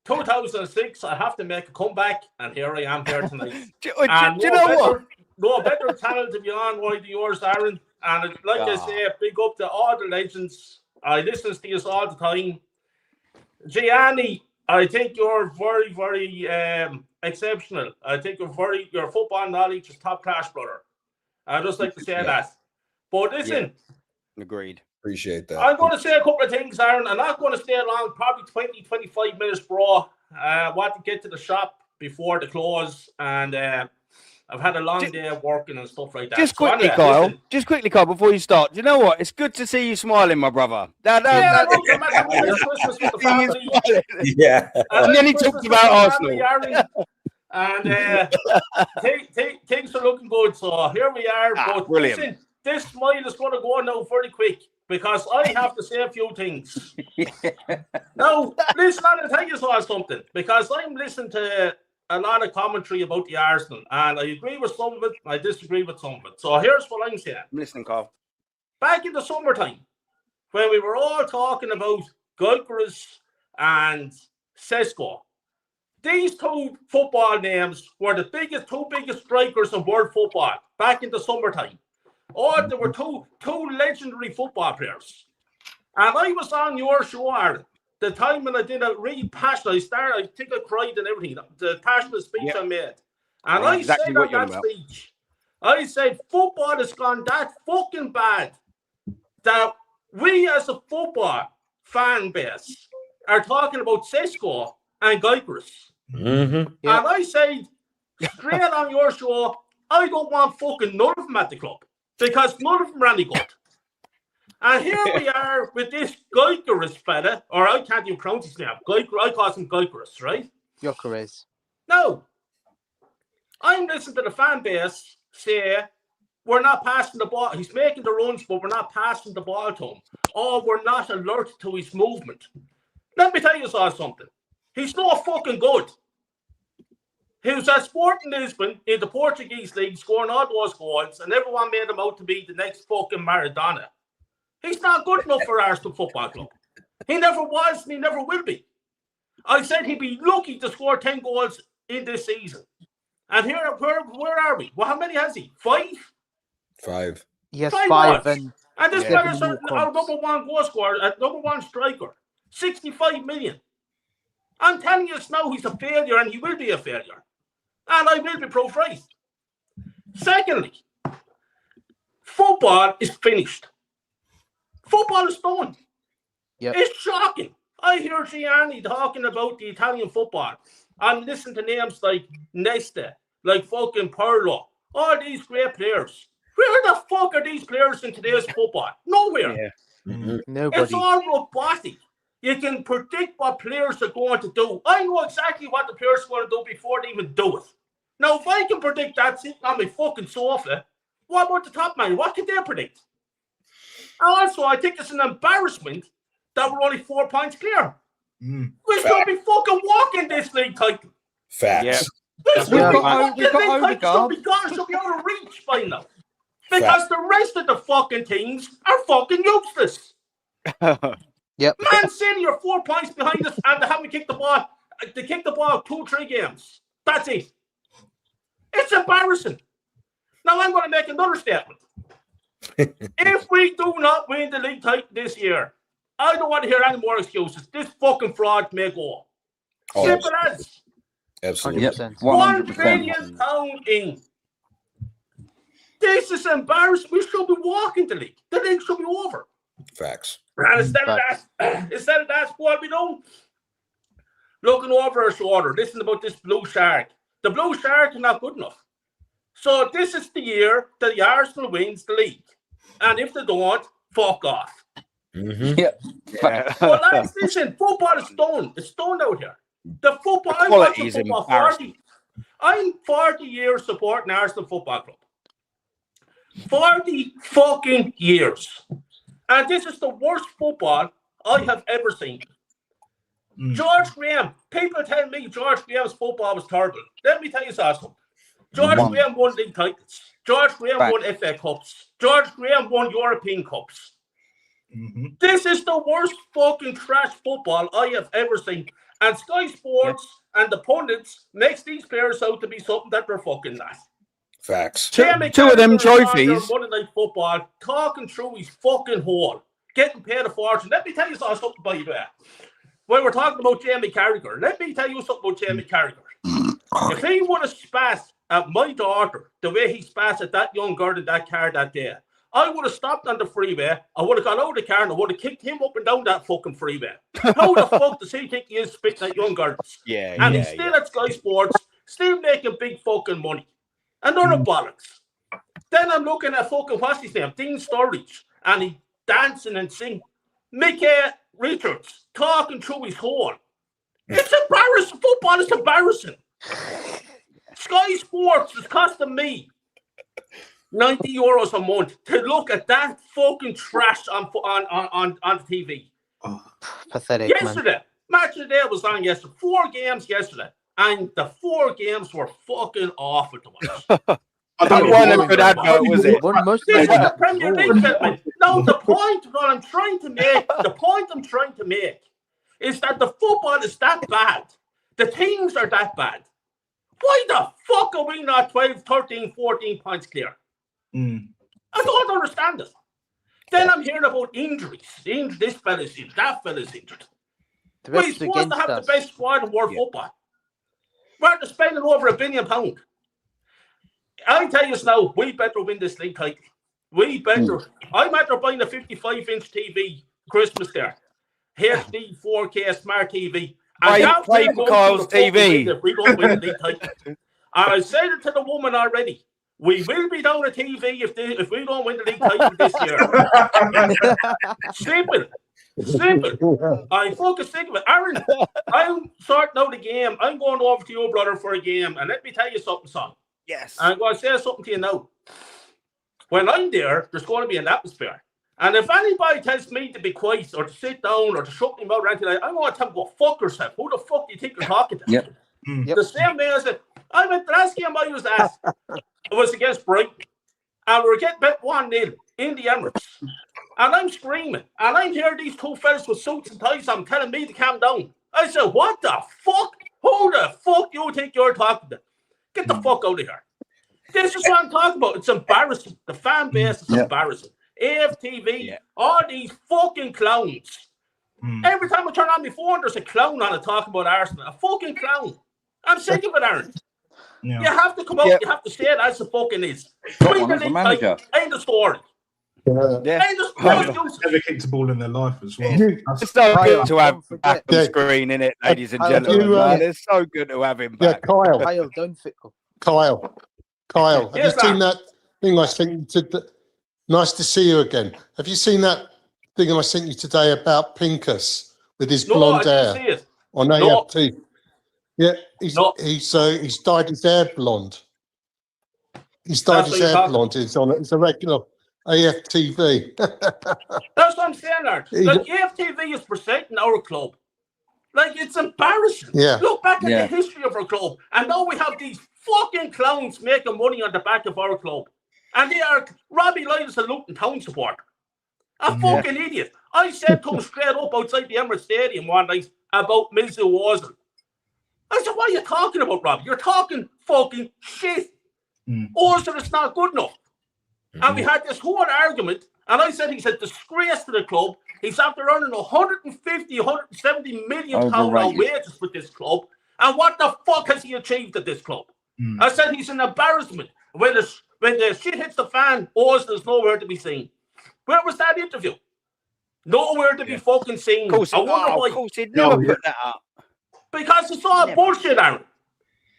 2006, I have to make a comeback, and here I am here tonight. Do you know what? No better channel to be on than yours, Aaron. And like I say, big up to all the legends. I listen to you all the time. Gianni, I think you're very, very exceptional. I think your football knowledge is top class, brother. I just like to say that. But listen. Agreed. Appreciate that. I'm going to say a couple of things, Aaron. I'm not going to stay long, probably 20, 25 minutes, bro. I want to get to the shop before the close, and I've had a long day of working and stuff like that. Just quickly, Kyle. Just quickly, Kyle, before you start. Do you know what? It's good to see you smiling, my brother. Look, Christmas with the family. Yeah. And then he talked about Arsenal. And things are looking good. So here we are. But brilliant. Listen, this smile is going to go now very quick, because I have to say a few things. Now, listen, I'll tell you something, because I'm listening to a lot of commentary about the Arsenal, and I agree with some of it, I disagree with some of it. So here's what I'm saying. I'm listening, Carl. Back in the summertime, when we were all talking about Gyökeres and Sesko, these two football names were the two biggest strikers in world football back in the summertime. Oh, there were two legendary football players. And I was on your show, Aaron, the time when I did a really passionate, I think I cried and everything, the passionate speech I made. And I said on that speech, I said, football has gone that fucking bad that we as a football fan base are talking about Sesko and Gyökeres. And I said, straight on your show, I don't want fucking none of them at the club, because none of them are any good. And here we are with this Gyökeres fella, or I can't even pronounce his name. I call him Gyökeres, right? Gyökeres. No. I'm listening to the fan base say, we're not passing the ball. He's making the runs, but we're not passing the ball to him. Or we're not alert to his movement. Let me tell you something. He's not fucking good. He was at Sporting Lisbon in the Portuguese league, scoring all those goals, and everyone made him out to be the next fucking Maradona. He's not good enough for Arsenal Football Club. He never was, and he never will be. I said he'd be lucky to score 10 goals in this season. And here, where are we? Well, how many has he? 5? 5. Yes, 5 5 goals. And this seven guy's more our number one goal scorer, number one striker, 65 million. I'm telling you now, he's a failure, and he will be a failure. And I will be pro-Christ. Secondly, football is finished. Football is done. Yep. It's shocking. I hear Gianni talking about the Italian football. I'm listening to names like Nesta, like fucking Pirlo, all these great players. Where the fuck are these players in today's football? Nowhere. Yeah. Mm-hmm. Nobody. It's all robotic. You can predict what players are going to do. I know exactly what the players are going to do before they even do it. Now, if I can predict that sitting on my fucking sofa, what about the top man? What can they predict? Also, I think it's an embarrassment that we're only 4 points clear. We should be fucking walking this league title. Facts. Yeah. We've got Odegaard. Should be out of reach by now. Because the rest of the fucking teams are fucking useless. Yep. Man City are 4 points behind us and they haven't kicked the ball. They kicked the ball 2-3 games. That's it. It's embarrassing. Now I'm going to make another statement. If we do not win the league title this year, I don't want to hear any more excuses. This fucking fraud may go. Simple as. Absolutely. £1 billion in. This is embarrassing. We should be walking the league. The league should be over. Facts. And instead of that, what are we doing? Looking over our shoulder, listening about this blue shark. The blue shark is not good enough. So this is the year that the Arsenal wins the league. And if they don't, fuck off. Mm-hmm. Yeah. Well, lads, listen, football is done. It's done out here. The football, I'm watching football 40. I'm 40 years supporting Arsenal Football Club. 40 fucking years. And this is the worst football I have ever seen. George Graham, people tell me George Graham's football was terrible. Let me tell you something. George Graham won league titles. George Graham won FA Cups. George Graham won European Cups. This is the worst fucking trash football I have ever seen. And Sky Sports and the pundits makes these players out to be something that they're fucking not. Facts. Two of them trophies. Monday Night Football, talking through his fucking hole, getting paid a fortune. Let me tell you something by the way. When we're talking about Jamie Carragher, let me tell you something about Jamie Carragher. If he would have spat at my daughter the way he spat at that young girl in that car that day, I would have stopped on the freeway. I would have got out of the car and I would have kicked him up and down that fucking freeway. How the fuck does he think he is spitting at young girls? And he's still at Sky Sports, still making big fucking money. Another bollocks. Then I'm looking at fucking, what's his name? Dean Sturridge. And he dancing and singing. Mickey Richards talking through his hole. It's embarrassing. Football is embarrassing. Sky Sports is costing me €90 a month to look at that fucking trash on TV. Pathetic, yesterday, Match of the Day was on yesterday. 4 games yesterday. And the 4 games were fucking awful to watch. That wasn't a good advert, was it? This is the Premier League, gentlemen. Now, the point I'm trying to make is that the football is that bad. The teams are that bad. Why the fuck are we not 12, 13, 14 points clear? I don't understand it. Then I'm hearing about injuries. This fella's injured, that fella's injured. We're supposed to have the best squad in world football. We're spending over £1 billion. I tell you now, we better win this league title. We better. I'm after buying a 55-inch TV Christmas there. HD 4K smart TV. And play for Kyle's TV. If we don't win the league title. I said it to the woman already. We will be down a TV if we don't win the league title this year. Simple. I'm fucking sick of it. Aaron, I'm sorting out a game. I'm going over to your brother for a game. And let me tell you something, son. Yes. I'm going to say something to you now. When I'm there, there's going to be an atmosphere. And if anybody tells me to be quiet or to sit down or to shut me mouth or anything like that, I'm going to tell them, go fuck yourself. Who the fuck do you think you're talking to? Yep. The same way as I went the last game I was at, it was against Brighton. And we were getting bet 1-0 in the Emirates. And I'm screaming. And I'm hearing these 2 fellas with suits and ties on telling me to calm down. I said, what the fuck? Who the fuck do you think you're talking to? Get the fuck out of here. This is what I'm talking about. It's embarrassing. The fan base is embarrassing. AFTV, all these fucking clowns. Every time I turn on my phone, there's a clown on it talking about Arsenal. A fucking clown. I'm sick of it, Aaron. You have to come out. You have to say it as the fucking is. Got one as a manager. End of story. Never kicked a ball in their life as well. It's so good to have back on screen, isn't it, ladies and gentlemen? It's so good to have him back. Kyle, don't Kyle, have you seen that thing I sent you today? Nice to see you again. Have you seen that thing I sent you today about Pincus with his blonde hair on AFT? Yeah, he's dyed his hair blonde. He's dyed his hair blonde. It's a regular AFTV. That's what I'm saying, Art. Like, AFTV is presenting our club. Like, it's embarrassing. Yeah. Look back at the history of our club, and now we have these fucking clowns making money on the back of our club. And they are Robbie Lloyd is a Luton Town supporter. A fucking idiot. I said to him straight up outside the Emirates Stadium one night about Mizu Ozil. I said, what are you talking about, Rob? You're talking fucking shit. Ozil is not good enough. And we had this whole argument, and I said he's a disgrace to the club. He's after earning 150, 170 million pounds on wages with this club. And what the fuck has he achieved at this club? I said he's an embarrassment. When the shit hits the fan, Ozil is nowhere to be seen. Where was that interview? Nowhere to be fucking seen. Of course, of course he'd never put that up. Because it's all bullshit, Aaron.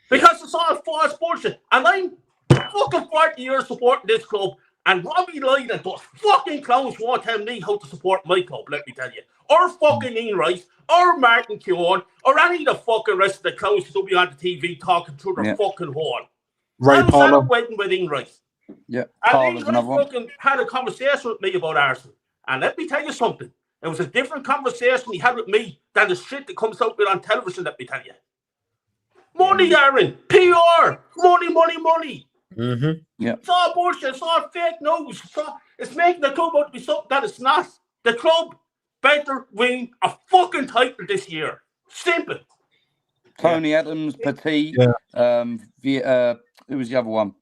Because it's all false bullshit. And I'm fucking 40 years supporting this club, and Robbie Lloyd and those fucking clowns won't tell me how to support my club, let me tell you. Or fucking Ian Rice, or Martin Keown, or any of the fucking rest of the clowns who'll be on the TV talking through their fucking horn. I was at a wedding with Ian Rice. Yeah, and Ian Rice fucking had a conversation with me about Arsenal. And let me tell you something. It was a different conversation he had with me than the shit that comes out with on television, let me tell you. Money, Aaron. PR. Money. It's all bullshit. It's all fake news. It's making the club out to be something that it's not. The club better win a fucking title this year. Simple. Tony Adams, Petit. Who was the other one?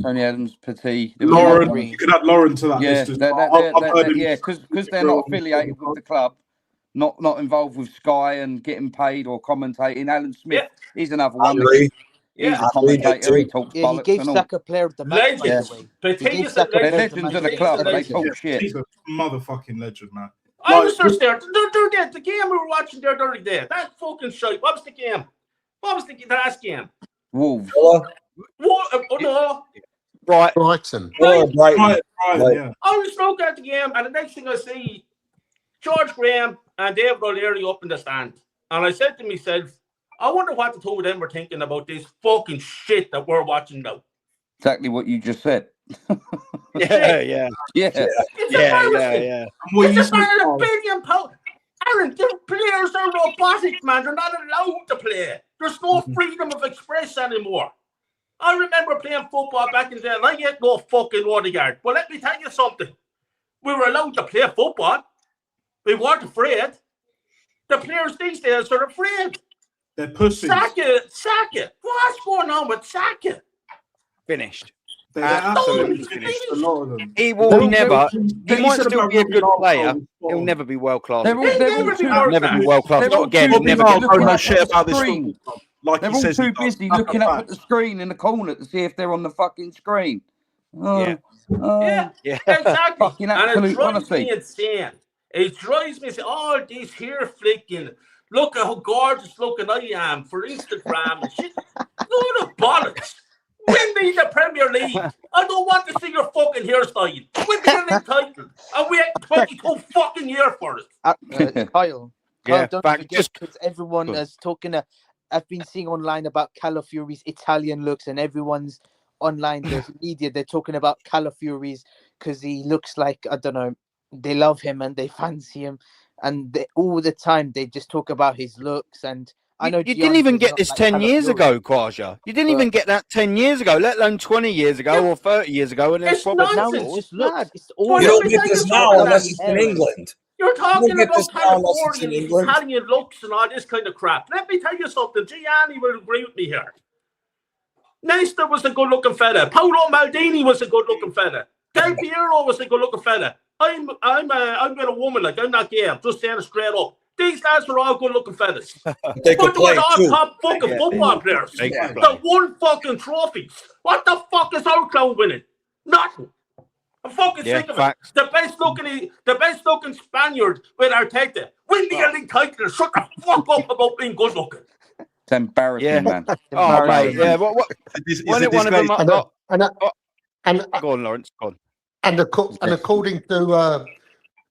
Tony Adams, Petit. Lauren. You could add Lauren to that list as well. Because they're not affiliated with the club, not involved with Sky and getting paid or commentating. Alan Smith, he's another one. He's a commentator. He talks bollocks. He gave Saka player of the match. They're legends of the club. They talk shit. He's a motherfucking legend, man. I was just there. The game we were watching there the other day. That fucking shite. What was the game? What was the last game? Wolves. No. Brighton. Brighton. Yeah. I was looking at the game, and the next thing I see, George Graham and David O'Leary up in the stand. And I said to myself, I wonder what the two of them were thinking about this fucking shit that we're watching now. Exactly what you just said. Yeah. It's embarrassing. It's about £1 billion. Aaron, the players are robotic, man. They're not allowed to play. There's no freedom of express anymore. I remember playing football back in the day, and I ain't no fucking Odegaard. But let me tell you something. We were allowed to play football. We weren't afraid. The players these days are afraid. They're pussies. Saka. What's going on with Saka? Finished. Absolutely finished. A lot of them. He will never. He might still be a good player. He'll never be world class. They'll never be world class. Not again. Never. No shit about this. Like they're all too busy looking up at the screen in the corner to see if they're on the fucking screen. Exactly. Fucking and it drives honestly. me insane. It drives me insane. All this hair flicking. Look at how gorgeous looking I am for Instagram and shit. Load of bollocks. Win me the Premier League. I don't want to see your fucking hairstyle. Win me the league title. And we had 22 fucking years for it. Kyle, don't forget, just because everyone is talking. I've been seeing online about Calafiori's Italian looks, and everyone's online. There's media. They're talking about Calafiori's because he looks like, I don't know. They love him and they fancy him, and all the time they just talk about his looks. And I know you didn't even get this 10 years ago, Kwaja. You didn't even get that 10 years ago, let alone 20 years ago or 30 years ago. And it's nonsense. You don't get this now unless it's in England. You're talking about California, Italian looks and all this kind of crap. Let me tell you something. Gianni will agree with me here. Nesta was a good-looking fella. Paolo Maldini was a good-looking fella. Del Piero was a good-looking fella. I'm with a woman, like I'm not gay. I'm just saying it straight up. These lads are all good-looking fellas. But they were all top fucking football players. They won fucking trophies. What the fuck is our clown winning? Nothing. I'm fucking sick of it. The best looking Spaniard with Arteta. Win the elite title. Shut the fuck up about being good looking. It's embarrassing, man. Oh, mate. Yeah. What? One of them. Go on, Lawrence. Go on. And according to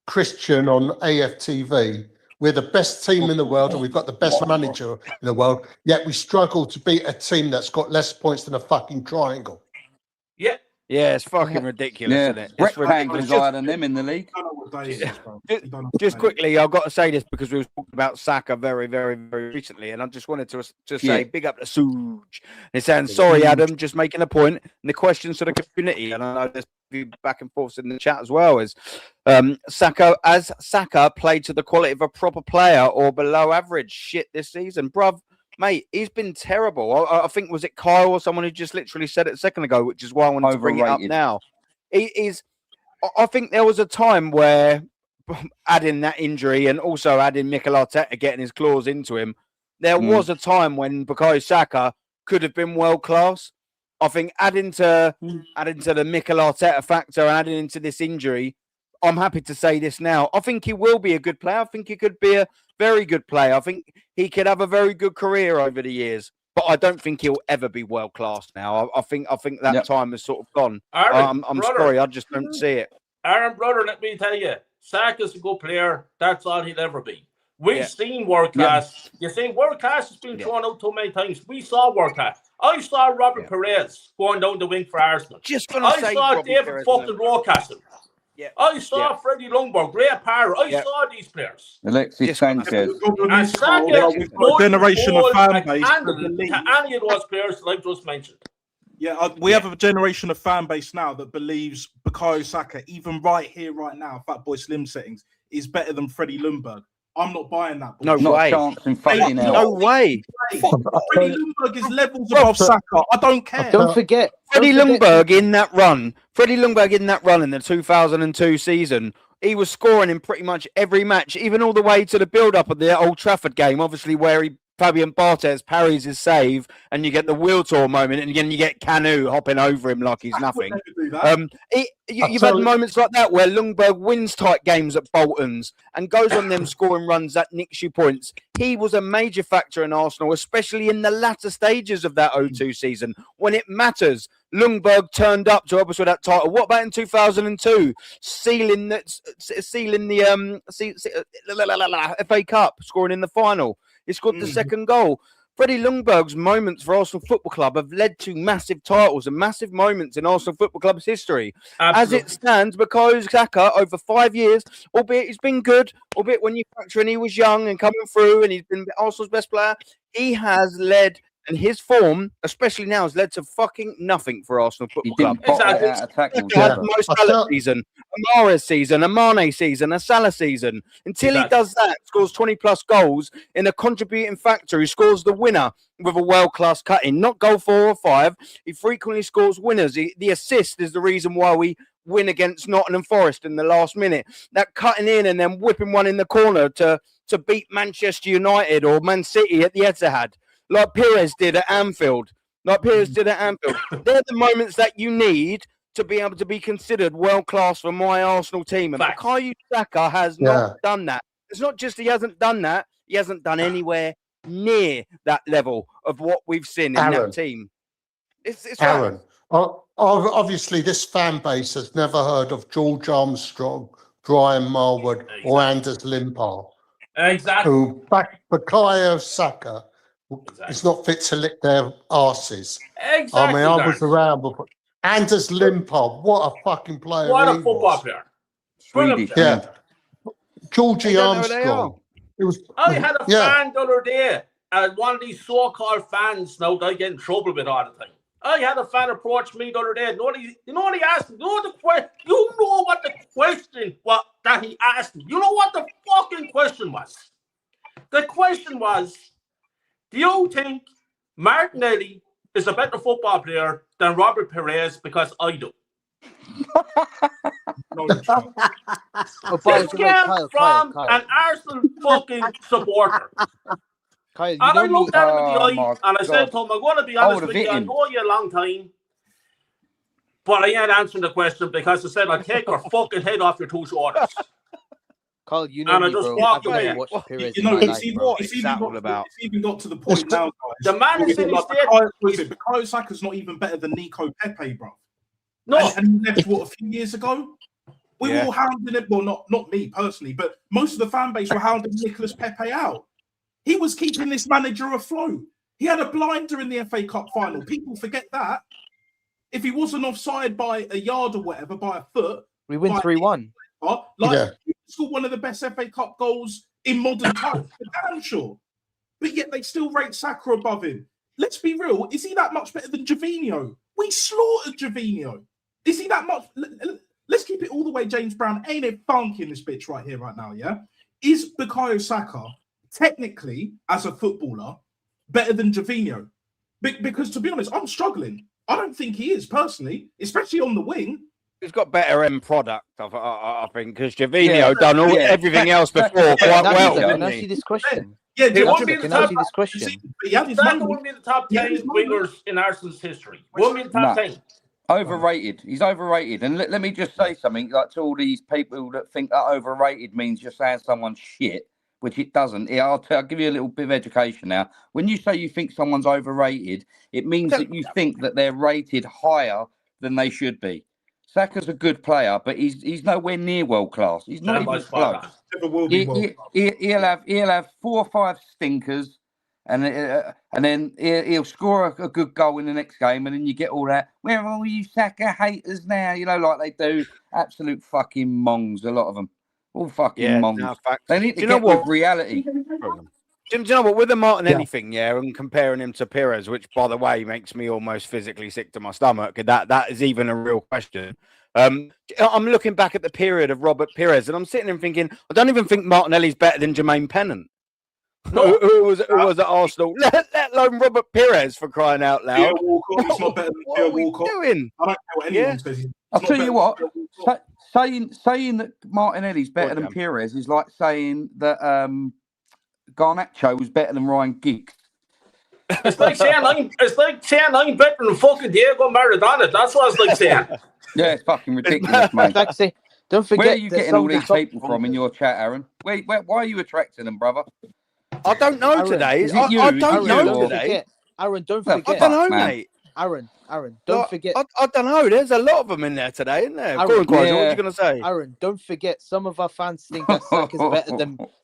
Christian on AFTV, we're the best team in the world and we've got the best manager in the world, yet we struggle to beat a team that's got less points than a fucking triangle. Yeah. Yeah, it's fucking ridiculous, isn't it? It's rectangles higher than them in the league. Just quickly, I've got to say this because we were talking about Saka very, very, very recently, and I just wanted to say big up to Suge. He's saying, sorry, Adam, just making a point. And the questions to the community, and I know there's back and forth in the chat as well, is Saka played to the quality of a proper player or below average shit this season? Bruv, mate, he's been terrible. I think, was it Kyle or someone who just literally said it a second ago, which is why I wanted to bring it up now. I think there was a time where, adding that injury and also adding Mikel Arteta getting his claws into him, there was a time when Bukayo Saka could have been world class. I think adding to the Mikel Arteta factor and adding into this injury, I'm happy to say this now. I think he will be a good player. I think he could be a very good player. I think he could have a very good career over the years, but I don't think he'll ever be world class now. I think that time has sort of gone. Aaron, I'm sorry, I just don't see it. Aaron, brother, let me tell you, Saka's a good player. That's all he'll ever be. We've seen world class. You see, world class has been thrown out too many times. We saw world class. I saw Robert Perez going down the wing for Arsenal. I saw David fucking Rocastle. I saw Freddie Lundberg, Ray Parra. I saw these players. Alexis Sanchez. And Saka a generation of fan base to any of those players that I've just mentioned. Yeah, we have a generation of fan base now that believes Bukayo Saka, even right here, right now, Fatboy Slim settings, is better than Freddie Lundberg. I'm not buying that. No way. Chance in fucking hell. No way. Freddie Lundberg is levels above Saka. I don't care. Don't forget. Freddie Lundberg in that run in the 2002 season, he was scoring in pretty much every match, even all the way to the build-up of the Old Trafford game, obviously where Fabian Barthez parries his save, and you get the wheel tour moment, and again you get Canu hopping over him like he's nothing. You've had moments like that where Lundberg wins tight games at Bolton's and goes on them scoring runs that nicks you points. He was a major factor in Arsenal, especially in the latter stages of that 0-2 season when it matters. Lundberg turned up to help us with that title. What about in 2002, sealing the FA Cup, scoring in the final? He scored the second goal. Freddie Lundberg's moments for Arsenal Football Club have led to massive titles and massive moments in Arsenal Football Club's history. Absolutely. As it stands, Bukayo Saka, over 5 years, albeit he's been good, albeit when you factor in he was young and coming through and he's been Arsenal's best player, he has led, and his form, especially now, has led to fucking nothing for Arsenal Football Club. Exactly. He had Mo Salah season, a Mahrez season, a Mane season, a Salah season. Until he does that, scores 20-plus goals in a contributing factor, he scores the winner with a world-class cut-in, not goal 4 or 5. He frequently scores winners. The assist is the reason why we win against Nottingham Forest in the last minute. That cutting in and then whipping one in the corner to beat Manchester United or Man City at the Etihad, like Perez did at Anfield. They're the moments that you need to be able to be considered world-class for my Arsenal team. And Bukayo Saka has not done that. It's not just he hasn't done that. He hasn't done anywhere near that level of what we've seen in that team. It's Aaron, obviously this fan base has never heard of George Armstrong, Brian Marwood or Anders Limpar. Exactly. Who Bukayo Saka is not fit to lick their arses. Exactly. I mean, I was around before. Anders Limpar, what a fucking player! What a football player! Yeah, Georgie Armstrong. It was. I had a fan the other day, one of these so-called fans now that I get in trouble with all the time. I had a fan approach me the other day. You know what he asked me? You know what the question that he asked me? You know what the fucking question was? The question was, do you think Martinelli is a better football player than Robert Perez because I do. This came from an Arsenal fucking supporter. Kyle, And I looked at him in the eye and I said to him, I'm going to be honest with you, I him. know you a long time, but I ain't answering the question because I said I'd take your fucking head off your two shoulders. Carl, you know And I me, just bro. walked I've away. never watched Perez You know, in my it's life, bro. even got to the point now, guys. The man is in his state. Bukayo Saka's not even better than Nico Pepe, bro. No. And he left, what, a few years ago? We were all hounding it. Well, not me personally, but most of the fan base were hounding Nicolas Pepe out. He was keeping this manager afloat. He had a blinder in the FA Cup final. People forget that. If he wasn't offside by a yard or whatever, by a foot, we win 3-1. He scored one of the best FA Cup goals in modern times, for damn sure. But yet they still rate Saka above him. Let's be real. Is he that much better than Gervinho? We slaughtered Gervinho. Is he that much? Let's keep it all the way James Brown. Ain't it funky in this bitch right here, right now, yeah? Is Bukayo Saka technically, as a footballer, better than Gervinho? Because, to be honest, I'm struggling. I don't think he is, personally, especially on the wing. He's got better end product, I think, because Gervinho done everything else before quite well. Can I ask you this question? Yeah, Can I ask you this question? Saka wouldn't be the top 10 wingers in Arsenal's history. Wouldn't be the top 10. Overrated. He's overrated. And let me just say something like to all these people that think that overrated means you're saying someone's shit, which it doesn't. I'll give you a little bit of education now. When you say you think someone's overrated, it means that you think that they're rated higher than they should be. Saka's a good player, but he's nowhere near world class. He's not even close. He'll have 4 or 5 stinkers, and then he'll score a good goal in the next game, and then you get all that. Where are all you Saka haters now? You know, like they do. Absolute fucking mongs, a lot of them. All fucking mongs. No, fact. They need to Do you know get what? with reality. Do you know what? With the Martinelli thing, and comparing him to Pires, which, by the way, makes me almost physically sick to my stomach. That is even a real question. I'm looking back at the period of Robert Pires, and I'm sitting there thinking, I don't even think Martinelli's better than Jermaine Pennant. No. who was at Arsenal, let alone Robert Pires, for crying out loud. He's not better than Theo Walcott. Doing? I don't care what anyone says. I'll tell you what, saying that Martinelli's better than Pires is like saying that Garnacho was better than Ryan Giggs. It's like saying I'm better than fucking Diego Maradona. That's what it's like saying. Yeah, it's fucking ridiculous, mate. Like say, don't forget. Where are you getting all these people from in your chat, Aaron? Why are you attracting them, brother? I don't know Aaron, today. is I it you? don't Aaron, know don't today. forget. Aaron, don't Well, forget. I don't know, mate. Aaron, don't forget. I don't know. There's a lot of them in there today, isn't there? Aaron, Go on, Quasar, what are you going to say? Aaron, don't forget. Some of our fans think that Saka's better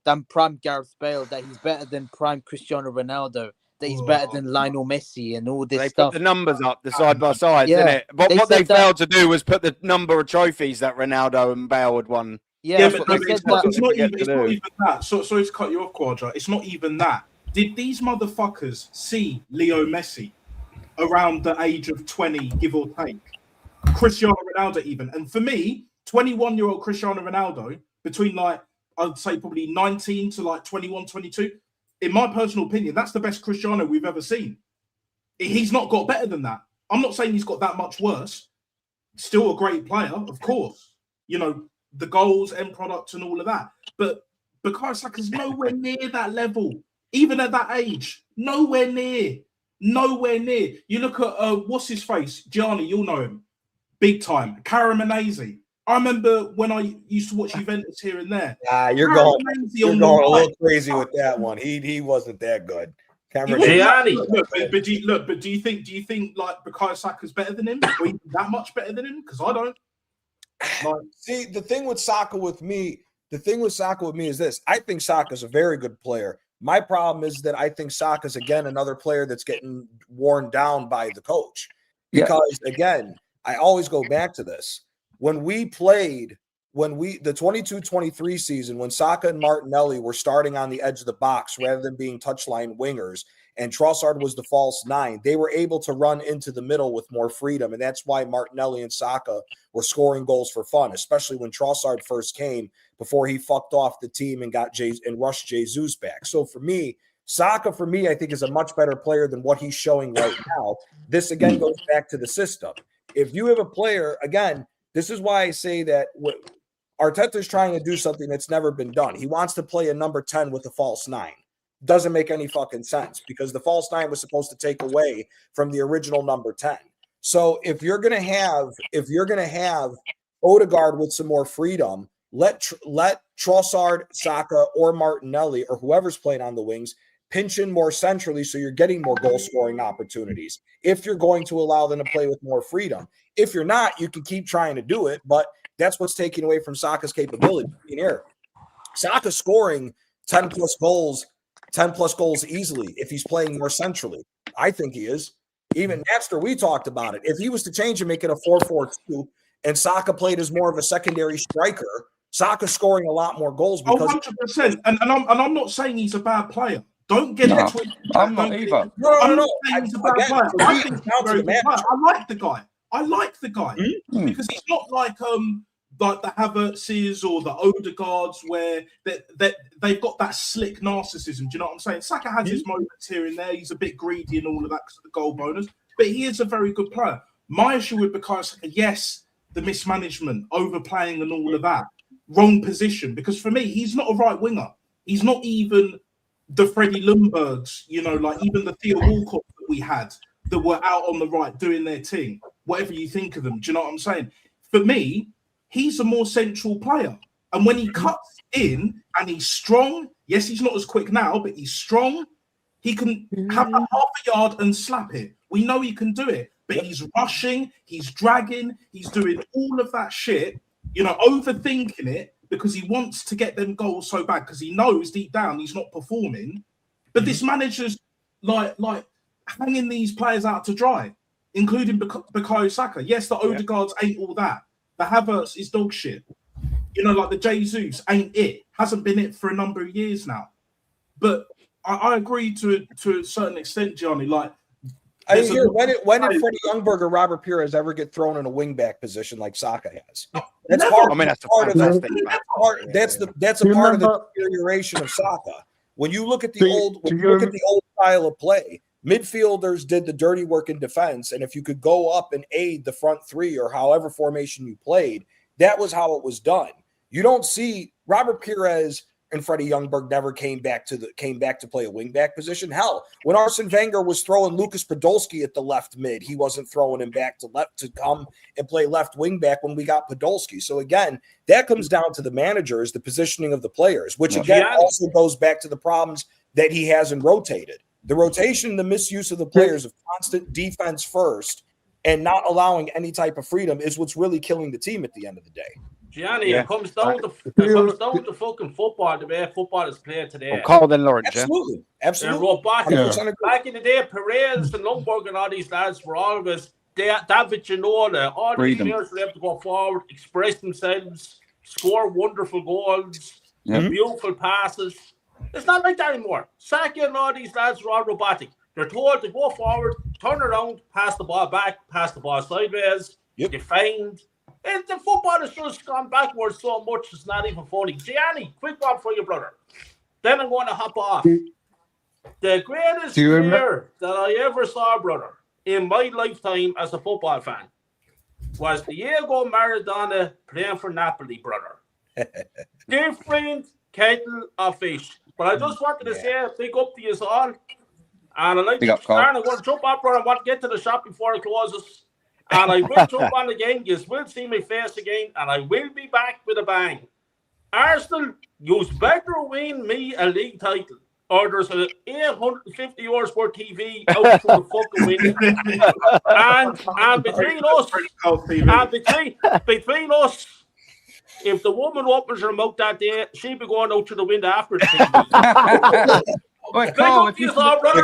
than prime Gareth Bale. That he's better than prime Cristiano Ronaldo. That he's better than Lionel Messi and all this stuff. Put the numbers up, the side by side, Yeah. isn't it? But what they said that- failed to do was put the number of trophies that Ronaldo and Bale had won. Yeah, but they said it's not that- even that. Sorry to cut you off, Quadra. It's not even that. Did these motherfuckers see Leo Messi around the age of 20, give or take? Cristiano Ronaldo even. And for me, 21-year-old Cristiano Ronaldo, between like, I'd say probably 19 to like 21, 22, in my personal opinion, that's the best Cristiano we've ever seen. He's not got better than that. I'm not saying he's got that much worse. Still a great player, of course. You know, the goals, end product, and all of that. But Bukayo Saka's nowhere near that level. Even at that age, nowhere near. Nowhere near. You look at, what's his face? Gianni, you'll know him. Big time. Karamanese. I remember when I used to watch Juventus here and there. You're going a little crazy with that one. He wasn't that good. Gianni. But do you think like Bukayo Saka's better than him? Or even that much better than him? Because I don't. See, the thing with Saka with me is this. I think Saka's a very good player. My problem is that I think Saka's, again, another player that's getting worn down by the coach. Because, again, I always go back to this. When we played, the 22-23 season, when Saka and Martinelli were starting on the edge of the box rather than being touchline wingers, and Trossard was the false 9, they were able to run into the middle with more freedom. And that's why Martinelli and Saka were scoring goals for fun, especially when Trossard first came before he fucked off the team and rushed Jesus back. So for me, Saka, for me, I think is a much better player than what he's showing right now. This, again, goes back to the system. If you have a player, again, this is why I say that Arteta's trying to do something that's never been done. He wants to play a number 10 with a false 9. Doesn't make any fucking sense because the false 9 was supposed to take away from the original number 10. So if you're gonna have Odegaard with some more freedom, let Trossard, Saka, or Martinelli, or whoever's playing on the wings, pinch in more centrally so you're getting more goal scoring opportunities. If you're going to allow them to play with more freedom, if you're not, you can keep trying to do it, but that's what's taking away from Saka's capability. Here, Saka's scoring 10 plus goals easily if he's playing more centrally. I think he is. Even Napster, we talked about it. If he was to change and make it a 4-4-2 and Saka played as more of a secondary striker, Saka's scoring a lot more goals. Because 100%. And I'm not saying he's a bad player. Don't get it twisted. I'm not either. No. He's a bad player. I think he's a very good player. I like the guy. Because he's not like the Havertzes or the Odegaards where they've got that slick narcissism. Do you know what I'm saying? Saka has his moments here and there. He's a bit greedy and all of that because of the goal bonus. But he is a very good player. My issue with Bukayo Saka, yes, the mismanagement, overplaying and all of that. Wrong position. Because for me, he's not a right winger. He's not even the Freddie Ljungbergs, like even the Theo Walcott that we had that were out on the right doing their thing, whatever you think of them. Do you know what I'm saying? For me, he's a more central player. And when he cuts in and he's strong, yes, he's not as quick now, but he's strong. He can have a half a yard and slap it. We know he can do it, but he's rushing, he's dragging, he's doing all of that shit, overthinking it because he wants to get them goals so bad because he knows deep down he's not performing. But this manager's like hanging these players out to dry, including Bukayo Saka. Yes, the Odegaards ain't all that. The Havertz is dog shit. Like the Jesus ain't it. Hasn't been it for a number of years now. But I agree to a certain extent, Johnny. Like, when did Freddie Ljungberg or Robert Pires ever get thrown in a wingback position like Saka has? That's part. That's a part of the deterioration of Saka. When you look at the old style of play, midfielders did the dirty work in defense, and if you could go up and aid the front three or however formation you played, that was how it was done. You don't see Robert Pires and Freddie Ljungberg never came back to play a wingback position. Hell, when Arsene Wenger was throwing Lucas Podolski at the left mid, he wasn't throwing him back to left to come and play left wingback when we got Podolski. So again, that comes down to the managers, the positioning of the players, which again also goes back to the problems that he hasn't rotated. The rotation, the misuse of the players of constant defense first and not allowing any type of freedom is what's really killing the team at the end of the day. Gianni, it comes down to fucking football, the way football is played today. Carl then Lawrence, absolutely. Back in the day, Perez and Ljungberg and all these lads were always David Ginola. All these players were able to go forward, express themselves, score wonderful goals, beautiful passes. It's not like that anymore. Saka and all these lads are all robotic. They're told to go forward, turn around, pass the ball back, pass the ball sideways, defend. And the football has just gone backwards so much, it's not even funny. Gianni, quick one for you, brother. Then I'm going to hop off. The greatest player that I ever saw, brother, in my lifetime as a football fan was Diego Maradona playing for Napoli, brother. Different kettle of fish. But I just wanted to say a big up to you all. And I'd like to start. I'm going to jump up, brother. I want to get to the shop before it closes. And I will jump on again. You will see my face again. And I will be back with a bang. Arsenal, you better win me a league title. Or there's an 850 euros for TV out for the fucking win. And between us, if the woman opens her mouth that day, she'll be going out to the window after the TV. Wait, Carl, if you fucked off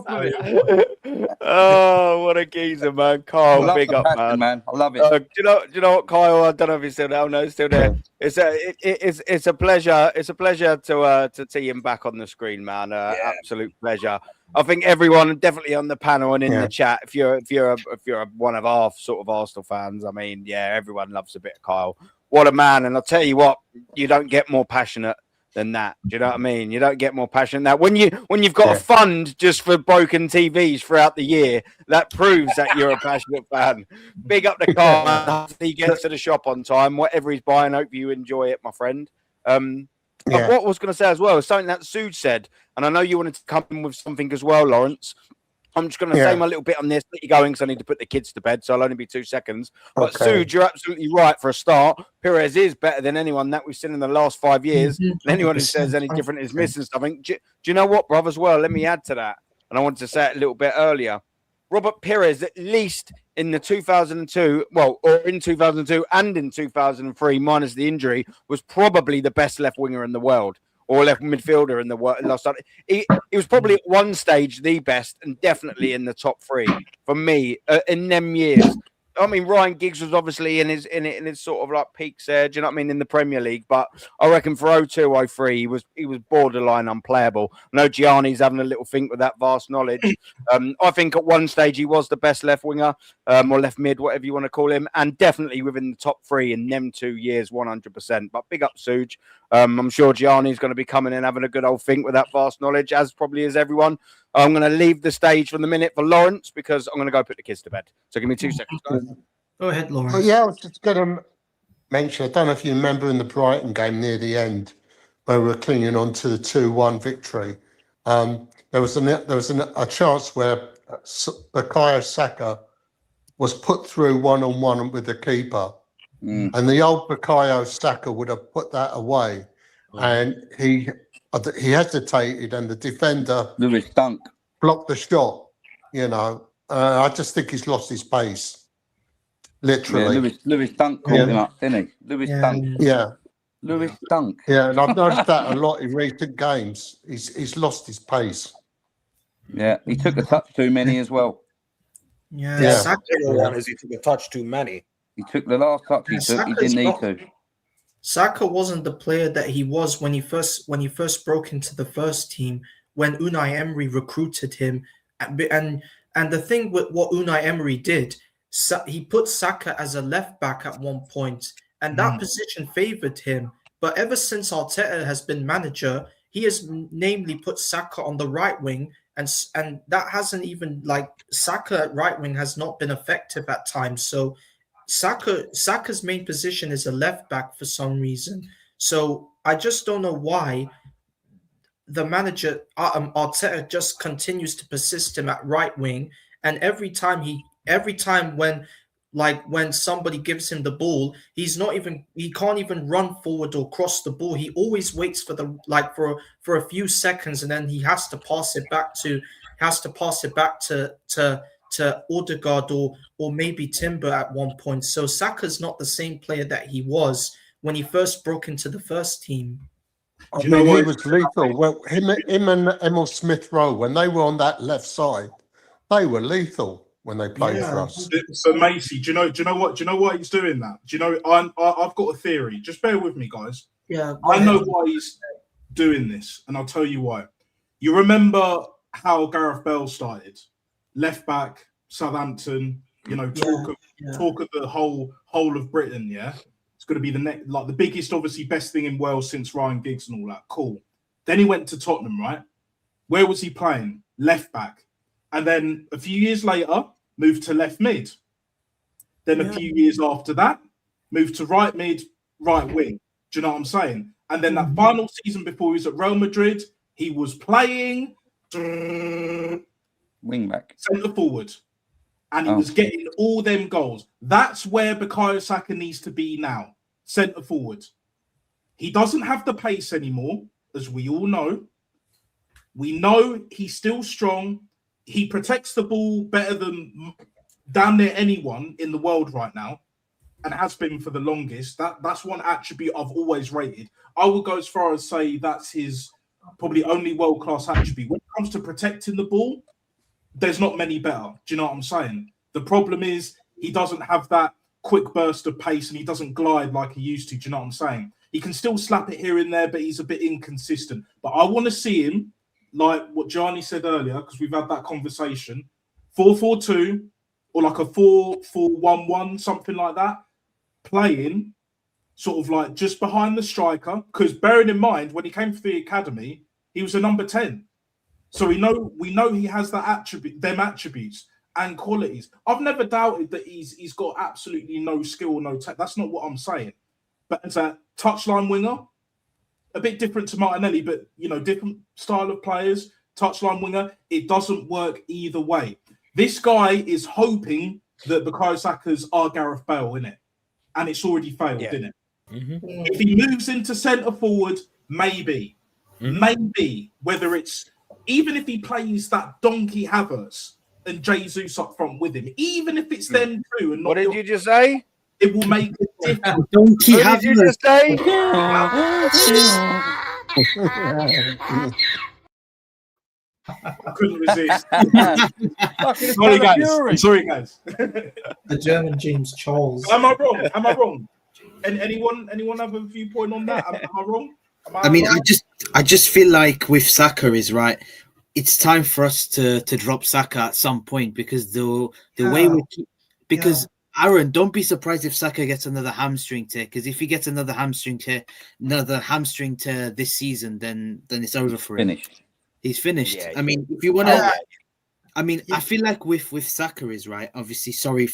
with it. Oh, what a geezer, man. Carl, big up, man. I love it. Do you know what, Kyle? I don't know if he's still there. No, he's still there. It's a pleasure. It's a pleasure to see him back on the screen, man. Absolute pleasure. I think everyone, definitely on the panel and in the chat, if you're one of our sort of Arsenal fans, I mean, everyone loves a bit of Kyle. What a man! And I'll tell you what, you don't get more passionate than that. Do you know what I mean? You don't get more passionate than that. When you've got a fund just for broken TVs throughout the year, that proves that you're a passionate fan. Big up the car. He gets to the shop on time. Whatever he's buying, hope you enjoy it, my friend. What I was going to say as well is something that Suj said, and I know you wanted to come in with something as well, Lawrence. I'm just going to say my little bit on this. Let you going because I need to put the kids to bed, so I'll only be 2 seconds. But Suj, you're absolutely right for a start. Perez is better than anyone that we've seen in the last 5 years. And anyone who says any different is missing something. Do you know what, bruv, as well? Let me add to that. And I wanted to say it a little bit earlier. Robert Perez, at least in the 2002, or in 2002 and in 2003, minus the injury, was probably the best left winger in the world or left midfielder in the world. He was probably at one stage the best and definitely in the top 3 for me in them years. I mean, Ryan Giggs was obviously in his sort of like peaks there. Do you know what I mean, in the Premier League? But I reckon for 02, 03, he was borderline unplayable. I know Gianni's having a little think with that vast knowledge. I think at one stage he was the best left winger or left mid, whatever you want to call him, and definitely within the top 3 in them 2 years, 100%. But big up Suj. I'm sure Gianni's going to be coming in having a good old think with that vast knowledge, as probably is everyone. I'm going to leave the stage for the minute for Lawrence because I'm going to go put the kids to bed. So give me 2 seconds, guys. Go ahead, Lawrence. Well, yeah, I was just going to mention, I don't know if you remember in the Brighton game near the end where we were clinging on to the 2-1 victory. There was a chance where Bukayo Saka was put through one-on-one with the keeper. And the old Bukayo Saka would have put that away. And he hesitated and the defender Lewis Dunk blocked the shot, I just think he's lost his pace. Literally. Yeah, Lewis Dunk called him up, didn't he? Lewis Dunk. Yeah. Lewis Dunk. Yeah, and I've noticed that a lot in recent games. He's lost his pace. Yeah, he took a touch too many as well. Yeah. Saka one is he took a touch too many. He took the last touch he took. He didn't need to. Saka wasn't the player that he was when he first broke into the first team, when Unai Emery recruited him. And the thing with what Unai Emery did, he put Saka as a left back at one point, and that position favored him. But ever since Arteta has been manager, he has namely put Saka on the right wing, and that hasn't even Saka at right wing has not been effective at times. So Saka's main position is a left back for some reason. So I just don't know why the manager Arteta just continues to persist him at right wing, and every time when somebody gives him the ball, he can't even run forward or cross the ball. He always waits for a few seconds, and then he has to pass it back to Odegaard or maybe Timber at one point. So Saka's not the same player that he was when he first broke into the first team. He was lethal. Well, him and Emil Smith-Rowe, when they were on that left side, they were lethal when they played for us. So Macy, do you know why he's doing that? Do you know? I've got a theory. Just bear with me, guys. Yeah, I know why he's doing this, and I'll tell you why. You remember how Gareth Bale started, left back, Southampton. Talk of the whole of Britain. Yeah, it's going to be the biggest, obviously, best thing in Wales since Ryan Giggs and all that. Cool. Then he went to Tottenham, right? Where was he playing? Left back. And then a few years later, moved to left mid. Then a few years after that, moved to right mid, right wing. Do you know what I'm saying? And then that final season before he was at Real Madrid, he was playing wing back, centre forward, and he was getting all them goals. That's where Bukayo Saka needs to be now, centre forward. He doesn't have the pace anymore, as we all know. We know he's still strong. He protects the ball better than damn near anyone in the world right now, and has been for the longest. That's one attribute I've always rated. I would go as far as say that's his probably only world-class attribute. When it comes to protecting the ball, there's not many better. Do you know what I'm saying? The problem is he doesn't have that quick burst of pace and he doesn't glide like he used to. Do you know what I'm saying? He can still slap it here and there, but he's a bit inconsistent. But I want to see him, like what Gianni said earlier, because we've had that conversation, 4-4-2 or like a 4-4-1-1, something like that, playing sort of like just behind the striker. Because bearing in mind, when he came to the academy, he was a number 10. So we know he has them attributes and qualities. I've never doubted that he's got absolutely no skill, no tech. That's not what I'm saying. But as a touchline winger, a bit different to Martinelli, but different style of players. Touchline winger, it doesn't work either way. This guy is hoping that Bukayo Saka's are Gareth Bale, innit? And it's already failed, innit? If he moves into centre forward, maybe. Maybe. Whether it's, even if he plays that donkey Havertz and Jesus up front with him, even if it's them two. And not what did you just say? It will make a difference. Donkey Havertz. What did you just say? I couldn't resist. Sorry, guys. The German James Charles. Am I wrong? And anyone have a viewpoint on that? Am I wrong? I just feel like with Saka is right. It's time for us to drop Saka at some point because the way we keep, because Aaron, don't be surprised if Saka gets another hamstring tear. Because if he gets another hamstring tear this season, then it's over for him. He's finished. Yeah, I mean, if you want to, I feel like with Saka is right. Obviously, sorry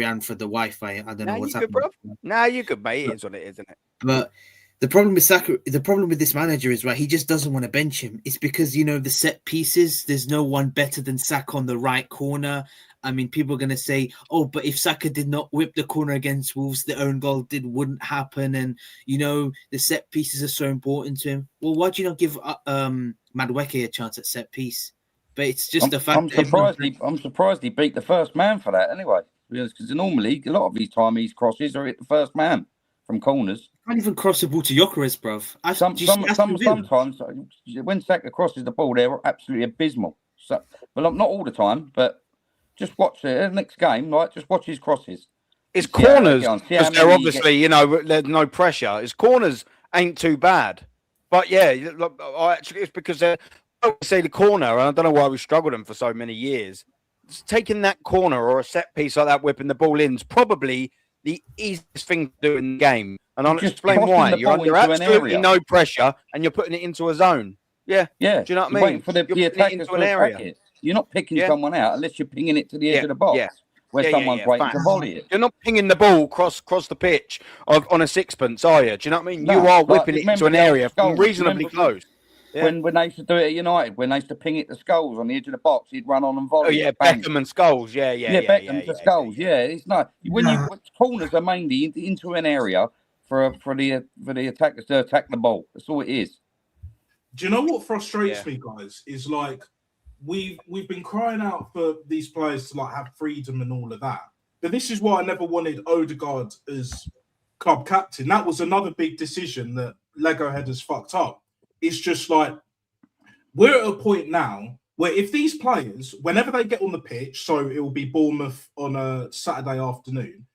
Anne for the Wi-Fi. I don't know what's happening. Nah, you could, mate. It is what it is, isn't it? But the problem with Saka, the problem with this manager is right. He just doesn't want to bench him. It's because the set pieces. There's no one better than Saka on the right corner. I mean, people are going to say, "Oh, but if Saka did not whip the corner against Wolves, the own goal wouldn't happen." And the set pieces are so important to him. Well, why do you not give Madueke a chance at set piece? But it's just the fact. I'm surprised he beat the first man for that anyway. Because normally a lot of these time these crosses are at the first man from corners. Can't even cross the ball to Gyökeres, bruv. Sometimes when Saka crosses the ball, they're absolutely abysmal. So, well, not all the time, but. Just watch the next game, right? Just watch his crosses. His corners, because they're obviously, there's no pressure. His corners ain't too bad. But yeah, it's because they're, I say the corner, and I don't know why we struggled them for so many years. Just taking that corner or a set piece like that, whipping the ball in, is probably the easiest thing to do in the game. And I'll explain why. You're under absolutely no pressure, and you're putting it into a zone. Yeah. Do you know what I mean? Waiting for the attackers to attack it. You're not picking someone out unless you're pinging it to the edge of the box where someone's waiting to volley it. You're not pinging the ball across the pitch on a sixpence, are you? Do you know what I mean? You are whipping it into an area from reasonably close. When they used to do it at United, when they used to ping it to Scholes on the edge of the box, he'd run on and volley. Oh yeah, Beckham and Scholes. Yeah, Beckham to Scholes. Yeah, it's nice. When corners are mainly into an area for the attackers to attack the ball. That's all it is. Do you know what frustrates me, guys? Is like we've been crying out for these players to like have freedom and all of that. But this is why I never wanted Odegaard as club captain. That was another big decision that Lego Head has fucked up. It's just like we're at a point now where if these players, whenever they get on the pitch, so it will be Bournemouth on a Saturday afternoon,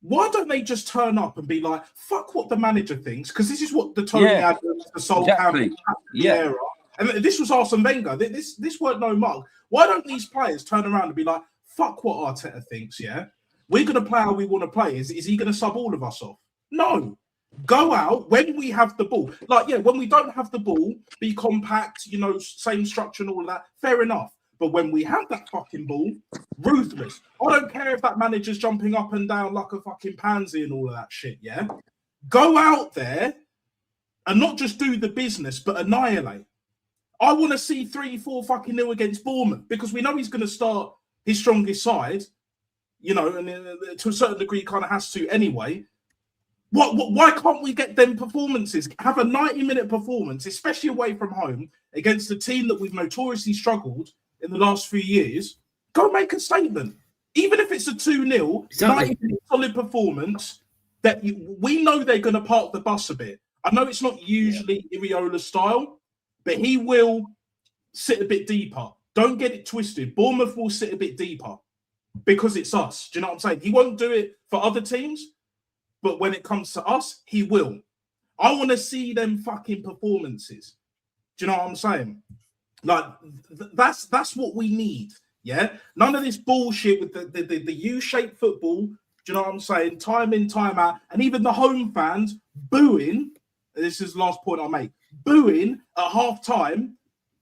why don't they just turn up and be like, fuck what the manager thinks? Because this is what the Tony Adams, the Sol Campbell era. And this was Arsene Wenger. This weren't no mug. Why don't these players turn around and be like, fuck what Arteta thinks, yeah? We're going to play how we want to play. Is he going to sub all of us off? No. Go out when we have the ball. When we don't have the ball, be compact, same structure and all of that, fair enough. But when we have that fucking ball, ruthless. I don't care if that manager's jumping up and down like a fucking pansy and all of that shit, yeah? Go out there and not just do the business, but annihilate. I want to see 3-4 fucking nil against Bournemouth because we know he's going to start his strongest side, and to a certain degree, kind of has to anyway. Why can't we get them performances? Have a 90-minute performance, especially away from home, against a team that we've notoriously struggled in the last few years. Go make a statement. Even if it's a 2-0, 90-minute solid performance, that we know they're going to park the bus a bit. I know it's not usually Iriola style, but he will sit a bit deeper. Don't get it twisted. Bournemouth will sit a bit deeper because it's us. Do you know what I'm saying? He won't do it for other teams, but when it comes to us, he will. I want to see them fucking performances. Do you know what I'm saying? Like, that's what we need, yeah? None of this bullshit with the U-shaped football. Do Do you know what I'm saying? Time in, time out. And even the home fans booing, this is the last point I'll make, booing at half time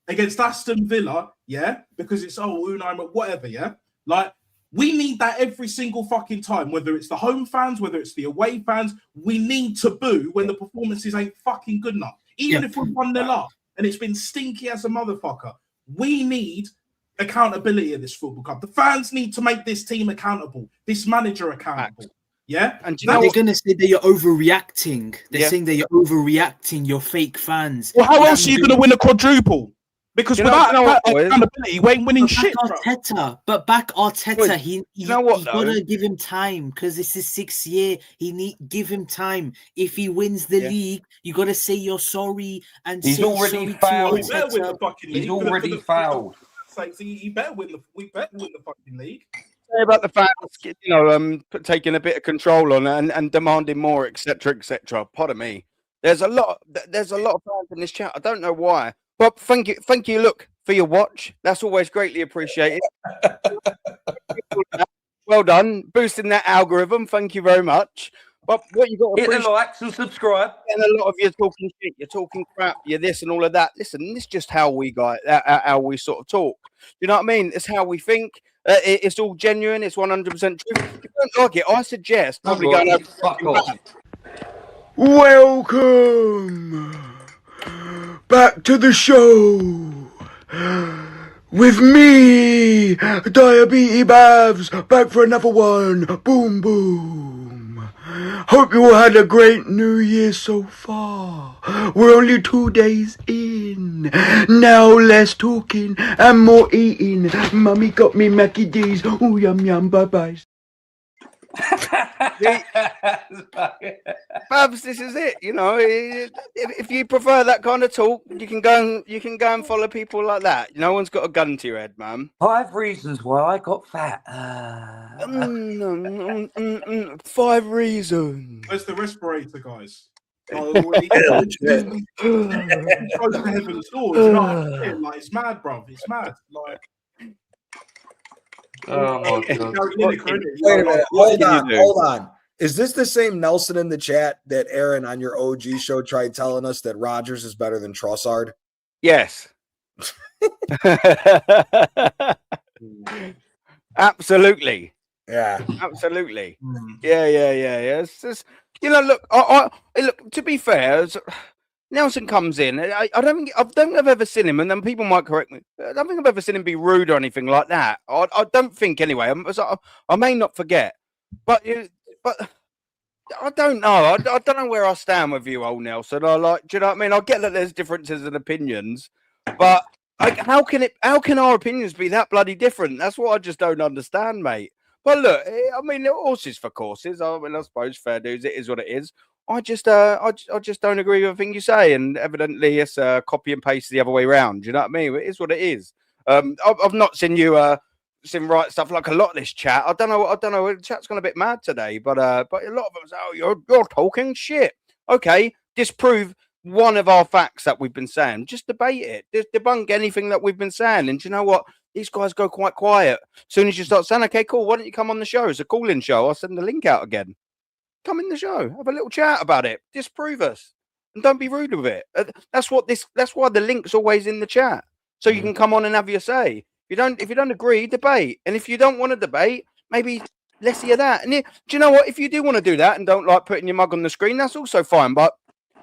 against Aston Villa, yeah, because it's, Unai, whatever, yeah? Like, we need that every single fucking time, whether it's the home fans, whether it's the away fans, we need to boo when the performances ain't fucking good enough. Even if we're 1-0 up and it's been stinky as a motherfucker, we need accountability of this football club. The fans need to make this team accountable, this manager accountable. Yeah, and they're going to say that you're overreacting. They're saying that you're overreacting. You're fake fans. Well, how else are you going to win a quadruple? Because without accountability, we ain't winning shit. Back Arteta, he got to give him time because it's his 6th year. Give him time. If he wins the league, you got to say you're sorry and he's already fouled. He's already fouled. He better win we better win the fucking league. Say about the fans, taking a bit of control on it and demanding more, etc., etc. Pardon me. There's a lot of fans in this chat. I don't know why. But thank you. Look, for your watch. That's always greatly appreciated. Well done, boosting that algorithm. Thank you very much. But what you got to hit the likes and subscribe. And a lot of you talking shit, you're talking crap, you're this and all of that. Listen, this is just how we how we sort of talk. You know what I mean? It's how we think. It's all genuine. It's 100% true. If you don't like it, I suggest probably going over. Fuck off. Welcome back to the show with me, Diabetes Bavs, back for another one. Boom, boom. Hope you all had a great New Year so far. We're only 2 days in. Now less talking and more eating. Mummy got me Mackie D's. Oh, yum, yum, bye-bye. Babs, this is it. You know, if you prefer that kind of talk, you can go and follow people like that. No one's got a gun to your head, man. 5 reasons why I got fat. 5 reasons. Where's the respirator, guys? Close to heaven's doors. You know, like, it's mad, bruv. It's mad. Like. Oh my God. Wait a minute. Hold on. Is this the same Nelson in the chat that Aaron on your OG show tried telling us that Rodgers is better than Trossard? Yes. Absolutely. Yeah. Absolutely. Yeah. It's just, look, I look, to be fair, Nelson comes in. I don't think I've ever seen him, and then people might correct me. I don't think I've ever seen him be rude or anything like that. I don't think anyway. I may not forget, but I don't know. I don't know where I stand with you, old Nelson. Do you know what I mean? I get that there's differences in opinions, but how can our opinions be that bloody different? That's what I just don't understand, mate. But look, I mean, horses for courses. I mean, I suppose fair dues. It is what it is. I just don't agree with everything you say, and evidently it's copy and paste the other way around. Do you know what I mean? It is what it is. I've not seen you write stuff like a lot of this chat. I don't know. The chat's gone a bit mad today, but a lot of them say, "Oh, you're talking shit." Okay, disprove one of our facts that we've been saying. Just debate it. Just debunk anything that we've been saying. And do you know what? These guys go quite quiet. As soon as you start saying, "Okay, cool, why don't you come on the show?" It's a call-in show. I'll send the link out again. Come in the show, have a little chat about it, disprove us, and don't be rude with it. That's why the link's always in the chat, so you can come on and have your say. If you don't agree, debate, and if you don't want to debate, maybe let's hear that. And do you know what? If you do want to do that and don't like putting your mug on the screen, that's also fine. But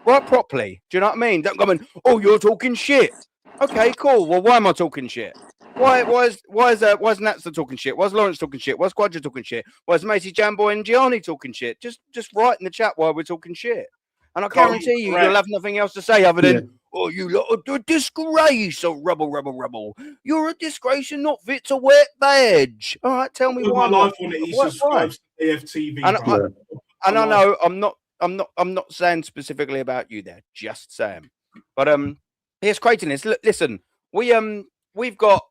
write properly. Do you know what I mean? Don't come in. Oh, you're talking shit. Okay, cool. Well, why am I talking shit? Why is Natsa talking shit? Why is Lawrence talking shit? Why is Quadra talking shit? Why is Macy Jamboy and Gianni talking shit? Just write in the chat why we're talking shit. And I guarantee you'll have nothing else to say other than, "Oh, you lot are a disgrace, or rubble. You're a disgrace and not fit to wear badge." All right, tell me why. My life on it, he subscribes to AFTV. And I know I'm not saying specifically about you there, just saying. But here's Creighton. Listen, we've got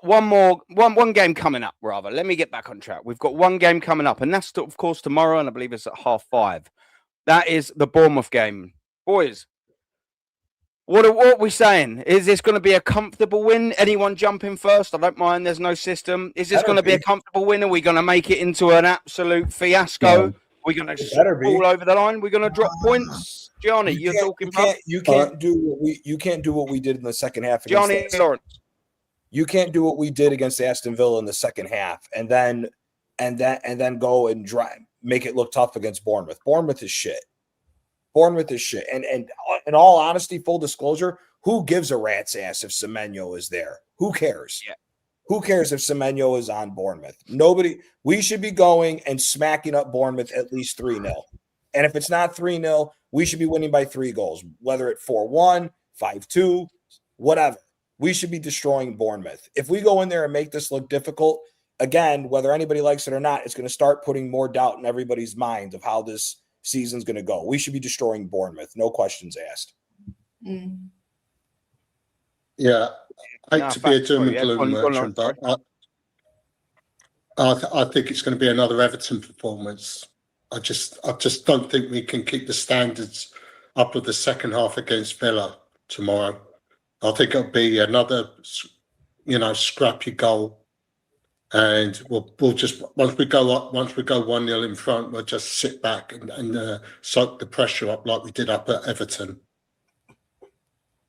one game coming up, rather. Let me get back on track. We've got one game coming up, and that's, of course, tomorrow, and I believe it's at 5:30. That is the Bournemouth game. Boys, What are we saying? Is this going to be a comfortable win? Anyone jumping first? I don't mind. There's no system. Is this going to be a comfortable win? Are we going to make it into an absolute fiasco? Are we going to fall over the line? We're going to drop points. Gianni, you're talking about. You can't do what we did in the second half. Gianni Lawrence. You can't do what we did against Aston Villa in the second half, and then go and make it look tough against Bournemouth. Bournemouth is shit. And in all honesty, full disclosure, who gives a rat's ass if Semenyo is there? Who cares? Yeah. Who cares if Semenyo is on Bournemouth? Nobody. We should be going and smacking up Bournemouth at least 3-0. And if it's not 3-0, we should be winning by 3 goals, whether it's 4-1, 5-2, whatever. We should be destroying Bournemouth. If we go in there and make this look difficult, again, whether anybody likes it or not, it's going to start putting more doubt in everybody's mind of how this season's going to go. We should be destroying Bournemouth. No questions asked. Yeah. I hate to be a doom and gloom merchant, but I think it's going to be another Everton performance. I just don't think we can keep the standards up of the second half against Villa tomorrow. I think it'll be another, scrappy goal. And we'll just once we go 1-0 in front, we'll just sit back and soak the pressure up like we did up at Everton.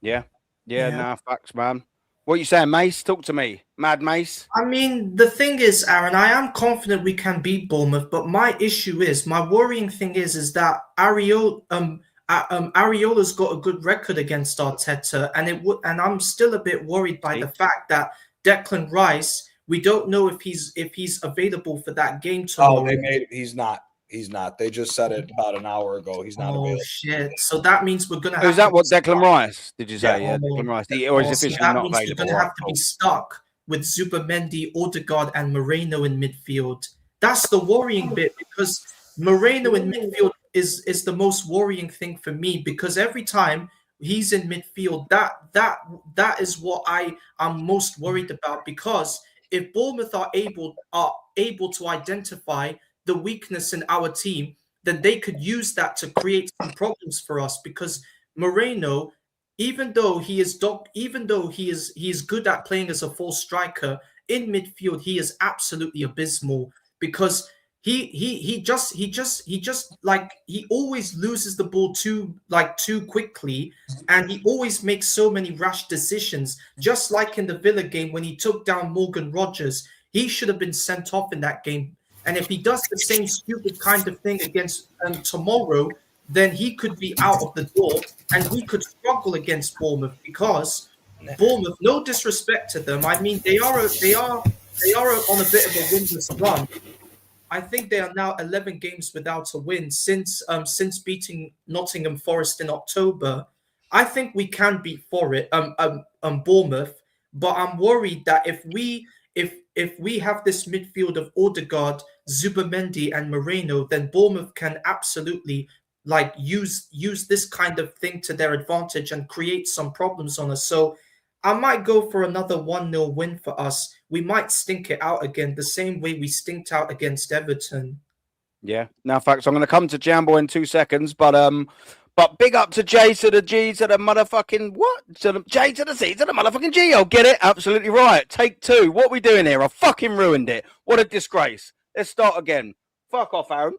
Yeah. Nah, facts, man. What are you saying, Mace? Talk to me, Mad Mace. I mean, the thing is, Aaron, I am confident we can beat Bournemouth, but my worrying thing is that Ariola's got a good record against Arteta, and I'm still a bit worried by the fact that Declan Rice. We don't know if he's available for that game tomorrow. He's not. He's not. They just said it about an hour ago. He's not available. Oh shit! So that means we're gonna. Is that what Declan Rice? Did you say? Yeah, Declan Rice. Or is officially that not means available? We're gonna have to be stuck with Zubimendi, Odegaard, and Moreno in midfield. That's the worrying bit, because Moreno in midfield is the most worrying thing for me, because every time he's in midfield, that is what I'm most worried about, because if Bournemouth are able to identify the weakness in our team, then they could use that to create some problems for us. Because Moreno, even though he is good at playing as a false striker, in midfield he is absolutely abysmal, because he always loses the ball too quickly, and he always makes so many rash decisions. Just like in the Villa game when he took down Morgan Rogers, he should have been sent off in that game. And if he does the same stupid kind of thing against tomorrow, then he could be out of the door and he could struggle against Bournemouth, because Bournemouth, no disrespect to them, I mean they are on a bit of a winless run. I think they are now 11 games without a win since beating Nottingham Forest in October. I think we can beat Bournemouth, but I'm worried that if we have this midfield of Odegaard, Zubimendi, and Moreno, then Bournemouth can absolutely use this kind of thing to their advantage and create some problems on us. So I might go for another 1-0 win for us. We might stink it out again, the same way we stinked out against Everton. Yeah. Now, facts. I'm going to come to Jambo in 2 seconds, but big up to J to the G to the motherfucking what? To the J to the C to the motherfucking G. I'll get it. Absolutely right. Take 2. What are we doing here? I fucking ruined it. What a disgrace. Let's start again. Fuck off, Aaron.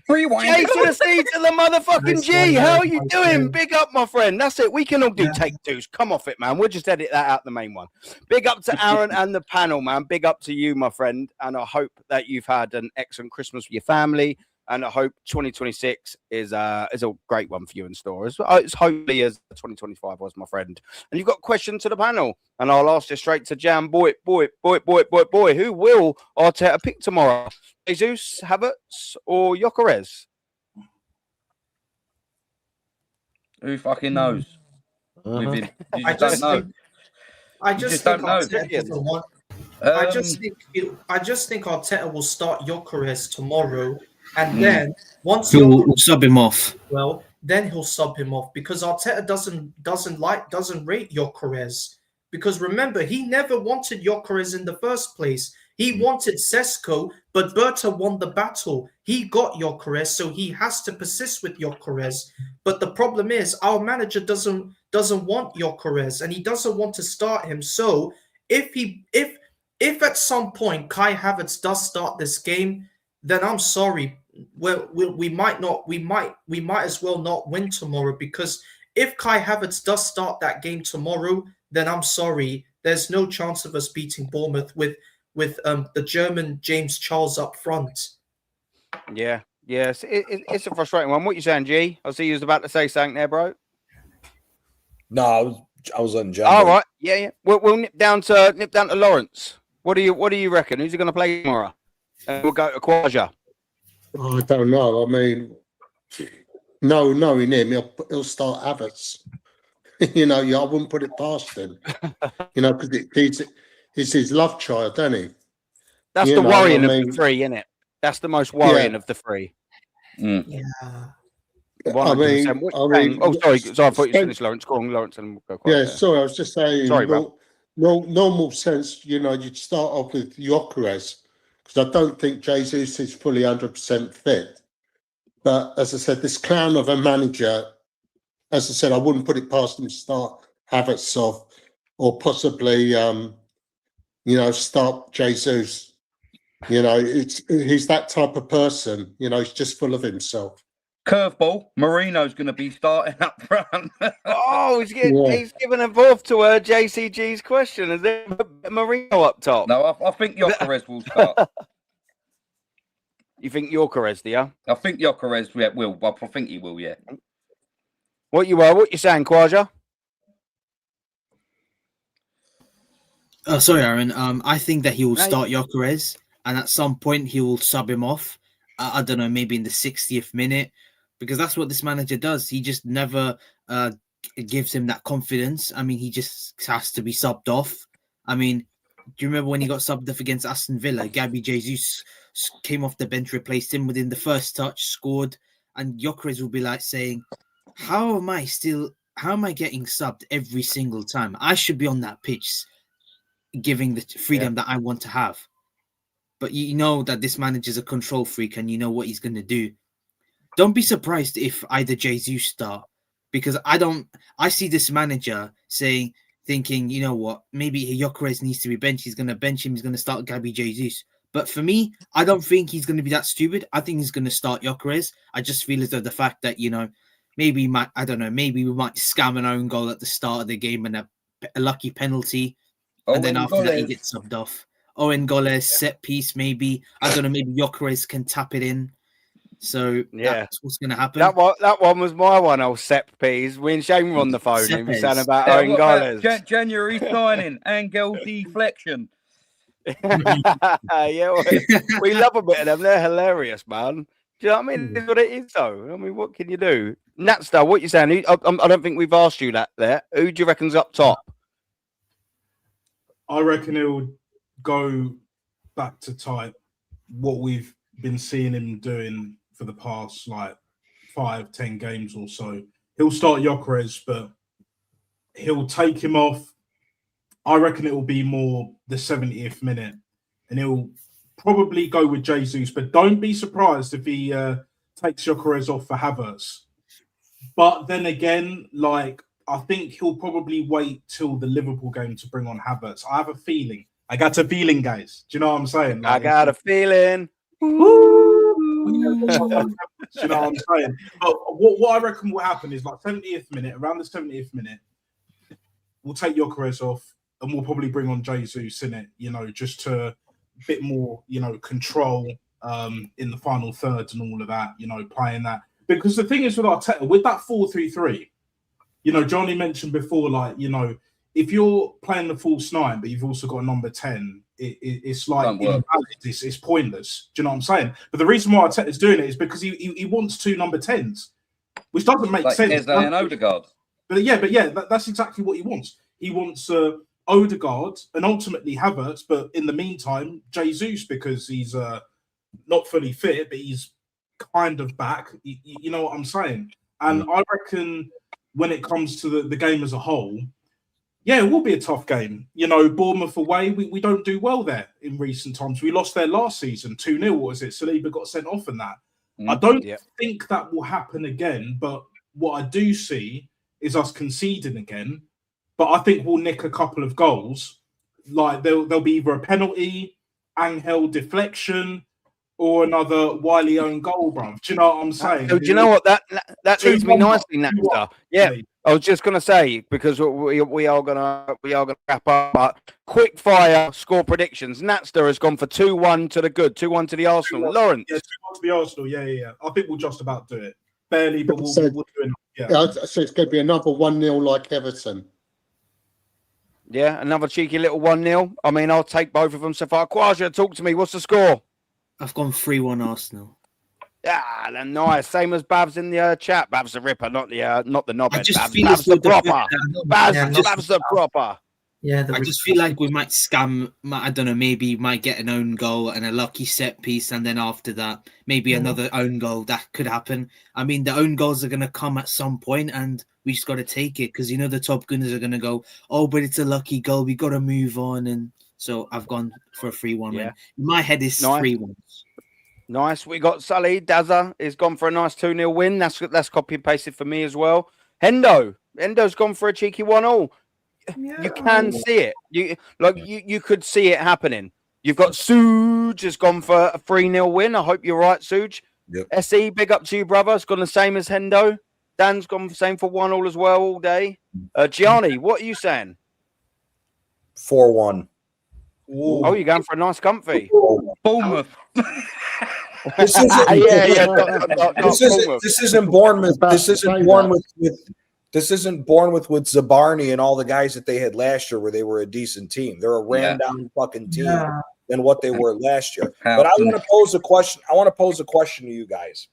Rewind. J to the C to the motherfucking G. How are you doing? Big up, my friend. That's it. We can all do take 2s. Come off it, man. We'll just edit that out, the main one. Big up to Aaron and the panel, man. Big up to you, my friend. And I hope that you've had an excellent Christmas with your family. And I hope 2026 is a great one for you in store. It's hopefully as 2025 was, my friend. And you've got a question to the panel. And I'll ask it straight to Jam. Boy. Who will Arteta pick tomorrow? Jesus, Havertz, or Gyökeres? Who fucking knows? You I just don't know. I just think Arteta will start Gyökeres tomorrow, and then once he'll sub him off. Well, then he'll sub him off, because Arteta doesn't rate Gyökeres. Because remember, he never wanted Gyökeres in the first place. He wanted Sesko, but Berta won the battle. He got Gyökeres, so he has to persist with Gyökeres. But the problem is, our manager doesn't want Gyökeres, and he doesn't want to start him. So if at some point Kai Havertz does start this game, then I'm sorry. We might as well not win tomorrow, because if Kai Havertz does start that game tomorrow, then I'm sorry. There's no chance of us beating Bournemouth with the German James Charles up front. Yeah, yes, it's a frustrating one. What you saying, G? I see you was about to say something there, bro. No, I was letting Jen. All right, yeah. We'll nip down to Lawrence. What do you reckon? Who's he going to play tomorrow? And we'll go to COYG. I don't know. I mean, knowing him, he'll start Havertz. I wouldn't put it past him. Because it's his love child, isn't he? That's the worrying of the three, isn't it? That's the most worrying of the three. Mm. Yeah. Sorry, I thought you finished, Lawrence. Go on, Lawrence, and we'll go quiet. Yeah, sorry, I was just saying. Sorry, bro. Normal sense, you'd start off with Gyökeres, because I don't think Jesus is fully 100% fit. But as I said, this clown of a manager, as I said, I wouldn't put it past him to start Havertz off, or possibly, start Jesus. He's that type of person. He's just full of himself. Curveball. Marino's going to be starting up front. He's giving a fourth to JCG's question. Is there Marino up top? No, I think Gyökeres will start. You think Gyökeres, do you? I think Gyökeres will. I think he will, yeah. What you saying, COYG? Oh, sorry, Aaron. I think that he will start Gyökeres, and at some point he will sub him off. I don't know, maybe in the 60th minute, because that's what this manager does. He just never gives him that confidence. I mean, he just has to be subbed off. I mean, do you remember when he got subbed off against Aston Villa? Gabby Jesus came off the bench, replaced him within the first touch, scored, and Gyökeres will be like saying, how am I getting subbed every single time? I should be on that pitch giving the freedom that I want to have. But you know that this manager's a control freak, and you know what he's going to do. Don't be surprised if either Jesus start, because I see this manager thinking, you know what, maybe Gyökeres needs to be benched. He's going to bench him. He's going to start Gabby Jesus. But for me, I don't think he's going to be that stupid. I think he's going to start Gyökeres. I just feel as though the fact that, maybe we might scam an own goal at the start of the game and a lucky penalty. And then after that, he gets subbed off. Owen Goles, set piece, maybe. I don't know, maybe Gyökeres can tap it in. So that's what's going to happen. That one was my one, old set piece. We and Shane were on the phone and we were saying about Owen Goles. January signing, angle deflection. We love a bit of them. They're hilarious, man. Do you know what I mean? It's what it is, though. I mean, what can you do? Natstar, what you saying? I don't think we've asked you that there. Who do you reckon's up top? I reckon he'll go back to type what we've been seeing him doing for the past 5-10 games or so. He'll start Gyökeres, but he'll take him off. I reckon it will be more the 70th minute, and he'll probably go with Jesus. But don't be surprised if he takes Gyökeres off for Havertz. But then again, I think he'll probably wait till the Liverpool game to bring on Havertz. I have a feeling. I got a feeling, guys. Do you know what I'm saying? I got a feeling. Do you know what I'm saying? But what I reckon will happen is 70th minute, around the 70th minute, we'll take Gyökeres off and we'll probably bring on Jesus in it, just to a bit more, control in the final thirds and all of that, playing that. Because the thing is with Arteta, with that 4-3-3, Johnny mentioned before, if you're playing the false nine, but you've also got a number 10, it's invalid. It's pointless. Do you know what I'm saying? But the reason why Arteta's doing it is because he wants 2 number 10s, which doesn't make sense. Eze and Odegaard. But that's exactly what he wants. He wants Odegaard and ultimately Havertz, but in the meantime, Jesus, because he's not fully fit, but he's kind of back. You know what I'm saying? And I reckon when it comes to the game as a whole, Yeah, it will be a tough game. You know, Bournemouth away, we don't do well there in recent times. We lost there last season, 2-0, what was it? Saliba got sent off in that. I don't think that will happen again, but what I do see is us conceding again. But I think we'll nick a couple of goals. Like there'll be either a penalty, Angel deflection, or another Wiley own goal, bruv. Do you know what I'm saying? So do you know what that leads me nicely, Napster? Yeah, I was just gonna say because we are gonna wrap up. But quick fire score predictions. Napster has gone for 2-1 to the good, 2-1 to the Arsenal. Lawrence, yeah, 2-1 to the Arsenal. Yeah. I think we'll just about do it. Barely, but we'll do it. Yeah, so it's going to be another 1-0 like Everton. Yeah, another cheeky little 1-0. I mean, I'll take both of them so far. Quasha, talk to me. What's the score? I've gone 3-1 Arsenal. Ah, nice. Same as Babs in the chat. Babs the Ripper, not the knobhead. Babs feel the proper. Babs the proper. Yeah, I just feel like we might scam. I don't know. Maybe might get an own goal and a lucky set piece, and then after that, maybe another own goal. That could happen. I mean, the own goals are going to come at some point, and we just got to take it because the top gunners are going to go, "Oh, but it's a lucky goal. We got to move on." And so I've gone for a 3-1 win. In my head is 3-1. Nice. We got Sully Dazza is gone for a nice 2-0 win. That's copy and pasted for me as well. Hendo's gone for a cheeky 1-1. You can see it. You could see it happening. You've got Suj has gone for a 3-0 win. I hope you're right, Suj. Yep. SE, big up to you, brother. It's gone the same as Hendo. Dan's gone the same for 1-1 as well all day. Gianni, what are you saying? 4-1. Oh, you're going for a nice comfy. Bournemouth. This isn't Bournemouth. This isn't Bournemouth with Zabarni and all the guys that they had last year, where they were a decent team. They're a ran down fucking team than what they were last year. But I want to pose a question. I want to pose a question to you guys.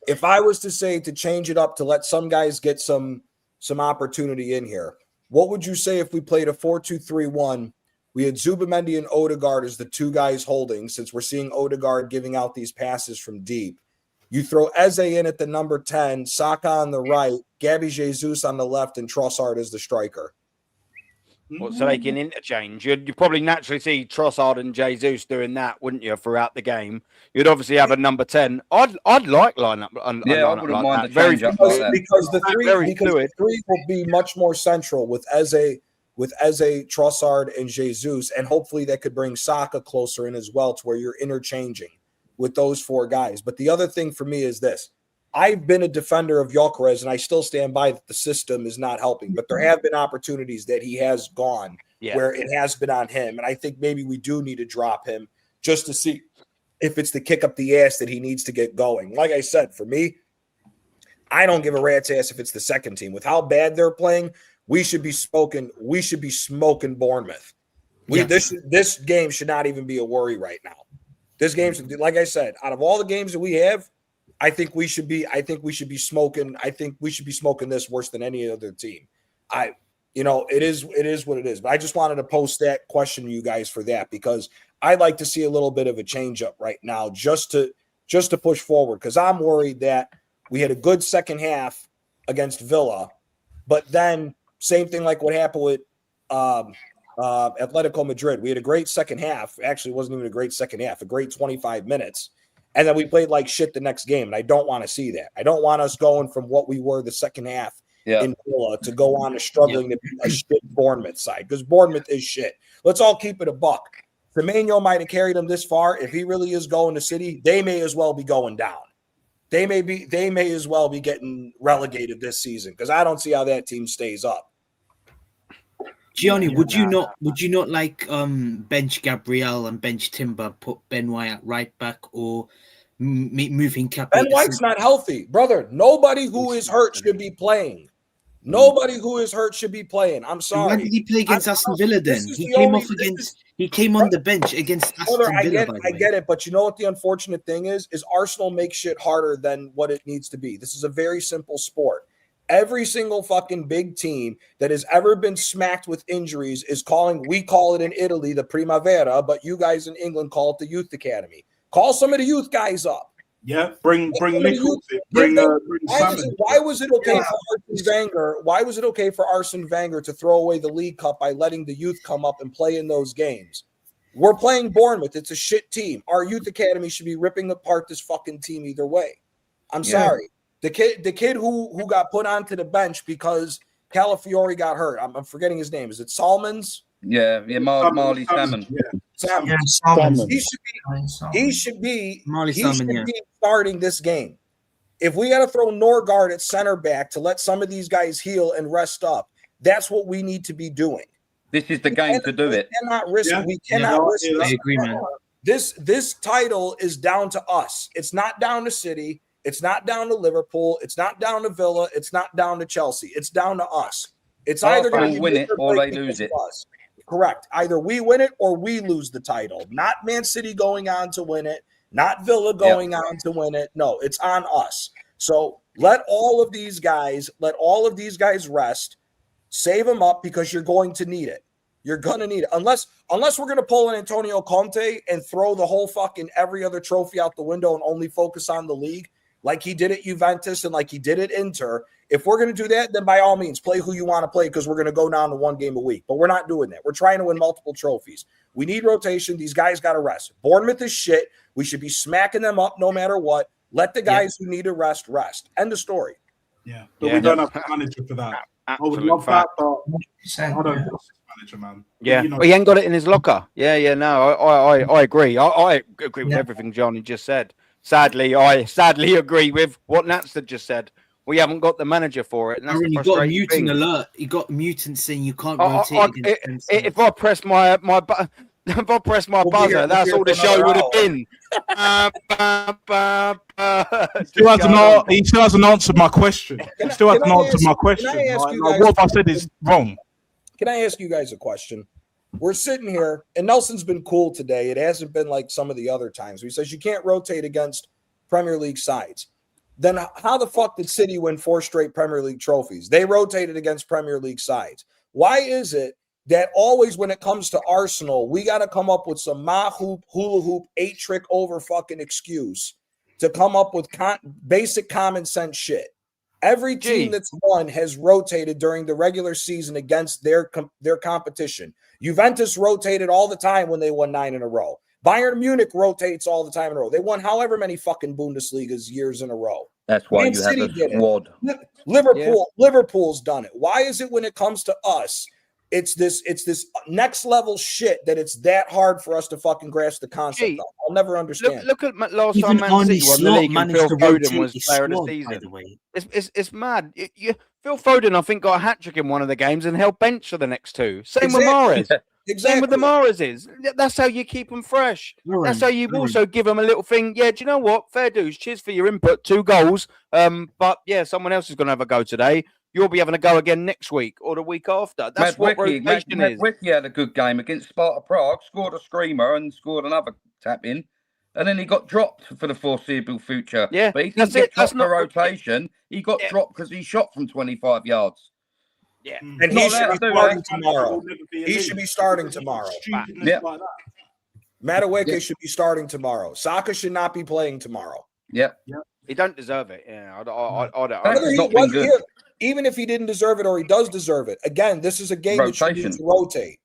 If I was to say to change it up to let some guys get some opportunity in here, what would you say if we played a 4-2-3-1? We had Zubamendi and Odegaard as the two guys holding, since we're seeing Odegaard giving out these passes from deep. You throw Eze in at the number 10, Saka on the right, Gabby Jesus on the left, and Trossard as the striker. Well, so they can interchange. You'd probably naturally see Trossard and Jesus doing that, wouldn't you, throughout the game? You'd obviously have a number 10. I'd like lineup. I wouldn't mind the change up because the three will be much more central with Eze, Trossard, and Jesus, and hopefully that could bring Saka closer in as well, to where you're interchanging with those four guys. But the other thing for me is this. I've been a defender of Gyökeres, and I still stand by that the system is not helping. But there have been opportunities that he has gone where it has been on him. And I think maybe we do need to drop him just to see if it's the kick up the ass that he needs to get going. Like I said, for me, I don't give a rat's ass if it's the second team. With how bad they're playing, we should be smoking Bournemouth. This game should not even be a worry right now. This game, like I said, out of all the games that we have, I think we should be smoking this worse than any other team. It is what it is. But I just wanted to post that question to you guys for that, because I'd like to see a little bit of a change up right now just to push forward, because I'm worried that we had a good second half against Villa, but then same thing like what happened with Atletico Madrid. We had a great second half. Actually, it wasn't even a great second half, a great 25 minutes. And then we played like shit the next game. And I don't want to see that. I don't want us going from what we were the second half in Villa to go on to struggling to be a shit Bournemouth side, because Bournemouth is shit. Let's all keep it a buck. Firmino might have carried them this far. If he really is going to City, they may as well be going down. They may as well be getting relegated this season, because I don't see how that team stays up. Gianni, would you not like bench Gabriel and bench Timber, put Ben White at right back, or moving Capo? Ben White's not healthy, brother. Nobody who is hurt should be playing. Nobody who is hurt should be playing. I'm sorry. Why did he play against Aston Villa then? He came on the bench against Aston Villa. I get it, but you know what the unfortunate thing is Arsenal makes shit harder than what it needs to be. This is a very simple sport. Every single fucking big team that has ever been smacked with injuries we call it in Italy the Primavera, but you guys in England call it the Youth Academy. Call some of the youth guys up. Yeah, bring Nichols in. Bring Salmon. Why was it okay for Arsene Wenger? Why was it okay for Arsene Wenger to throw away the League Cup by letting the youth come up and play in those games? We're playing Bournemouth. It's a shit team. Our youth academy should be ripping apart this fucking team either way. I'm sorry. The kid who got put onto the bench because Calafiore got hurt. I'm forgetting his name. Is it Salmons? Yeah, Marley Salmon. Salmon. He should be starting this game. If we got to throw Norgard at center back to let some of these guys heal and rest up, that's what we need to be doing. This is the game to do it. We cannot risk. I agree, man. This title is down to us. It's not down to City. It's not down to Liverpool. It's not down to Villa. It's not down to Chelsea. It's down to us. It's either going to win it or they lose it. Correct. Either we win it or we lose the title. Not Man City going on to win it. Not Villa going on to win it. No, it's on us. So let all of these guys rest. Save them up because you're going to need it. You're going to need it. Unless we're going to pull an Antonio Conte and throw the whole fucking every other trophy out the window and only focus on the league like he did at Juventus and like he did at Inter. If we're going to do that, then by all means, play who you want to play because we're going to go down to one game a week. But we're not doing that. We're trying to win multiple trophies. We need rotation. These guys got to rest. Bournemouth is shit. We should be smacking them up no matter what. Let the guys who need to rest. End of story. Yeah, but we don't have a manager for that. I would love that, but I don't trust this manager, man. Yeah, but he ain't got it in his locker. No, I agree. I agree with everything Johnny just said. Sadly, I agree with what Natster just said. We haven't got the manager for it. And that's you got a mutant alert. You got mutants saying you can't rotate. If I press my buzzer, that's all the show would have been. He still hasn't answered my question. What I said is wrong. Can I ask you guys a question? We're sitting here, and Nelson's been cool today. It hasn't been like some of the other times. He says you can't rotate against Premier League sides. Then how the fuck did City win 4 straight Premier League trophies? They rotated against Premier League sides. Why is it that always when it comes to Arsenal, we got to come up with some hoop, hula hoop, 8-trick over fucking excuse to come up with basic common sense shit? Every team that's won has rotated during the regular season against their competition. Juventus rotated all the time when they won 9 in a row. Bayern Munich rotates all the time in a row. They won however many fucking Bundesligas years in a row. That's why you have a squad. Liverpool's done it. Why is it when it comes to us, it's this next level shit that it's that hard for us to fucking grasp the concept of? I'll never understand. Look at last time Man City won the league and Phil Foden was player of the season. It's mad. Phil Foden, I think, got a hat-trick in one of the games and held bench for the next 2. Same with Mahrez. Same with the Mahrez's. That's how you keep them fresh. That's how you also give them a little thing. Yeah, do you know what? Fair dues. Cheers for your input. 2 goals. But yeah, someone else is going to have a go today. You'll be having a go again next week or the week after. That's what rotation is. Wiki had a good game against Sparta Prague, scored a screamer and scored another tap in. And then he got dropped for the foreseeable future. Yeah, but he didn't get dropped for rotation. He got dropped because he shot from 25 yards. Yeah, and he should be starting tomorrow. He should be starting tomorrow. Yeah, Madueke should be starting tomorrow. Saka should not be playing tomorrow. Yeah, he don't deserve it. Yeah, I don't. Even if he didn't deserve it or he does deserve it, again, this is a game that you need to rotate.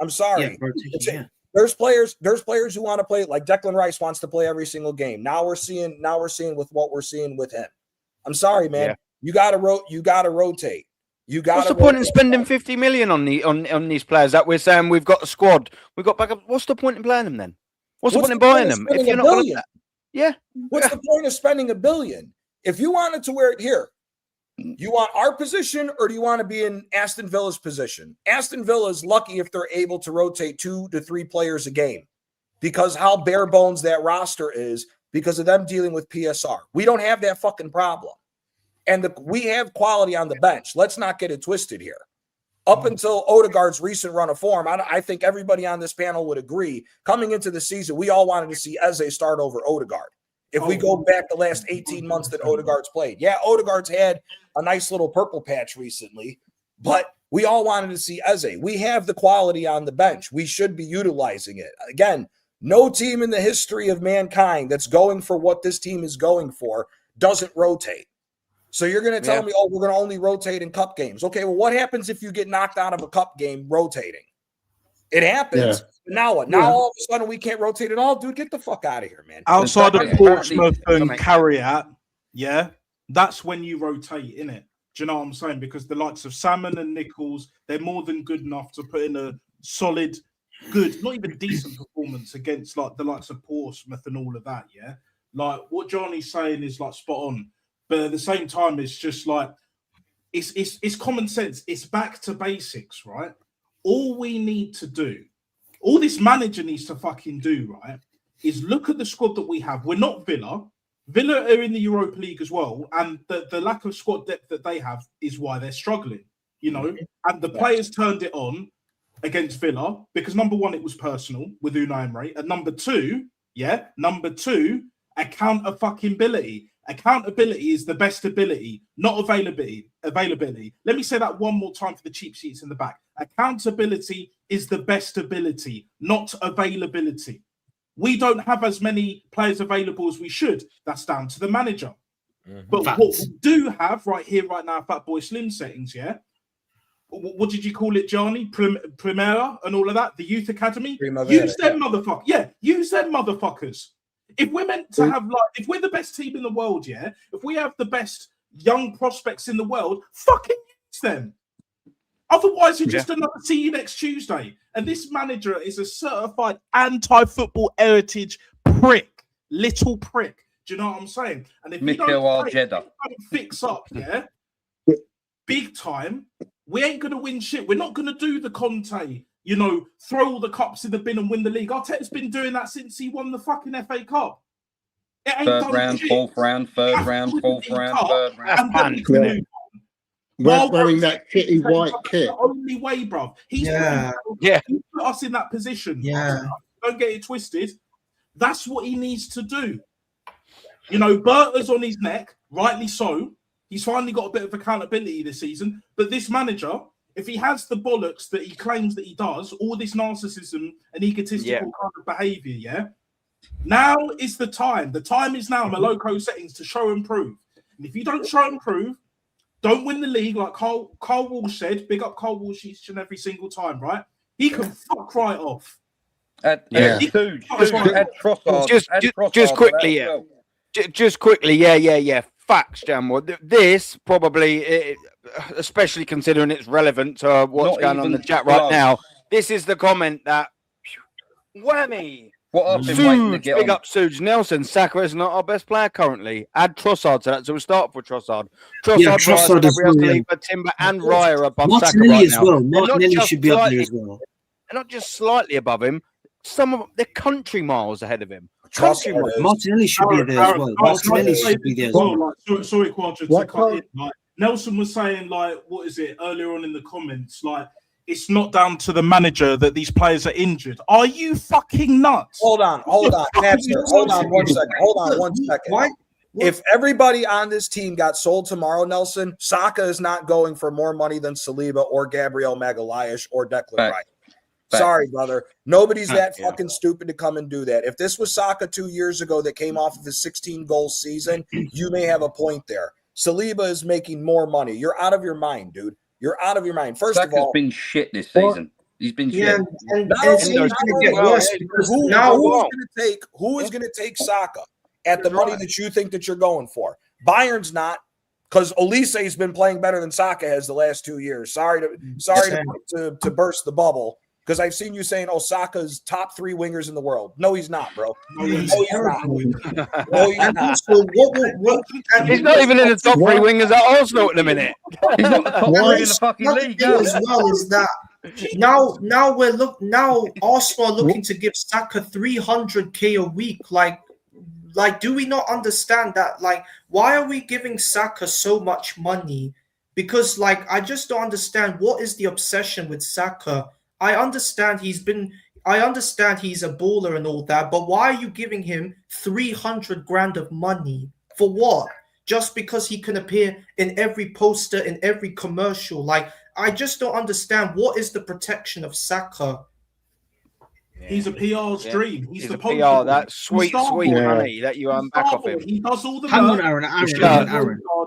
I'm sorry. There's players who want to play like Declan Rice wants to play every single game. Now we're seeing with what we're seeing with him. I'm sorry, man. Yeah. You gotta rotate. What's the point in spending 50 million on these players that we're saying we've got a squad, we've got backup? What's the point in playing them then? What's the point in buying them if you're not going to? Yeah. What's the point of spending $1 billion if you wanted to wear it here? You want our position or do you want to be in Aston Villa's position? Aston Villa is lucky if they're able to rotate 2 to 3 players a game because how bare bones that roster is because of them dealing with PSR. We don't have that fucking problem. And we have quality on the bench. Let's not get it twisted here. Up until Odegaard's recent run of form, I think everybody on this panel would agree, coming into the season, we all wanted to see Eze start over Odegaard. If we go back the last 18 months that Odegaard's played. Yeah, Odegaard's had a nice little purple patch recently, but we all wanted to see Eze. We have the quality on the bench. We should be utilizing it. Again, No team in the history of mankind that's going for what this team is going for doesn't rotate. So you're going to tell me, oh, we're going to only rotate in cup games. Okay, well, what happens if you get knocked out of a cup game rotating? It happens. Yeah. Now what? Now all of a sudden we can't rotate at all? Dude, get the fuck out of here, man. Outside of Portsmouth and Carriat, that's when you rotate, innit? Do you know what I'm saying? Because the likes of Salmon and Nichols, they're more than good enough to put in a solid, good, not even decent performance against like the likes of Portsmouth and all of that, yeah? Like what Johnny's saying is like spot on. But at the same time, it's just like it's common sense. It's back to basics, right? All we need to do, all this manager needs to fucking do, right, is look at the squad that we have. We're not Villa. Villa are in the Europa League as well, and the lack of squad depth that they have is why they're struggling, you know. And the players turned it on against Villa because number one, it was personal with Unai Emery, and number two, accountability. Accountability is the best ability, not availability. Let me say that one more time for the cheap seats in the back. Accountability is the best ability, not availability. We don't have as many players available as we should. That's down to the manager. But what we do have right here, right now, Fat Boy Slim settings, what did you call it, Johnny? Primera and all of that? The Youth Academy? Use them, motherfuckers. Yeah, use them, motherfuckers. If we're meant to have, like, if we're the best team in the world, if we have the best young prospects in the world, fucking use them. Otherwise, you're just another see you next Tuesday. And this manager is a certified anti-football heritage prick. Little prick. Do you know what I'm saying? And if you don't fix up, big time, we ain't going to win shit. We're not going to do the Conte, you know, throw all the cups in the bin and win the league. Arteta's been doing that since he won the fucking FA Cup. It ain't Third round, fourth round, third round, fourth round, third round. Wearing that shitty white kit. The only way, bruv. He put us in that position. Don't get it twisted. That's what he needs to do. You know, Berta's on his neck, rightly so. He's finally got a bit of accountability this season. But this manager, if he has the bollocks that he claims that he does, all this narcissism and egotistical kind of behavior, now is the time. The time is now, Maloko settings, to show and prove. And if you don't show and prove, don't win the league, like Carl Walsh said. Big up Carl Walsh each and every single time, right? He can fuck right off. Just quickly, facts, Jamwood. This probably, especially considering it's relevant to what's going on in the chat right now. This is the comment that whammy. What I've been waiting to get big up Suge Nelson. Saka is not our best player currently. Add Trossard to that, so we'll start for Trossard. Trossard is Timber and Raya above Saka right now. Well. Martinelli should be up there as well. They're not just slightly above him. Some of them, they're country miles ahead of him. Martinelli should be there as well. Martinelli should be there as well. Sorry, Quadra, to cut in. Like, Nelson was saying, like, what is it earlier on in the comments? Like, it's not down to the manager that these players are injured. Are you fucking nuts? Hold on. Napster, hold on 1 second. Hold on 1 second. What? If everybody on this team got sold tomorrow, Nelson, Saka is not going for more money than Saliba or Gabriel Magalhaes or Declan Rice. Sorry, brother. Nobody's that fucking stupid to come and do that. If this was Saka 2 years ago that came off of his 16-goal season, you may have a point there. Saliba is making more money. You're out of your mind, dude. You're out of your mind. First of all, been shit this season. He's been shit. And who is going to take Saka at the money that you think that you're going for? Bayern's not, because Olise's been playing better than Saka has the last 2 years. Sorry to burst the bubble, because I've seen you saying, "Oh, Saka's top 3 wingers in the world." No, he's not, bro. He's not even in the top 3 wingers at Arsenal at the minute. He's not the top 3 in the fucking league. As well as that, now Arsenal are looking to give Saka 300k a week. Like, do we not understand that? Like, why are we giving Saka so much money? Because, like, I just don't understand what is the obsession with Saka. I understand he's a baller and all that, but why are you giving him 300 grand of money? For what? Just because he can appear in every poster, in every commercial? Like, I just don't understand what is the protection of Saka. He's a PR's dream. He's the poster PR, boy. that sweet money that you earn back off him. He does all the Hang on, work. Aaron.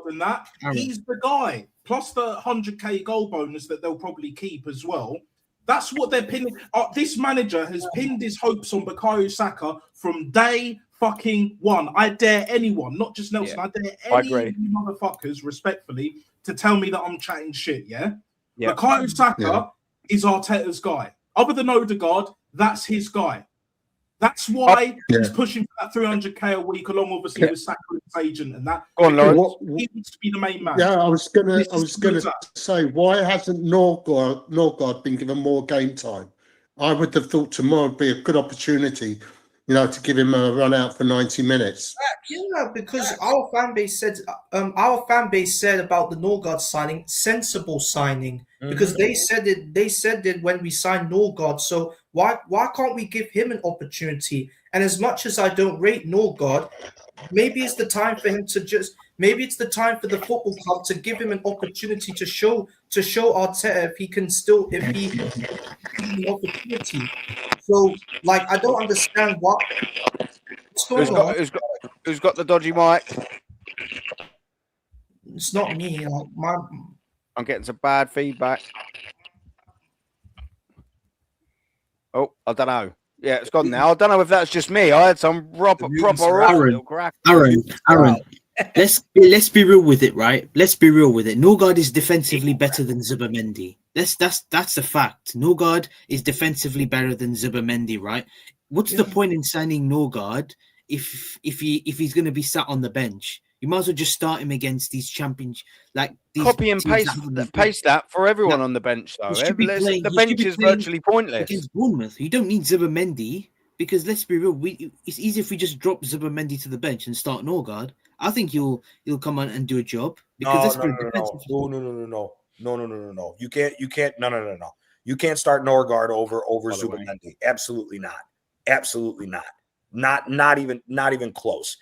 And that. He's the guy. Plus the 100k goal bonus that they'll probably keep as well. That's what they're pinning. This manager has pinned his hopes on Bukayo Saka from day fucking one. I dare anyone, not just Nelson. I dare any of you motherfuckers, respectfully, to tell me that I'm chatting shit. Yeah. Bukayo Saka is Arteta's guy. Other than Odegaard, that's his guy. That's why he's pushing for that 300k a week, along obviously with Saka and his agent and that. Go on, Lawrence. He needs to be the main man. Yeah, I was gonna say, why hasn't Norgard been given more game time? I would have thought tomorrow would be a good opportunity, to give him a run out for 90 minutes. Yeah, because our fan base said about the Norgard signing, sensible signing, because they said it when we signed Norgard. So why can't we give him an opportunity? And as much as I don't rate Norgard, maybe it's the time for him to maybe it's the time for the football club to give him an opportunity to show Arteta if he can an opportunity. So I don't understand what's going on. Who's got the dodgy mic? It's not me. I'm getting some bad feedback. Oh, I don't know. Yeah, it's gone now. I don't know if that's just me. I had some proper Aaron. Let's be real with it, right? Let's be real with it. Norgard is defensively better than Zubimendi. That's a fact. Norgard is defensively better than Zubimendi, right? What's the point in signing Norgard if he's going to be sat on the bench? You might as well just start him against these champions, copy and paste that for everyone on the bench, though. The bench is virtually pointless against Bournemouth. You don't need Zubimendi because let's be real. It's easy if we just drop Zubimendi to the bench and start Norgard. I think he'll come on and do a job. Because No. You can't. No. You can't start Norgard over Zubimendi. Absolutely not. Absolutely not. Not even close.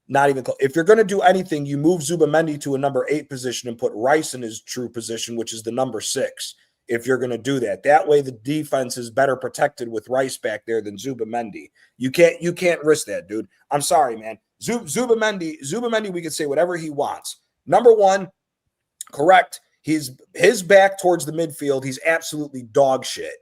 Not even close. If you're going to do anything, you move Zubimendi to a number 8 position and put Rice in his true position, which is the number 6. If you're going to do that, that way the defense is better protected with Rice back there than Zubimendi. You can't risk that, dude. I'm sorry, man. Zubimendi, we could say whatever he wants. Number 1, correct. His back towards the midfield. He's absolutely dog shit.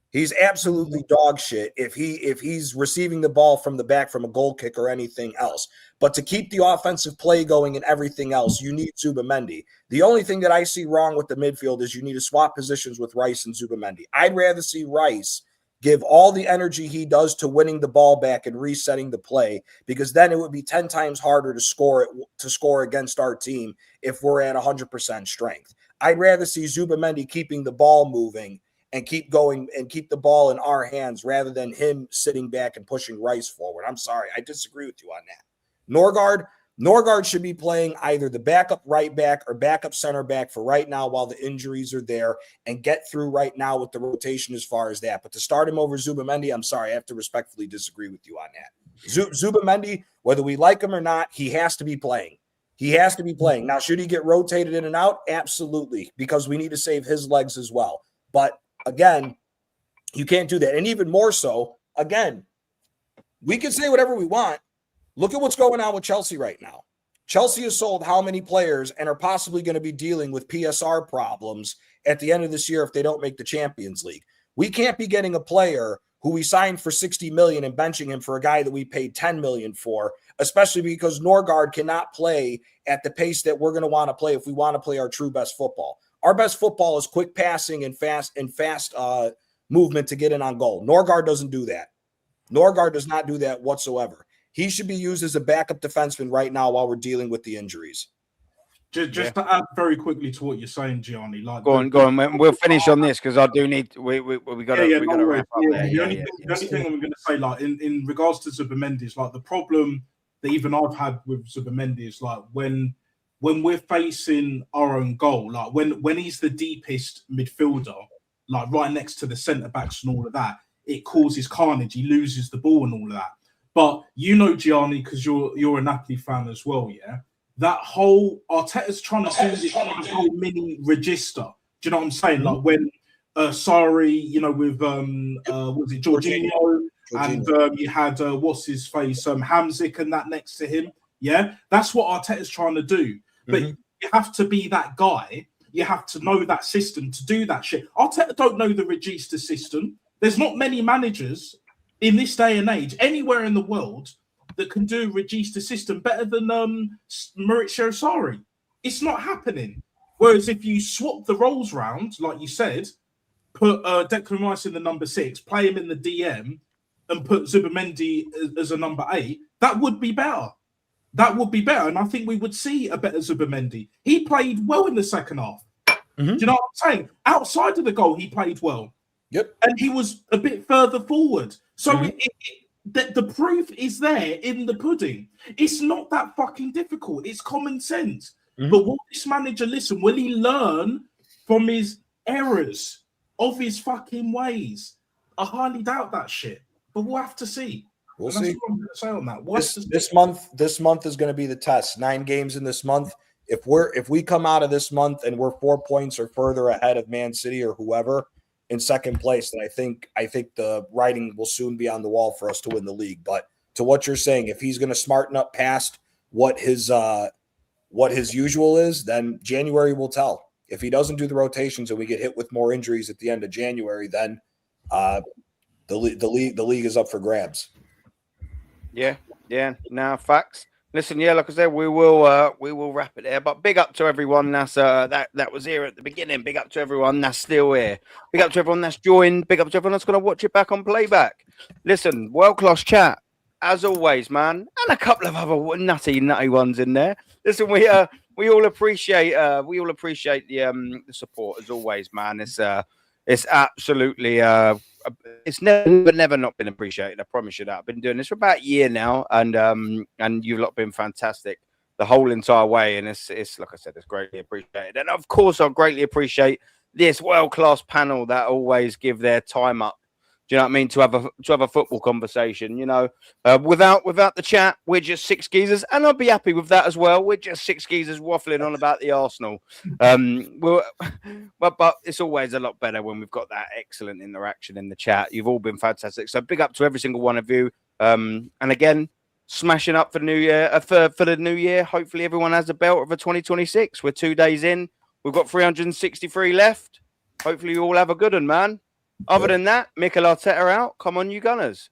He's absolutely dog shit if he's receiving the ball from the back from a goal kick or anything else. But to keep the offensive play going and everything else, you need Zubimendi. The only thing that I see wrong with the midfield is you need to swap positions with Rice and Zubimendi. I'd rather see Rice give all the energy he does to winning the ball back and resetting the play, because then it would be 10 times harder to score against our team if we're at 100% strength. I'd rather see Zubimendi keeping the ball moving and keep going and keep the ball in our hands rather than him sitting back and pushing Rice forward. I'm sorry. I disagree with you on that. Norgard should be playing either the backup right back or backup center back for right now while the injuries are there and get through right now with the rotation as far as that. But to start him over Zubimendi, I'm sorry. I have to respectfully disagree with you on that. Zubimendi, whether we like him or not, he has to be playing. He has to be playing. Now, should he get rotated in and out? Absolutely, because we need to save his legs as well. But again, you can't do that. And even more so, again, we can say whatever we want. Look at what's going on with Chelsea right now. Chelsea has sold how many players and are possibly going to be dealing with PSR problems at the end of this year if they don't make the Champions League. We can't be getting a player who we signed for 60 million and benching him for a guy that we paid 10 million for, especially because Norgard cannot play at the pace that we're going to want to play if we want to play our true best football. Our best football is quick passing and fast movement to get in on goal. Norgard doesn't do that. Norgard does not do that whatsoever. He should be used as a backup defenseman right now while we're dealing with the injuries. Just to add very quickly to what you're saying, Gianni. Go on. We'll finish on this because I do need. We got to wrap up there. The only thing I'm going to say, in regards to Zubimendi, is the problem that even I've had with Zubimendi is when we're facing our own goal, when he's the deepest midfielder, right next to the centre backs and all of that, it causes carnage. He loses the ball and all of that. But Gianni, because you're a Napoli fan as well, yeah. That whole Arteta's trying to do this whole mini register. Do you know what I'm saying? Sarri, you know, with was it Jorginho? And you had what's his face, Hamzik and that next to him. Yeah, that's what Arteta's trying to do. But you have to be that guy. You have to know that system to do that shit. Arteta don't know the Regista system. There's not many managers in this day and age anywhere in the world that can do Regista system better than Maurizio Sarri. It's not happening. Whereas if you swap the roles round, like you said, put Declan Rice in the number 6, play him in the DM, and put Zubimendi as a number 8, that would be better. That would be better. And I think we would see a better Zubimendi. He played well in the second half. Do you know what I'm saying? Outside of the goal, he played well. Yep. And he was a bit further forward. So the proof is there in the pudding. It's not that fucking difficult. It's common sense. But will this manager listen? Will he learn from his errors of his fucking ways? I highly doubt that shit. But we'll have to see. We'll and that's see. what I'm going to say on that. This month is going to be the test. 9 games in this month. If we come out of this month and we're 4 points or further ahead of Man City or whoever in second place, then I think the writing will soon be on the wall for us to win the league. But to what you're saying, if he's going to smarten up past what his usual is, then January will tell. If he doesn't do the rotations and we get hit with more injuries at the end of January, then the league is up for grabs. Yeah. Now, facts. Listen, like I said, we will wrap it there. But big up to everyone that's that was here at the beginning. Big up to everyone that's still here. Big up to everyone that's joined. Big up to everyone that's going to watch it back on playback. Listen, world class chat as always, man, and a couple of other nutty ones in there. Listen, we all appreciate the support as always, man. It's absolutely it's never not been appreciated. I promise you that. I've been doing this for about a year now, and you've lot been fantastic the whole entire way. And it's like I said, it's greatly appreciated. And of course, I greatly appreciate this world-class panel that always give their time up. Do you know what I mean? To have a football conversation, you know, without the chat, we're just 6 geezers, and I'd be happy with that as well. We're just 6 geezers waffling on about the Arsenal. But it's always a lot better when we've got that excellent interaction in the chat. You've all been fantastic, so big up to every single one of you. And again, smashing up for the new year. For the new year, hopefully everyone has a belt of a 2026. We're 2 days in. We've got 363 left. Hopefully you all have a good one, man. Other than that, Mikel Arteta out. Come on, you Gunners.